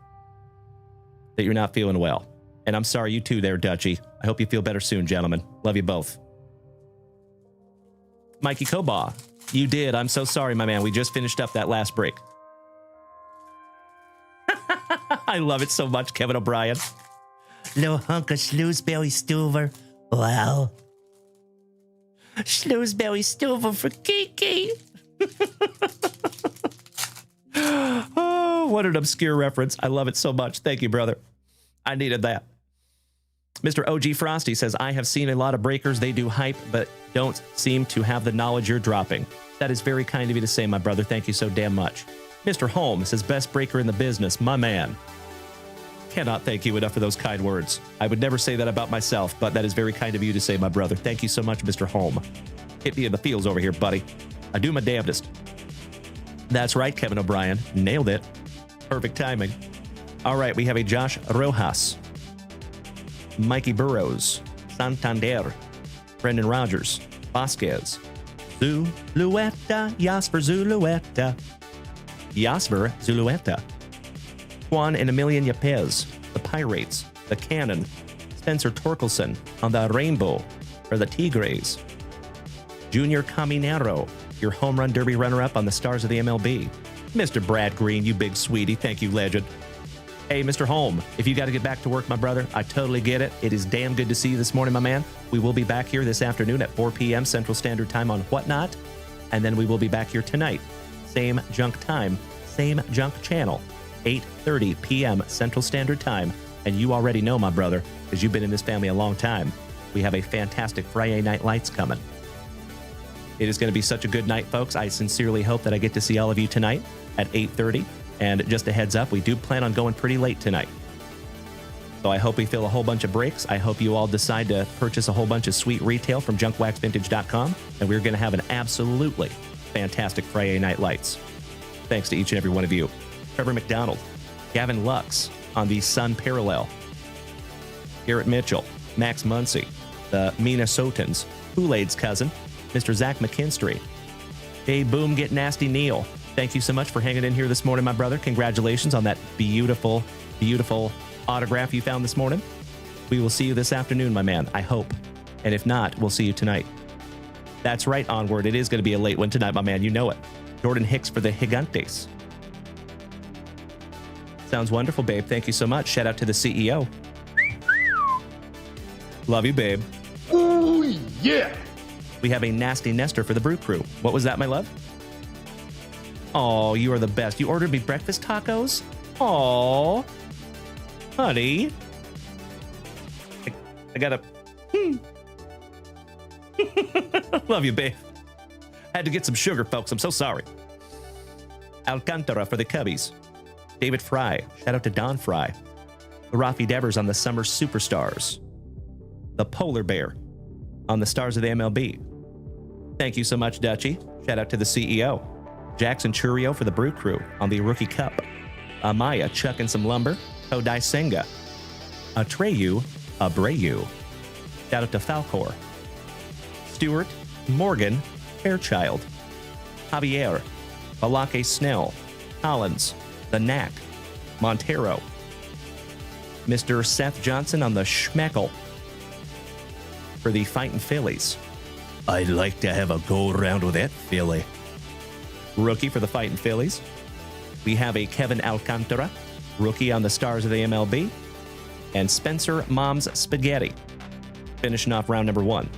that you're not feeling well. And I'm sorry, you too there, Dutchy. I hope you feel better soon, gentlemen. Love you both. Mikey Kobaugh, you did. I'm so sorry, my man. We just finished up that last break. I love it so much, Kevin O'Brien. Little hunk of Schloosberry Stuver. Wow. Schloosberry Stuver for Kiki. Oh, what an obscure reference. I love it so much. Thank you, brother. I needed that. Mr. OG Frosty says, I have seen a lot of breakers. They do hype, but don't seem to have the knowledge you're dropping. That is very kind of you to say, my brother. Thank you so damn much. Mr. Holmes says, best breaker in the business. My man. cannot thank you enough for those kind words. I would never say that about myself, but that is very kind of you to say, my brother. Thank you so much, Mr. Holm. Hit me in the feels over here, buddy. I do my damnedest. That's right, Kevin O'Brien. Nailed it. Perfect timing. All right, we have a Josh Rojas, Mikey Burrows, Santander, Brendan Rogers, Vasquez, Zulueta, Jasper Zulueta, Juan and Emilian Yepez, the Pirates, the Cannon, Spencer Torkelson on the Rainbow for the Tigres, Junior Caminero, your home run derby runner-up on the Stars of the MLB, Mr. Brad Green, you big sweetie, thank you, legend. Hey, Mr. Holm, if you got to get back to work, my brother, I totally get it. It is damn good to see you this morning, my man. We will be back here this afternoon at 4 p.m. Central Standard Time on Whatnot, and then we will be back here tonight, same junk time, same junk channel, 8:30 p.m. Central Standard Time. And you already know, my brother, because you've been in this family a long time, we have a fantastic FriYAY Night Lights coming. It is going to be such a good night, folks. I sincerely hope that I get to see all of you tonight at 8:30. And just a heads up, we do plan on going pretty late tonight. So I hope we fill a whole bunch of breaks. I hope you all decide to purchase a whole bunch of sweet retail from JunkWaxVintage.com. And we're going to have an absolutely fantastic FriYAY Night Lights. Thanks to each and every one of you. Trevor McDonald, Gavin Lux on the Sun Parallel, Garrett Mitchell, Max Muncy, the Minnesotans, Kool-Aid's cousin, Mr. Zach McKinstry, Hey Boom Get Nasty Neil. Thank you so much for hanging in here this morning, my brother. Congratulations on that beautiful, beautiful autograph you found this morning. We will see you this afternoon, my man, I hope. And if not, we'll see you tonight. That's right, Onward. It is going to be a late one tonight, my man. You know it. Jordan Hicks for the Gigantes. Sounds wonderful, babe. Thank you so much. Shout out to the CEO. Love you, babe. Ooh, yeah. We have a Nasty Nestor for the Brew Crew. What was that, my love? Oh, you are the best. You ordered me breakfast tacos? Oh, honey. I gotta... Love you, babe. Had to get some sugar, folks. I'm so sorry. Alcantara for the Cubbies. David Fry. Shout out to Don Fry. The Rafi Devers on the Summer Superstars. The Polar Bear on the Stars of the MLB. Thank you so much, Dutchie. Shout out to the CEO. Jackson Churio for the Brew Crew on the Rookie Cup. Amaya chucking some lumber. Kodai Senga. Atreyu Abreu. Shout out to Falcor. Stewart Morgan Fairchild. Javier Balake Snell. Collins. The Knack. Montero. Mr. Seth Johnson on the Schmeckle for the Fightin' Phillies. I'd like to have a go-around with that Philly. Rookie for the Fightin' Phillies. We have a Kevin Alcantara, rookie on the Stars of the MLB, and Spencer Mom's Spaghetti, finishing off round number 1.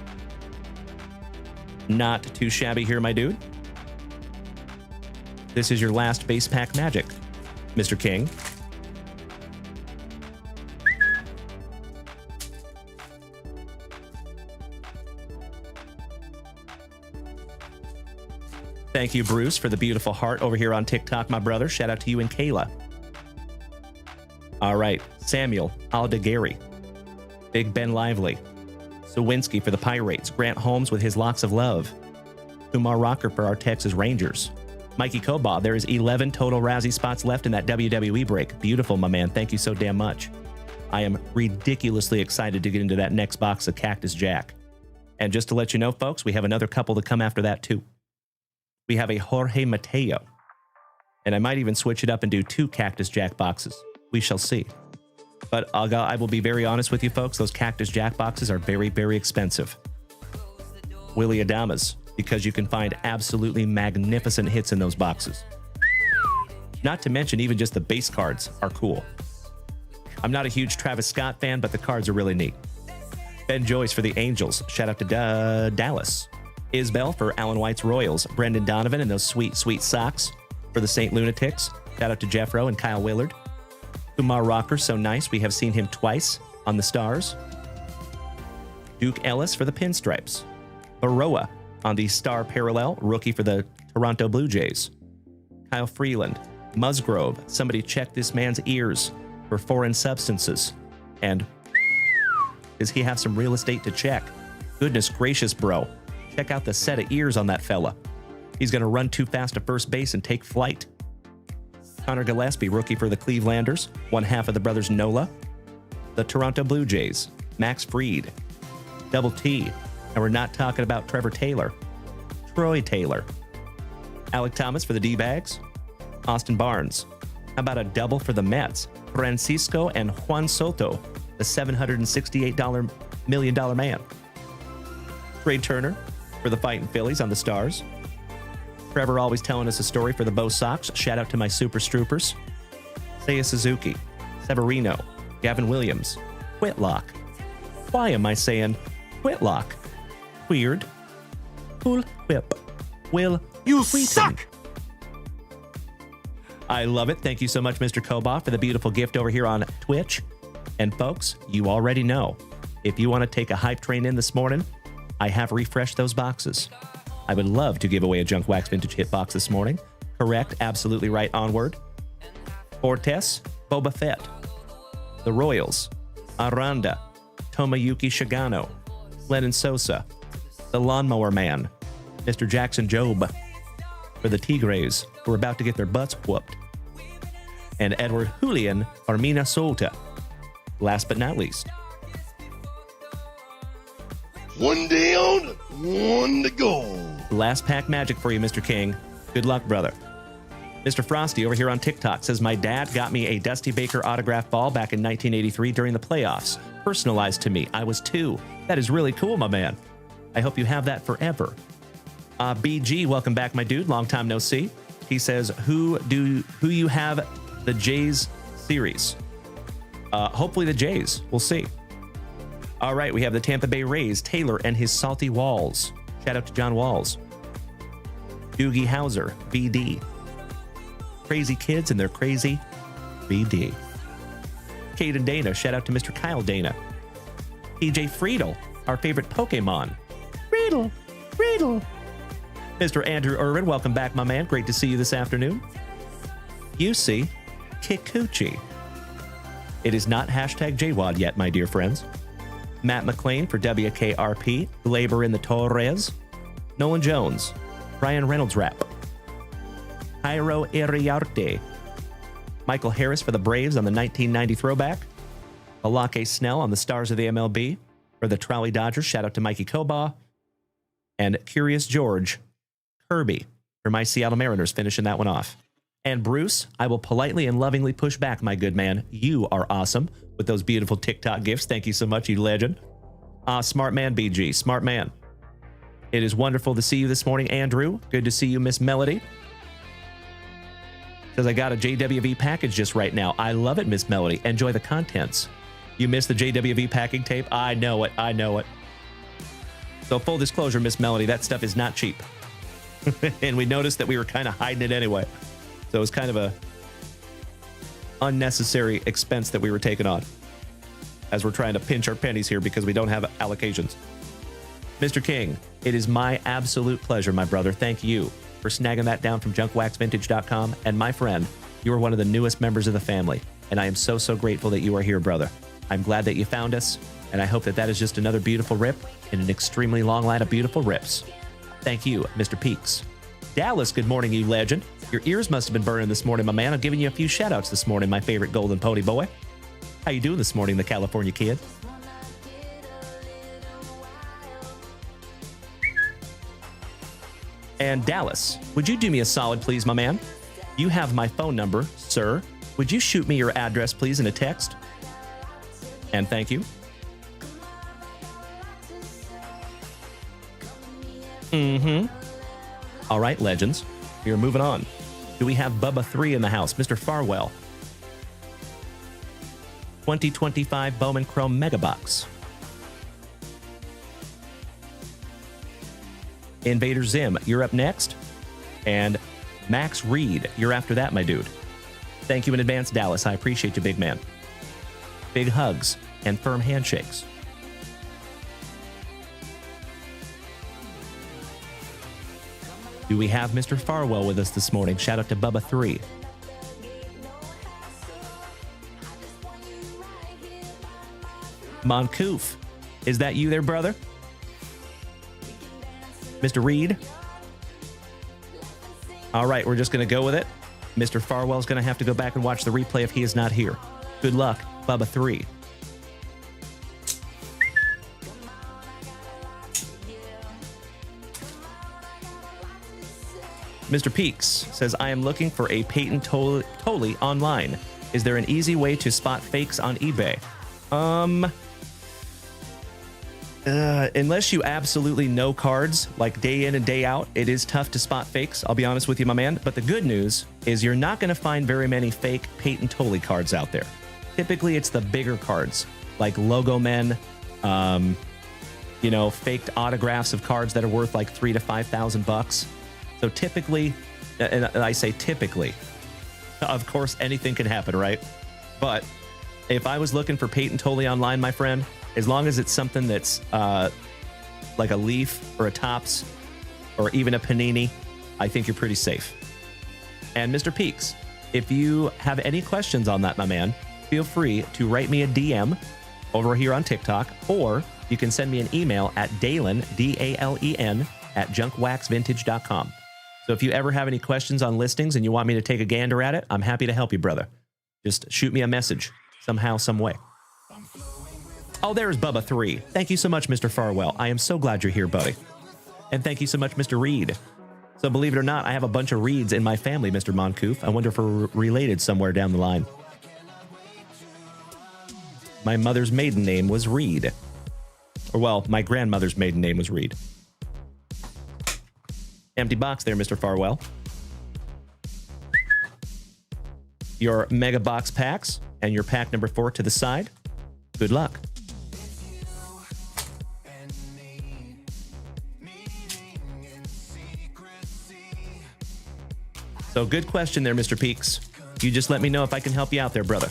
Not too shabby here, my dude. This is your last base pack magic, Mr. King. Thank you, Bruce, for the beautiful heart over here on TikTok, my brother. Shout out to you and Kayla. All right, Samuel Aldegary, Big Ben Lively, Sawinski for the Pirates, Grant Holmes with his Locks of Love, Kumar Rocker for our Texas Rangers, Mikey Koba. There is 11 total Razzie spots left in that WWE break. Beautiful, my man. Thank you so damn much. I am ridiculously excited to get into that next box of Cactus Jack. And just to let you know, folks, we have another couple to come after that, too. We have a Jorge Mateo. And I might even switch it up and do 2 Cactus Jack boxes. We shall see. But I will be very honest with you, folks. Those Cactus Jack boxes are very, very expensive. Willie Adamas, because you can find absolutely magnificent hits in those boxes. Not to mention, even just the base cards are cool. I'm not a huge Travis Scott fan, but the cards are really neat. Ben Joyce for the Angels. Shout out to Dallas. Isbell for Alan White's Royals. Brendan Donovan and those sweet, sweet socks for the St. Lunatics. Shout out to Jeffro and Kyle Willard. Kumar Rocker, so nice. We have seen him twice on the Stars. Duke Ellis for the Pinstripes. Baroa on the Star Parallel, rookie for the Toronto Blue Jays. Kyle Freeland. Musgrove. Somebody check this man's ears. for foreign substances. And does he have some real estate to check? Goodness gracious, bro. Check out the set of ears on that fella. He's going to run too fast to first base and take flight. Connor Gillespie, rookie for the Clevelanders, one half of the brothers Nola. The Toronto Blue Jays, Max Fried. Double T, and we're not talking about Trevor Taylor. Troy Taylor. Alec Thomas for the D-Bags. Austin Barnes. How about a double for the Mets? Francisco and Juan Soto, the $768 million man. Trey Turner for the Fighting Phillies on the Stars. Trevor always telling us a story for the Bo Sox. Shout out to my Super Stroopers. Seiya Suzuki, Severino, Gavin Williams, Whitlock. Why am I saying Whitlock? Weird. Cool Whip. Will You Wheaton. suck! I love it. Thank you so much, Mr. Koba, for the beautiful gift over here on Twitch. And folks, you already know, if you want to take a hype train in this morning, I have refreshed those boxes. I would love to give away a Junk Wax Vintage hit box this morning. Correct, absolutely right, onward. Fortes, Boba Fett. The Royals, Aranda, Tomoyuki Shigano, Lennon Sosa, the Lawnmower Man, Mr. Jackson Job, for the Tigres, who are about to get their butts whooped, and Edward Julian Armina Solta. Last but not least, One down, one to go. last pack magic for you, Mr. King. Good luck, brother. Mr. Frosty over here on TikTok says, my dad got me a Dusty Baker autograph ball back in 1983 during the playoffs. Personalized to me. I was 2. That is really cool, my man. I hope you have that forever. BG, welcome back, my dude. Long time no see. He says, who you have the Jays series? Hopefully the Jays. We'll see. All right, we have the Tampa Bay Rays, Taylor and his salty walls. Shout out to John Walls. Doogie Howser, BD. Crazy kids and their crazy BD. Kate and Dana, shout out to Mr. Kyle Dana. PJ Friedel, our favorite Pokemon. Friedel. Mr. Andrew Irvin, welcome back, my man. Great to see you this afternoon. UC Kikuchi. It is not hashtag JWAD yet, my dear friends. Matt McLean for WKRP. Glaber in the Torres. Nolan Jones. Ryan Reynolds rap. Jairo Iriarte. Michael Harris for the Braves on the 1990 throwback. Alake Snell on the Stars of the MLB. For the Trolley Dodgers, shout out to Mikey Koba. And Curious George Kirby for my Seattle Mariners, finishing that one off. And Bruce, I will politely and lovingly push back, my good man. You are awesome with those beautiful TikTok gifts. Thank you so much, you legend. Smart man, BG. Smart man. It is wonderful to see you this morning, Andrew. Good to see you, Miss Melody. Says, I got a JWV package just right now. I love it, Miss Melody. Enjoy the contents. You missed the JWV packing tape? I know it. So full disclosure, Miss Melody, that stuff is not cheap. And we noticed that we were kind of hiding it anyway. So it was kind of a unnecessary expense that we were taking on as we're trying to pinch our pennies here because we don't have allocations. Mr. King, it is my absolute pleasure, my brother. Thank you for snagging that down from JunkWaxVintage.com. And my friend, you are one of the newest members of the family. And I am so, so grateful that you are here, brother. I'm glad that you found us. And I hope that that is just another beautiful rip in an extremely long line of beautiful rips. Thank you, Mr. Peaks. Dallas, good morning, you legend. Your ears must have been burning this morning, my man. I'm giving you a few shout-outs this morning, my favorite golden pony boy. How you doing this morning, the California kid? And Dallas, would you do me a solid, please, my man? You have my phone number, sir. Would you shoot me your address, please, in a text? And thank you. All right, legends. We are moving on. Do we have Bubba 3 in the house? Mr. Farwell. 2025 Bowman Chrome Mega Box. Invader Zim, you're up next. And Max Reed, you're after that, my dude. Thank you in advance, Dallas. I appreciate you, big man. Big hugs and firm handshakes. Do we have Mr. Farwell with us this morning? Shout out to Bubba 3. Moncoof, is that you there, brother? Mr. Reed? All right, we're just going to go with it. Mr. Farwell's going to have to go back and watch the replay if he is not here. Good luck, Bubba 3. Mr. Peaks says, I am looking for a Peyton Tolley online. Is there an easy way to spot fakes on eBay? Unless you absolutely know cards, like day in and day out, it is tough to spot fakes. I'll be honest with you, my man. But the good news is you're not going to find very many fake Peyton Tolley cards out there. Typically, it's the bigger cards, like Logo Men, faked autographs of cards that are worth like $3,000 to $5,000. So typically, and I say typically, of course, anything can happen, right? But if I was looking for Peyton Tolley online, my friend, as long as it's something that's like a Leaf or a Topps or even a Panini, I think you're pretty safe. And Mr. Peaks, if you have any questions on that, my man, feel free to write me a DM over here on TikTok, or you can send me an email at Dalen, DALEN, at JunkWaxVintage.com. So if you ever have any questions on listings and you want me to take a gander at it, I'm happy to help you, brother. Just shoot me a message somehow, some way. Oh, there's Bubba 3. Thank you so much, Mr. Farwell. I am so glad you're here, buddy. And thank you so much, Mr. Reed. So believe it or not, I have a bunch of Reeds in my family, Mr. Moncoof. I wonder if we're related somewhere down the line. My mother's maiden name was Reed. Or, well, my grandmother's maiden name was Reed. Empty box there, Mr. Farwell. Your mega box packs and your pack number 4 to the side. Good luck. So good question there, Mr. Peaks. You just let me know if I can help you out there, brother.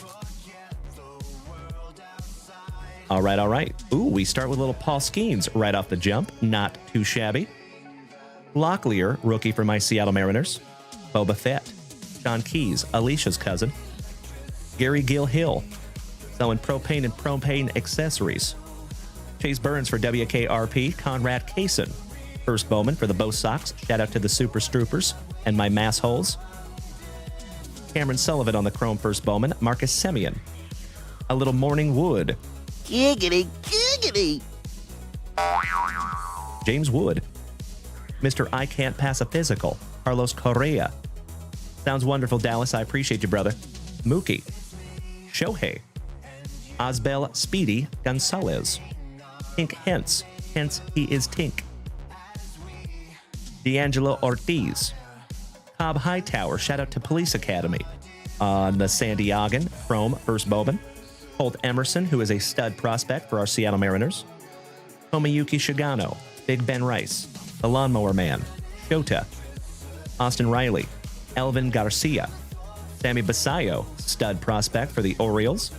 All right, all right. Ooh, we start with little Paul Skeens right off the jump. Not too shabby. Locklear, rookie for my Seattle Mariners. Boba Fett. Sean Keys, Alicia's cousin. Gary Gill-Hill, selling propane and propane accessories. Chase Burns for WKRP. Conrad Kaysen, first Bowman for the Bo Sox. Shout out to the Super Stroopers and my mass holes. Cameron Sullivan on the Chrome first Bowman. Marcus Semien. A little Morning Wood. Giggity, giggity. James Wood. Mr. I Can't Pass a Physical. Carlos Correa. Sounds wonderful, Dallas. I appreciate you, brother. Mookie. Shohei. Osbel Speedy Gonzalez. Tink Hence. Hence he is Tink. D'Angelo Ortiz. Cobb Hightower. Shout out to Police Academy. On the San Diego Chrome first Bowman. Holt Emerson, who is a stud prospect for our Seattle Mariners. Tomoyuki Shigano. Big Ben Rice. The Lawnmower Man. Shota. Austin Riley. Elvin Garcia. Sammy Basayo, stud prospect for the Orioles.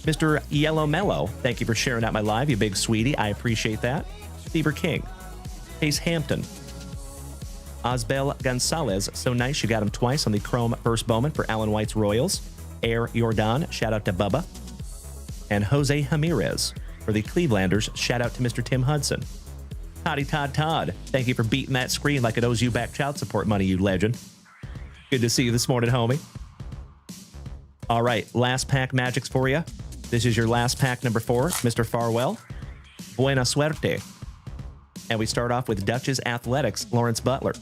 Mr. Yellow Mellow, thank you for sharing out my live, you big sweetie. I appreciate that. Bieber King. Pace Hampton. Osbel Gonzalez, so nice you got him twice on the Chrome first Bowman for Alan White's Royals. Air Jordan, shout out to Bubba. And Jose Ramirez for the Clevelanders, shout out to Mr. Tim Hudson. Toddy Todd, thank you for beating that screen like it owes you back child support money, you legend. Good to see you this morning, homie. All right, last pack magics for you. This is your last pack number 4, Mr. Farwell. Buena suerte. And we start off with Dutch's Athletics, Lawrence Butler.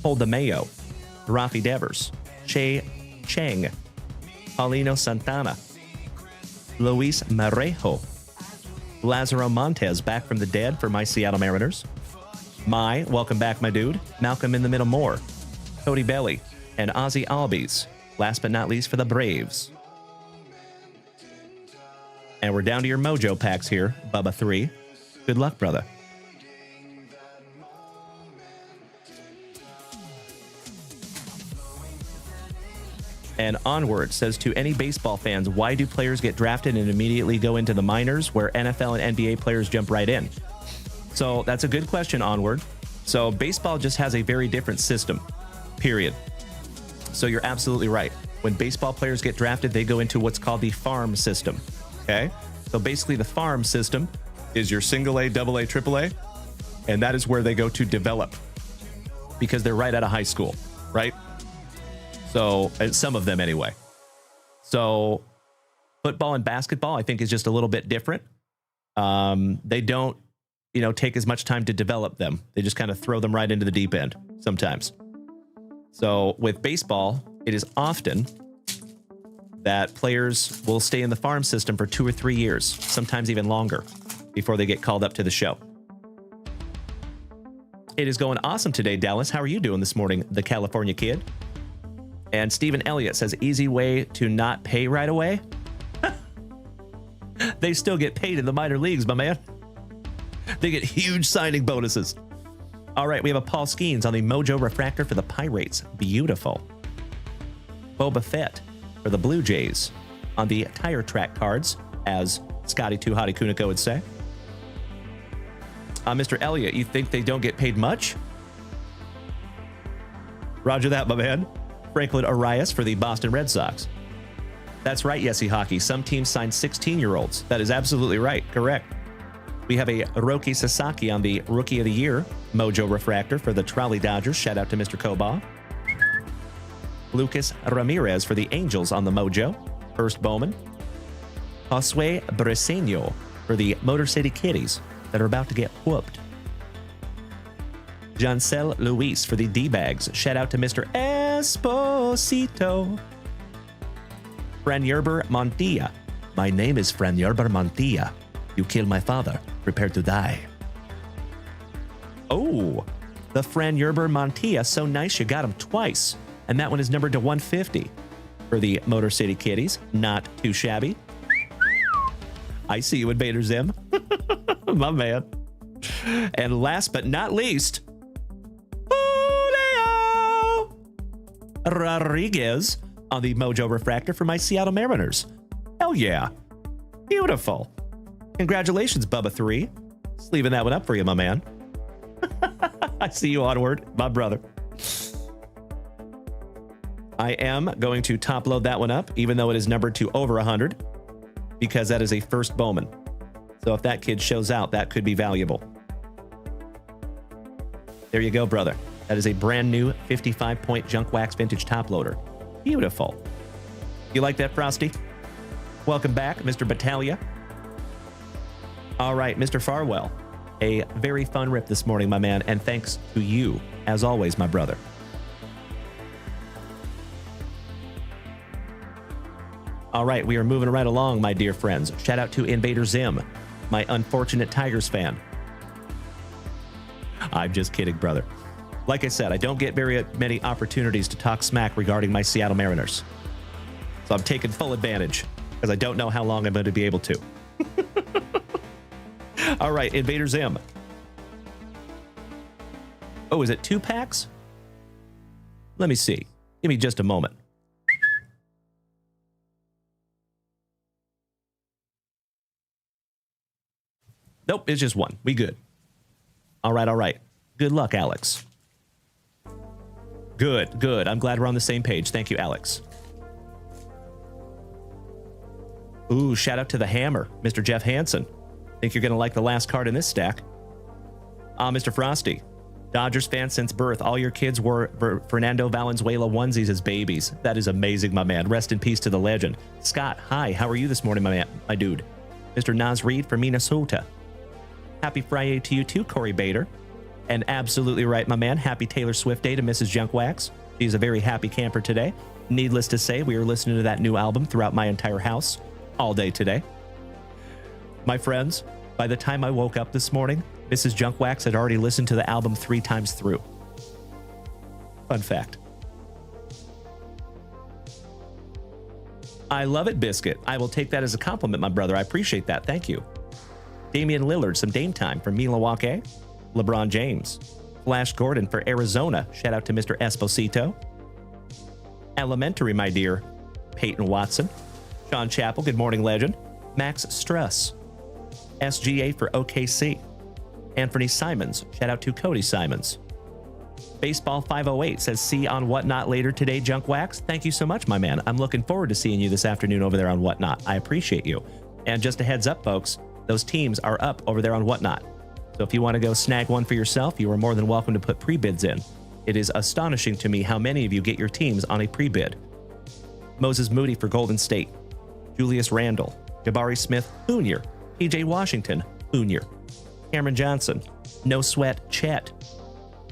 Hold the Mayo. Rafi Devers. Che Cheng. Paulino Santana. Luis Marejo. Lazaro Montez back from the dead for my Seattle Mariners. Welcome back, my dude. Malcolm in the Middle Moore. Cody Belly. And Ozzy Albies. Last but not least for the Braves. And we're down to your mojo packs here, Bubba 3. Good luck, brother. And Onward says, to any baseball fans, why do players get drafted and immediately go into the minors where NFL and NBA players jump right in? So that's a good question, Onward. So baseball just has a very different system, period. So you're absolutely right. When baseball players get drafted, they go into what's called the farm system. Okay? So basically the farm system is your single A, double A, triple A, and that is where they go to develop because they're right out of high school, right? So some of them anyway. So football and basketball, I think, is just a little bit different. They don't, take as much time to develop them. They just kind of throw them right into the deep end sometimes. So with baseball, it is often that players will stay in the farm system for 2 or 3 years, sometimes even longer, before they get called up to the show. It is going awesome today, Dallas. How are you doing this morning, the California kid? And Stephen Elliott says, easy way to not pay right away. They still get paid in the minor leagues, my man. They get huge signing bonuses. All right, we have a Paul Skeens on the Mojo Refractor for the Pirates. Beautiful. Boba Fett for the Blue Jays on the Tire Track cards, as Scotty Too Hottie Kuniko would say. Mr. Elliott, you think they don't get paid much? Roger that, my man. Franklin Arias for the Boston Red Sox. That's right, Yesy Hockey. Some teams sign 16-year-olds. That is absolutely right. Correct. We have a Roki Sasaki on the Rookie of the Year Mojo Refractor for the Trolley Dodgers. Shout out to Mr. Koba. Lucas Ramirez for the Angels on the Mojo. First Bowman. Josue Briseño for the Motor City Kitties that are about to get whooped. Jancel Luis for the D-Bags. Shout out to Mr. Esposito. Franjerber Montilla. My name is Franjerber Montilla. You killed my father. Prepare to die. Oh, the Franjerber Montilla. So nice you got him twice. And that one is numbered to 150 for the Motor City Kitties. Not too shabby. I see you, Invader Zim. My man. And last but not least, Julio Rodriguez on the Mojo Refractor for my Seattle Mariners. Hell yeah. Beautiful. Congratulations, Bubba3. Just leaving that one up for you, my man. I see you onward, my brother. I am going to top load that one up, even though it is numbered to over 100, because that is a first Bowman. So if that kid shows out, that could be valuable. There you go, brother. That is a brand new 55-point Junk Wax Vintage top loader. Beautiful. You like that, Frosty? Welcome back, Mr. Battaglia. All right, Mr. Farwell. A very fun rip this morning, my man, and thanks to you, as always, my brother. All right, we are moving right along, my dear friends. Shout out to Invader Zim, my unfortunate Tigers fan. I'm just kidding, brother. Like I said, I don't get very many opportunities to talk smack regarding my Seattle Mariners. So I'm taking full advantage because I don't know how long I'm going to be able to. All right, Invader Zim. Oh, is it 2 packs? Let me see. Give me just a moment. Nope, it's just 1. We good. All right, all right. Good luck, Alex. Good, good. I'm glad we're on the same page. Thank you, Alex. Ooh, shout out to the Hammer, Mr. Jeff Hansen. Think you're going to like the last card in this stack. Mr. Frosty. Dodgers fan since birth. All your kids wore Fernando Valenzuela onesies as babies. That is amazing, my man. Rest in peace to the legend. Scott, hi. How are you this morning, my man, my dude? Mr. Nas Reed from Minnesota. Happy Friday to you too, Corey Bader. And absolutely right, my man. Happy Taylor Swift Day to Mrs. Junk Wax. She's a very happy camper today. Needless to say, we are listening to that new album throughout my entire house all day today. My friends, by the time I woke up this morning, Mrs. Junk Wax had already listened to the album 3 times through. Fun fact. I love it, Biscuit. I will take that as a compliment, my brother. I appreciate that. Thank you. Damian Lillard, some Dame time for Milwaukee. LeBron James. Flash Gordon for Arizona. Shout out to Mr. Esposito. Elementary, my dear. Peyton Watson. Sean Chappell, good morning, legend. Max Struss. SGA for OKC. Anthony Simons. Shout out to Cody Simons. Baseball 508 says, see on Whatnot later today, Junk Wax. Thank you so much, my man. I'm looking forward to seeing you this afternoon over there on Whatnot. I appreciate you. And just a heads up, folks, those teams are up over there on Whatnot. So if you want to go snag one for yourself, you are more than welcome to put pre-bids in. It is astonishing to me how many of you get your teams on a pre-bid. Moses Moody for Golden State, Julius Randle, Jabari Smith Jr., PJ Washington Jr., Cameron Johnson, No Sweat Chet.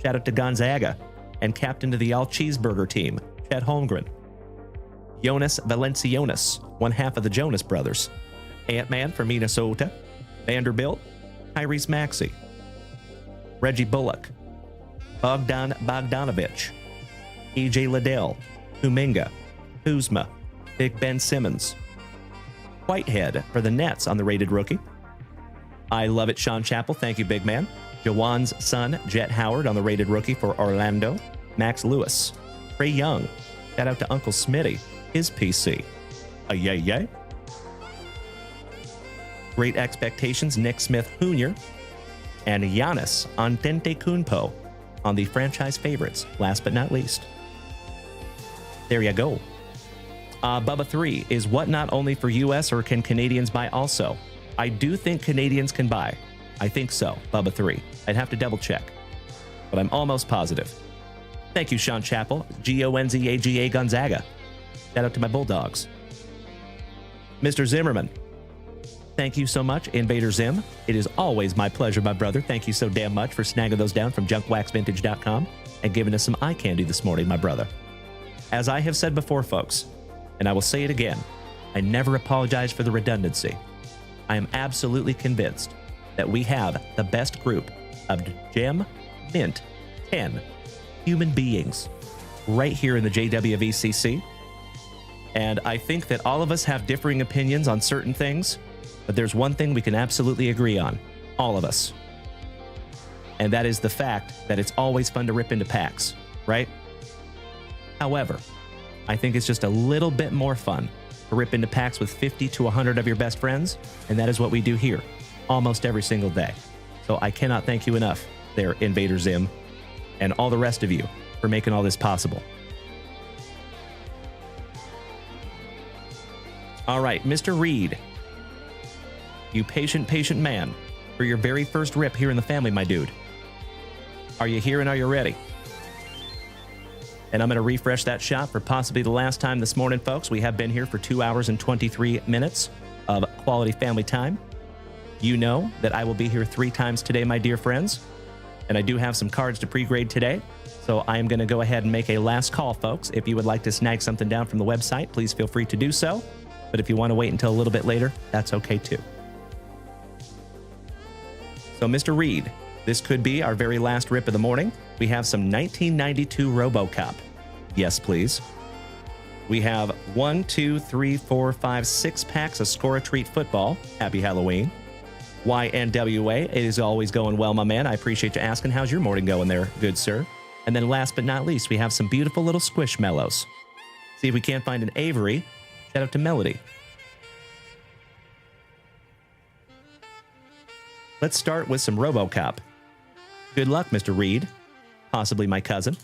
Shout out to Gonzaga, and captain to the All Cheeseburger team, Chet Holmgren. Jonas Valanciunas, one half of the Jonas Brothers. Ant-Man for Minnesota, Vanderbilt, Tyrese Maxey, Reggie Bullock, Bogdan Bogdanovic, EJ Liddell, Kuminga, Kuzma, Big Ben Simmons, Whitehead for the Nets on the rated rookie. I love it, Sean Chappell. Thank you, big man. Jawan's son, Jet Howard, on the rated rookie for Orlando. Max Lewis, Trae Young. Shout out to Uncle Smitty, his PC. Yay. Great Expectations, Nick Smith Jr. And Giannis Antetokounmpo on the franchise favorites, last but not least. There you go. Bubba 3, is Whatnot only for U.S. or can Canadians buy also? I do think Canadians can buy. I think so, Bubba 3. I'd have to double check, but I'm almost positive. Thank you, Sean Chappell, Gonzaga Gonzaga. Shout out to my Bulldogs. Mr. Zimmerman, thank you so much, Invader Zim. It is always my pleasure, my brother. Thank you so damn much for snagging those down from JunkWaxVintage.com and giving us some eye candy this morning, my brother. As I have said before, folks, and I will say it again, I never apologize for the redundancy. I am absolutely convinced that we have the best group of Gem Mint 10 human beings right here in the JWVCC. And I think that all of us have differing opinions on certain things, but there's one thing we can absolutely agree on, all of us. And that is the fact that it's always fun to rip into packs, right? However, I think it's just a little bit more fun to rip into packs with 50 to 100 of your best friends, and that is what we do here almost every single day. So I cannot thank you enough there, Invader Zim, and all the rest of you for making all this possible. All right, Mr. Reed, you patient man, for your very first rip here in the family, my dude. Are you here and are you ready? And I'm going to refresh that shot for possibly the last time this morning, folks. We have been here for 2 hours and 23 minutes of quality family time. You know that I will be here 3 times today, my dear friends. And I do have some cards to pre-grade today. So I am going to go ahead and make a last call, folks. If you would like to snag something down from the website, please feel free to do so. But if you want to wait until a little bit later, that's okay too. So, Mr. Reed, this could be our very last rip of the morning. We have some 1992 RoboCop. Yes, please. We have 1, 2, 3, 4, 5, 6 packs of Score a Treat football. Happy Halloween. YNWA, it is always going well, my man. I appreciate you asking. How's your morning going there, good sir? And then last but not least, we have some beautiful little Squishmallows. See if we can't find an Avery. Shout out to Melody. Let's start with some RoboCop. Good luck, Mr. Reed. Possibly my cousin.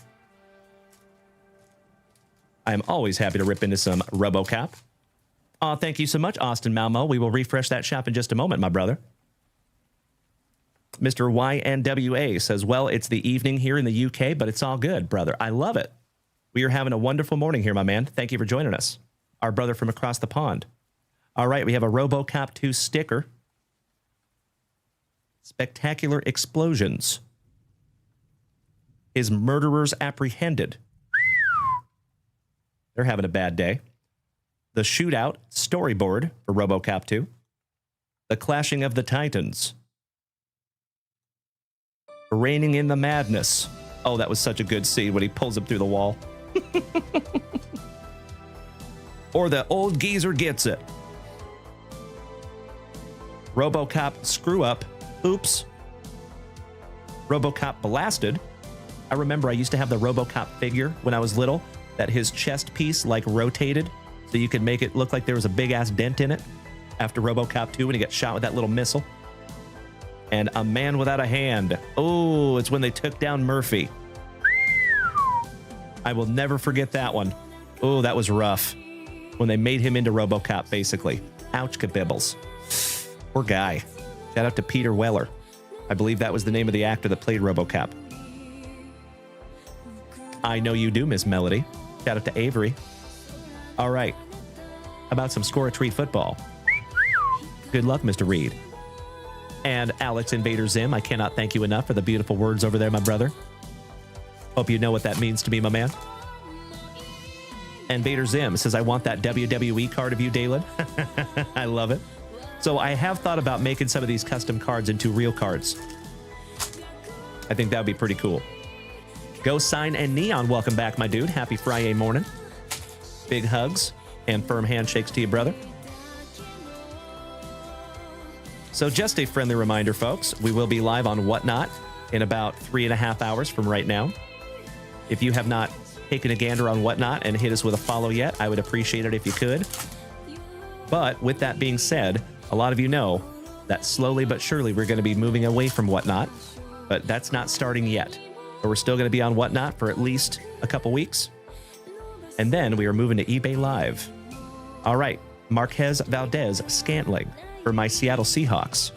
I am always happy to rip into some RoboCop. Aw, thank you so much, Austin Malmo. We will refresh that shop in just a moment, my brother. Mr. YNWA says, well, it's the evening here in the UK, but it's all good, brother. I love it. We are having a wonderful morning here, my man. Thank you for joining us. Our brother from across the pond. All right, we have a RoboCop 2 sticker. Spectacular Explosions. His murderers apprehended. They're having a bad day. The Shootout storyboard for RoboCop 2. The Clashing of the Titans. Reigning in the Madness. Oh, that was such a good scene when he pulls him through the wall. Or the old geezer gets it. RoboCop Screw Up. Oops. RoboCop Blasted. I remember I used to have the RoboCop figure when I was little, that his chest piece like rotated so you could make it look like there was a big ass dent in it after RoboCop 2 when he got shot with that little missile. And A Man Without a Hand. Oh, it's when they took down Murphy. I will never forget that one. Oh, that was rough. When they made him into RoboCop, basically. Ouch, kabibbles. Poor guy. Shout out to Peter Weller. I believe that was the name of the actor that played RoboCop. I know you do, Miss Melody. Shout out to Avery. All right. How about some Score a Treat football? Good luck, Mr. Reed. And Alex Invader Zim, I cannot thank you enough for the beautiful words over there, my brother. Hope you know what that means to me, my man. And Vader Zim says, I want that WWE card of you, Dalen. I love it. So I have thought about making some of these custom cards into real cards. I think that would be pretty cool. Go Sign and Neon, welcome back, my dude. Happy Friday morning. Big hugs and firm handshakes to you, brother. So just a friendly reminder, folks, we will be live on Whatnot in about 3.5 hours from right now. If you have not taken a gander on Whatnot and hit us with a follow yet, I would appreciate it if you could. But with that being said, a lot of you know that slowly but surely we're going to be moving away from Whatnot, but that's not starting yet. But we're still going to be on Whatnot for at least a couple weeks. And then we are moving to eBay Live. All right, Marquez Valdez Scantling for my Seattle Seahawks.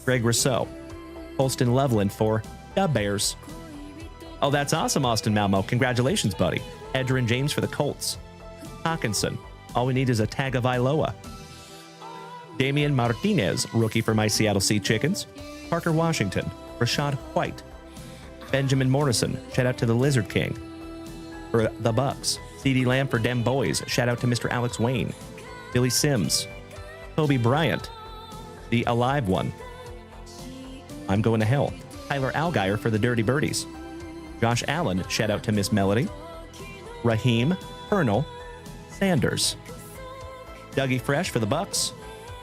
Greg Rousseau, Holston Loveland for the Bears. Oh, that's awesome, Austin Malmo. Congratulations, buddy. Edrin James for the Colts. Hawkinson, all we need is a tag of Iloa. Damian Martinez, rookie for my Seattle Sea Chickens. Parker Washington, Rashad White. Benjamin Morrison, shout out to the Lizard King. For the Bucks, CeeDee Lamb for Dem Boys, shout out to Mr. Alex Wayne. Billy Sims, Kobe Bryant, the Alive One. I'm going to hell. Tyler Allgaier for the Dirty Birdies. Josh Allen, shout out to Miss Melody. Raheem, Colonel, Sanders. Dougie Fresh for the Bucks.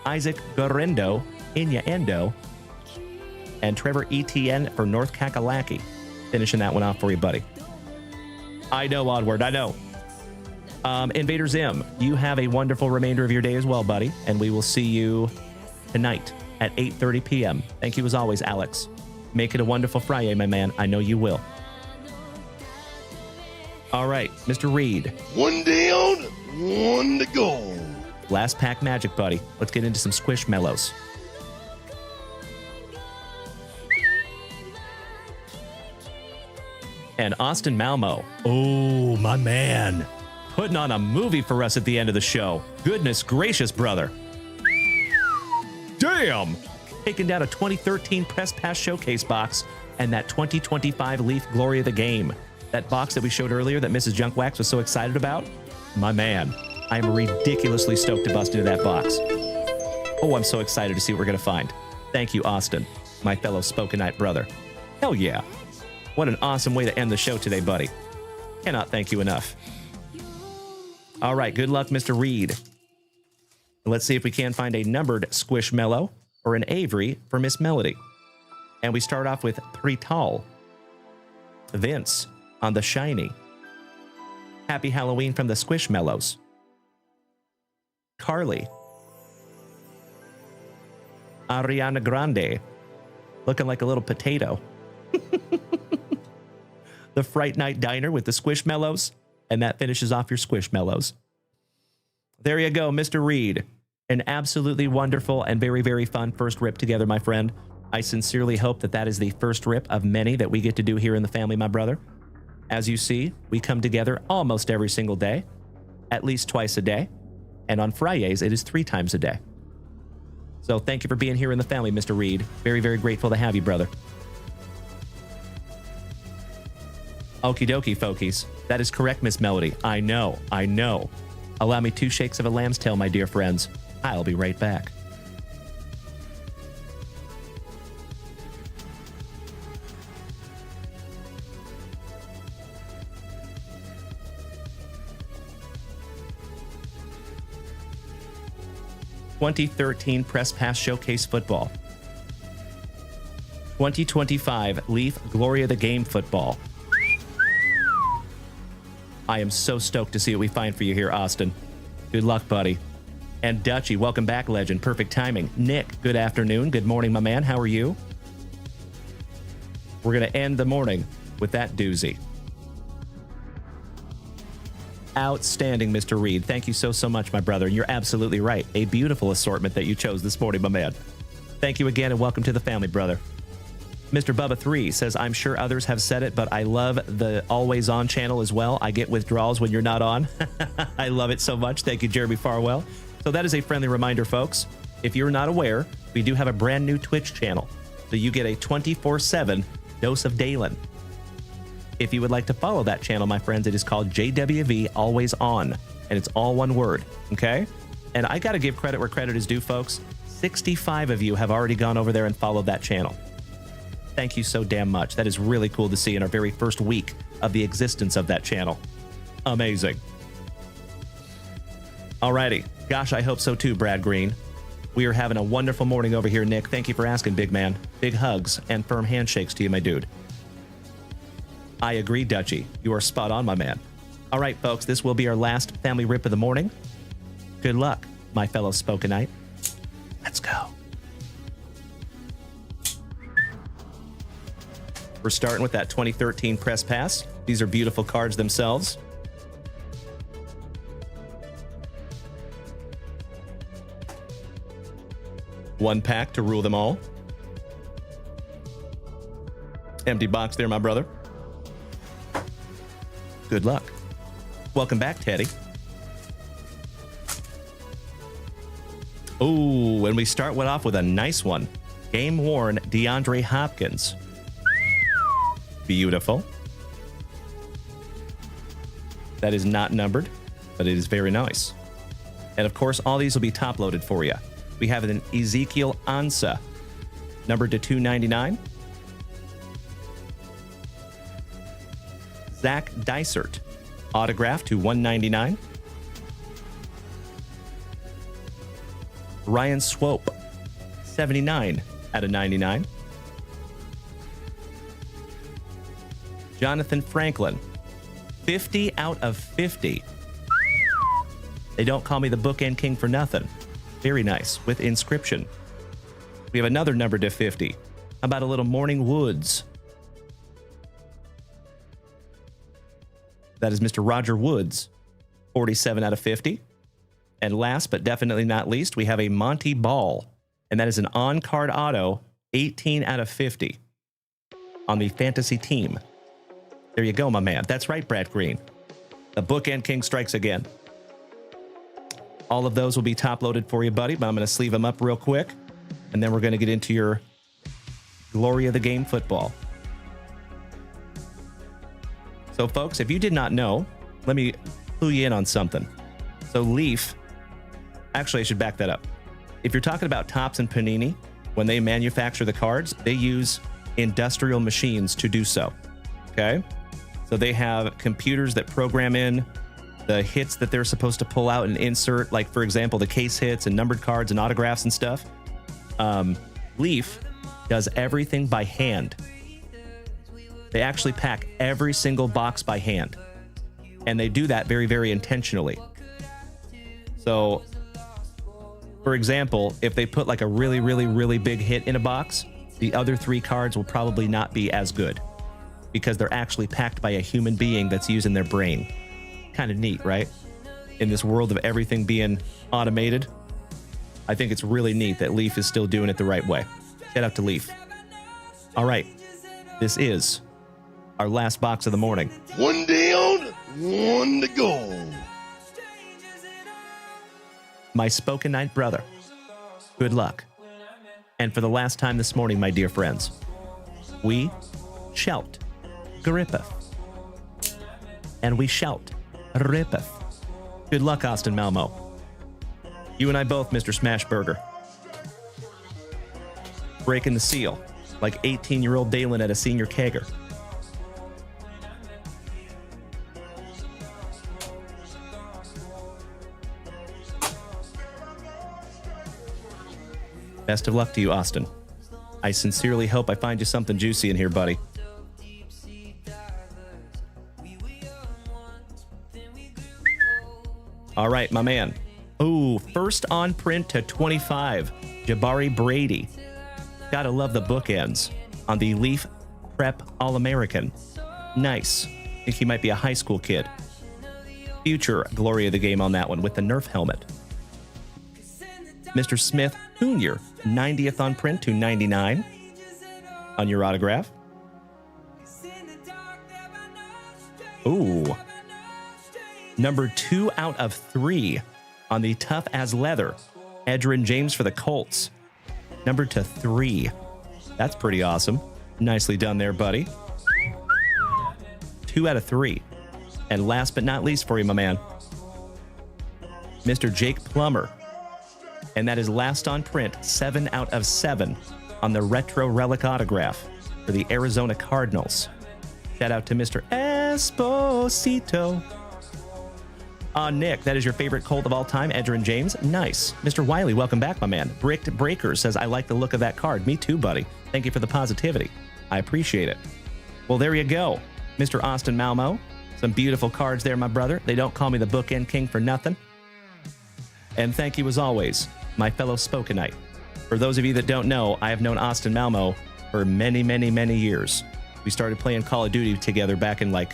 Isaac Gorendo, Inya Endo. And Trevor Etienne for North Kakalaki. Finishing that one off for you, buddy. I know, Oddward, I know. Invader Zim, you have a wonderful remainder of your day as well, buddy. And we will see you tonight at 8:30 p.m. Thank you as always, Alex. Make it a wonderful Friday, my man. I know you will. All right, Mr. Reed. One down, one to go. Last pack magic, buddy. Let's get into some Squishmallows. And Austin Malmo. Oh, my man. Putting on a movie for us at the end of the show. Goodness gracious, brother. Damn! Taking down a 2013 Press Pass Showcase box and that 2025 Leaf Glory of the Game. That box that we showed earlier that Mrs. Junkwax was so excited about. My man, I'm ridiculously stoked to bust into that box. Oh, I'm so excited to see what we're going to find. Thank you, Austin, my fellow Spokenite brother. Hell yeah. What an awesome way to end the show today, buddy. Cannot thank you enough. All right, good luck, Mr. Reed. Let's see if we can find a numbered Squishmallow or an Avery for Miss Melody. And we start off with Prital. Vince on the Shiny. Happy Halloween from the Squishmallows. Carly. Ariana Grande. Looking like a little potato. The Fright Night Diner with the Squishmallows. And that finishes off your Squishmallows. There you go, Mr. Reed. An absolutely wonderful and very, very fun first rip together, my friend. I sincerely hope that that is the first rip of many that we get to do here in the family, my brother. As you see, we come together almost every single day, at least twice a day. And on Fridays, it is 3 times a day. So thank you for being here in the family, Mr. Reed. Very, very grateful to have you, brother. Okie dokie, folkies. That is correct, Miss Melody. I know. Allow me 2 shakes of a lamb's tail, my dear friends. I'll be right back. '13 Press Pass Showcase Football. 2025 Leaf Glory of the Game Football. I am so stoked to see what we find for you here, Austin. Good luck, buddy. And Dutchie, welcome back, legend. Perfect timing. Nick, good afternoon. Good morning, my man. How are you? We're going to end the morning with that doozy. Outstanding, Mr. Reed. Thank you so much, my brother. And you're absolutely right. A beautiful assortment that you chose this morning, my man. Thank you again, and welcome to the family, brother. Mr. Bubba3 says, I'm sure others have said it, but I love the Always On channel as well. I get withdrawals when you're not on. I love it so much. Thank you, Jeremy Farwell. So that is a friendly reminder, folks. If you're not aware, we do have a brand new Twitch channel. So you get a 24/7 dose of Dalen. If you would like to follow that channel, my friends, it is called JWV Always On, and it's all one word, okay? And I got to give credit where credit is due, folks. 65 of you have already gone over there and followed that channel. Thank you so damn much. That is really cool to see in our very first week of the existence of that channel. Amazing. Alrighty. Gosh, I hope so too, Brad Green. We are having a wonderful morning over here, Nick. Thank you for asking, big man. Big hugs and firm handshakes to you, my dude. I agree, Dutchie. You are spot on, my man. All right, folks, this will be our last family rip of the morning. Good luck, my fellow Spokenite. Let's go. We're starting with that 2013 Press Pass. These are beautiful cards themselves. One pack to rule them all. Empty box there, my brother. Good luck. Welcome back, Teddy. Oh, and we start off with a nice one. Game-worn DeAndre Hopkins. Beautiful. That is not numbered, but it is very nice. And of course, all these will be top-loaded for you. We have an Ezekiel Ansah, numbered to 299. Zach Dysert, autograph to 199. Ryan Swope, 79 out of 99. Jonathan Franklin, 50 out of 50. They don't call me the bookend king for nothing. Very nice, with inscription. We have another number to 50. How about a little Morning Woods? That is Mr. Roger Woods, 47 out of 50. And last but definitely not least, we have a Monty Ball, and that is an on-card auto, 18 out of 50 on the fantasy team. There you go, my man. That's right, Brad Green. The bookend king strikes again. All of those will be top-loaded for you, buddy, but I'm going to sleeve them up real quick, and then we're going to get into your glory of the game football. So, folks, if you did not know, let me clue you in on something. So, Leaf, actually, I should back that up. If you're talking about Topps and Panini, when they manufacture the cards, they use industrial machines to do so, okay? So they have computers that program in the hits that they're supposed to pull out and insert, like, for example, the case hits and numbered cards and autographs and stuff. Leaf does everything by hand. They actually pack every single box by hand. And they do that very, very intentionally. So, for example, if they put like a really, really, really big hit in a box, the other three cards will probably not be as good because they're actually packed by a human being that's using their brain. Kind of neat, right? In this world of everything being automated, I think it's really neat that Leaf is still doing it the right way. Shout out to Leaf. All right, this is our last box of the morning. One down, one to go. My spoken night brother, good luck. And for the last time this morning, my dear friends, we shout Grippeth. And we shout Rippeth. Good luck, Austin Malmo. You and I both, Mr. Smashburger. Breaking the seal like 18-year-old Dalen at a senior kegger. Best of luck to you, Austin. I sincerely hope I find you something juicy in here, buddy. All right, my man. Ooh, first on print to 25, Jabari Brady. Gotta love the bookends on the Leaf Prep All-American. Nice. Think he might be a high school kid. future glory of the game on that one with the Nerf helmet. Mr. Smith Jr., 90th on print to 99 on your autograph. Ooh. Number 2 out of 3 on the Tough as Leather. Edgerrin James for the Colts. Number 3. That's pretty awesome. Nicely done there, buddy. 2 out of 3. And last but not least for you, my man, Mr. Jake Plummer. And that is last on print, 7 out of 7 on the Retro Relic autograph for the Arizona Cardinals. Shout out to Mr. Esposito. Nick, that is your favorite Colt of all time, Edgerrin James. Nice. Mr. Wiley, welcome back, my man. Bricked Breaker says, I like the look of that card. Me too, buddy. Thank you for the positivity. I appreciate it. Well, there you go. Mr. Austin Malmo. Some beautiful cards there, my brother. They don't call me the Bookend King for nothing. And thank you, as always, my fellow Spokenite. For those of you that don't know, I have known Austin Malmo for many, many, many years. We started playing Call of Duty together back in like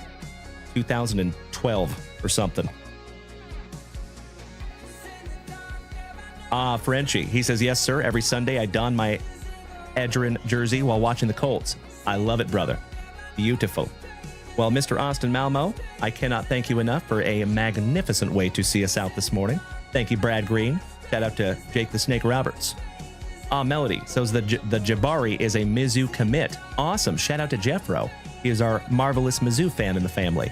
2012 or something. Frenchie, he says, yes, sir. Every Sunday I don my Edgerrin jersey while watching the Colts. I love it, brother. Beautiful. Well, Mr. Austin Malmo, I cannot thank you enough for a magnificent way to see us out this morning. Thank you, Brad Green. Shout out to Jake the Snake Roberts. Melody says the Jabari is a Mizzou commit. Awesome. Shout out to Jeffro. He is our marvelous Mizzou fan in the family.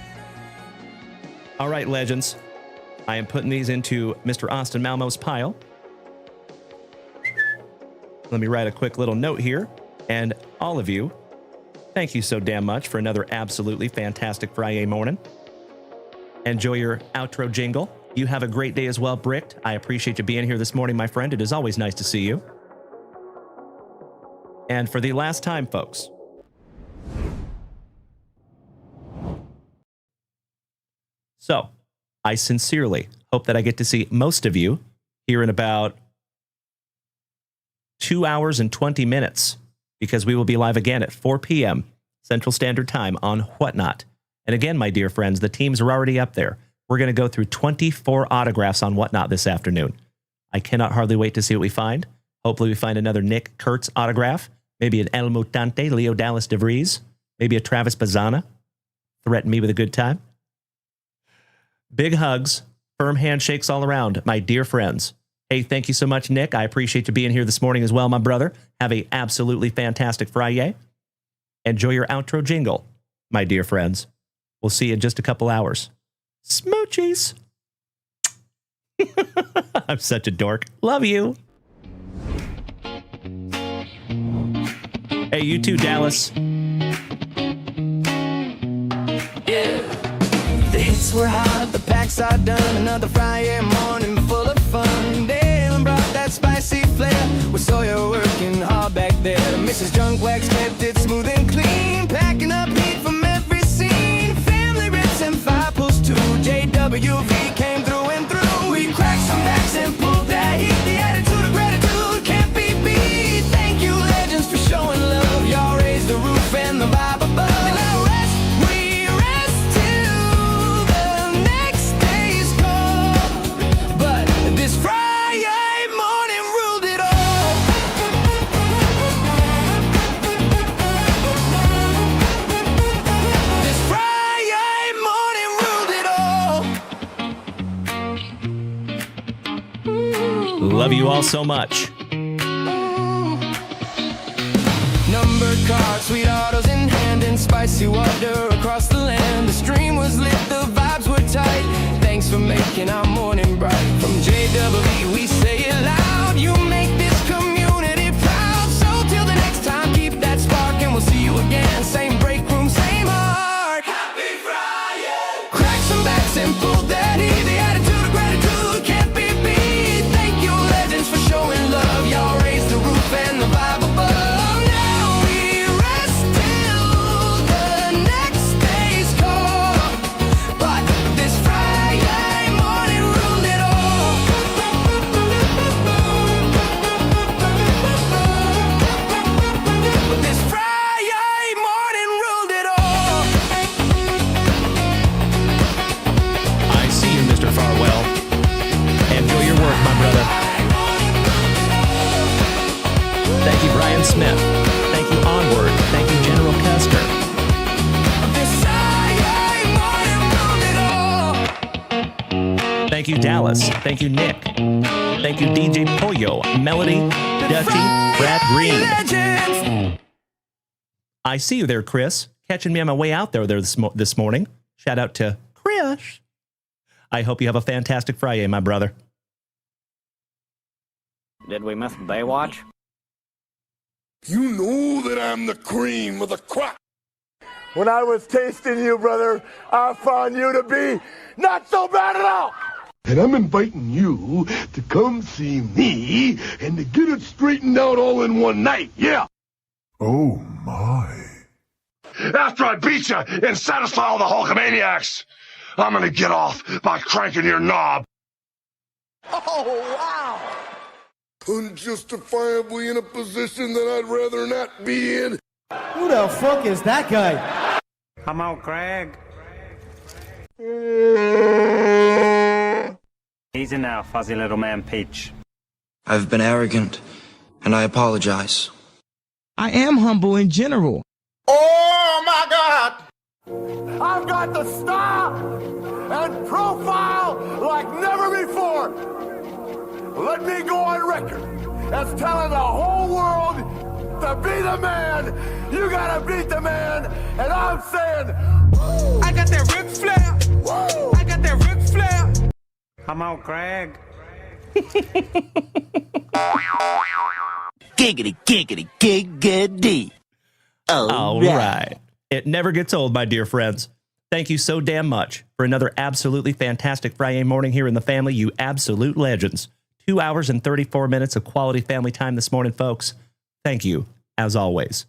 All right, legends. I am putting these into Mr. Austin Malmo's pile. Let me write a quick little note here. And all of you, thank you so damn much for another absolutely fantastic FriYAY morning. Enjoy your outro jingle. You have a great day as well, Bricked. I appreciate you being here this morning, my friend. It is always nice to see you. And for the last time, folks, so I sincerely hope that I get to see most of you here in about 2 hours and 20 minutes, because we will be live again at 4 p.m. Central Standard Time on Whatnot. And again, my dear friends, the teams are already up there. We're going to go through 24 autographs on Whatnot this afternoon. I cannot hardly wait to see what we find. Hopefully we find another Nick Kurtz autograph, maybe an El Mutante, Leo Dallas DeVries, maybe a Travis Bazzana. Threaten me with a good time. Big hugs, firm handshakes all around, my dear friends. Hey, thank you so much, Nick. I appreciate you being here this morning as well, my brother. Have a absolutely fantastic FriYAY. Enjoy your outro jingle, my dear friends. We'll see you in just a couple hours. Smoochies. I'm such a dork. Love you. Hey, you too, Dallas. The hits were hot, the packs are done. Another FriYAY morning full of fun. Dale brought that spicy flair. We saw you working hard back there. Mrs. Junkwax kept it smooth and clean, packing up heat from every scene. Family rips and 5 pulls too. JWV came through and through. We cracked some backs and pulled that heat. The attitude of gratitude can't be beat. Thank you, legends, for showing love. Y'all raised the roof and the vibe above. And now rest, we rest till the next day's call. But this FriYAY morning ruled it all. This FriYAY morning ruled it all. Love you all so much. Numbered cars, sweet autos in hand, and spicy water across the land. The stream was lit, the vibes were tight. Thanks for making our morning bright. From JWV, we say it loud. You make this community proud. So till the next time, keep that spark, and we'll see you again. Same break room, same heart. Happy FriYAY. Crack some backs and pull that heat. The attitude of gratitude can't be beat. Thank you, legends, for showing love. Y'all raised the roof and the vibe above. This FriYAY morning rule Thank you, Brian Smith. Thank you, Onward. Thank you, General Custer. Thank you, Dallas. Thank you, Nick. Thank you, DJ Pollo, Melody, Dutchie, Brad Green. I see you there, Chris. Catching me on my way out there this morning. Shout out to Chris. I hope you have a fantastic Friday, my brother. Did we miss Baywatch? You know that I'm the cream of the crop. When I was tasting you, brother, I found you to be not so bad at all. And I'm inviting you to come see me and to get it straightened out all in one night, yeah. Oh, my. After I beat you and satisfy all the Hulkamaniacs, I'm gonna get off by cranking your knob. Oh, wow. Unjustifiably in a position that I'd rather not be in. Who the fuck is that guy? Come out, Craig. Easy now, fuzzy little man Peach. I've been arrogant, and I apologize. I am humble in general. Oh, my God. I've got the style and profile like never before. Let me go on record as telling the whole world to be the man. You gotta beat the man. And I'm saying, I got that Ric Flair. Woo! I got that Ric Flair. Come out, Craig. Giggity, giggity, giggity. All right. It never gets old, my dear friends. Thank you so damn much for another absolutely fantastic Friday morning here in the family, you absolute legends. 2 hours and 34 minutes of quality family time this morning, folks. Thank you, as always.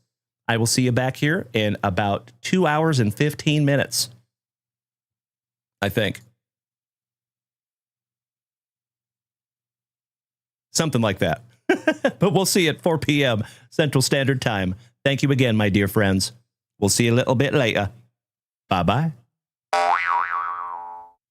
I will see you back here in about 2 hours and 15 minutes, I think. Something like that. But we'll see you at 4 p.m. Central Standard Time. Thank you again, my dear friends. We'll see you a little bit later. Bye-bye.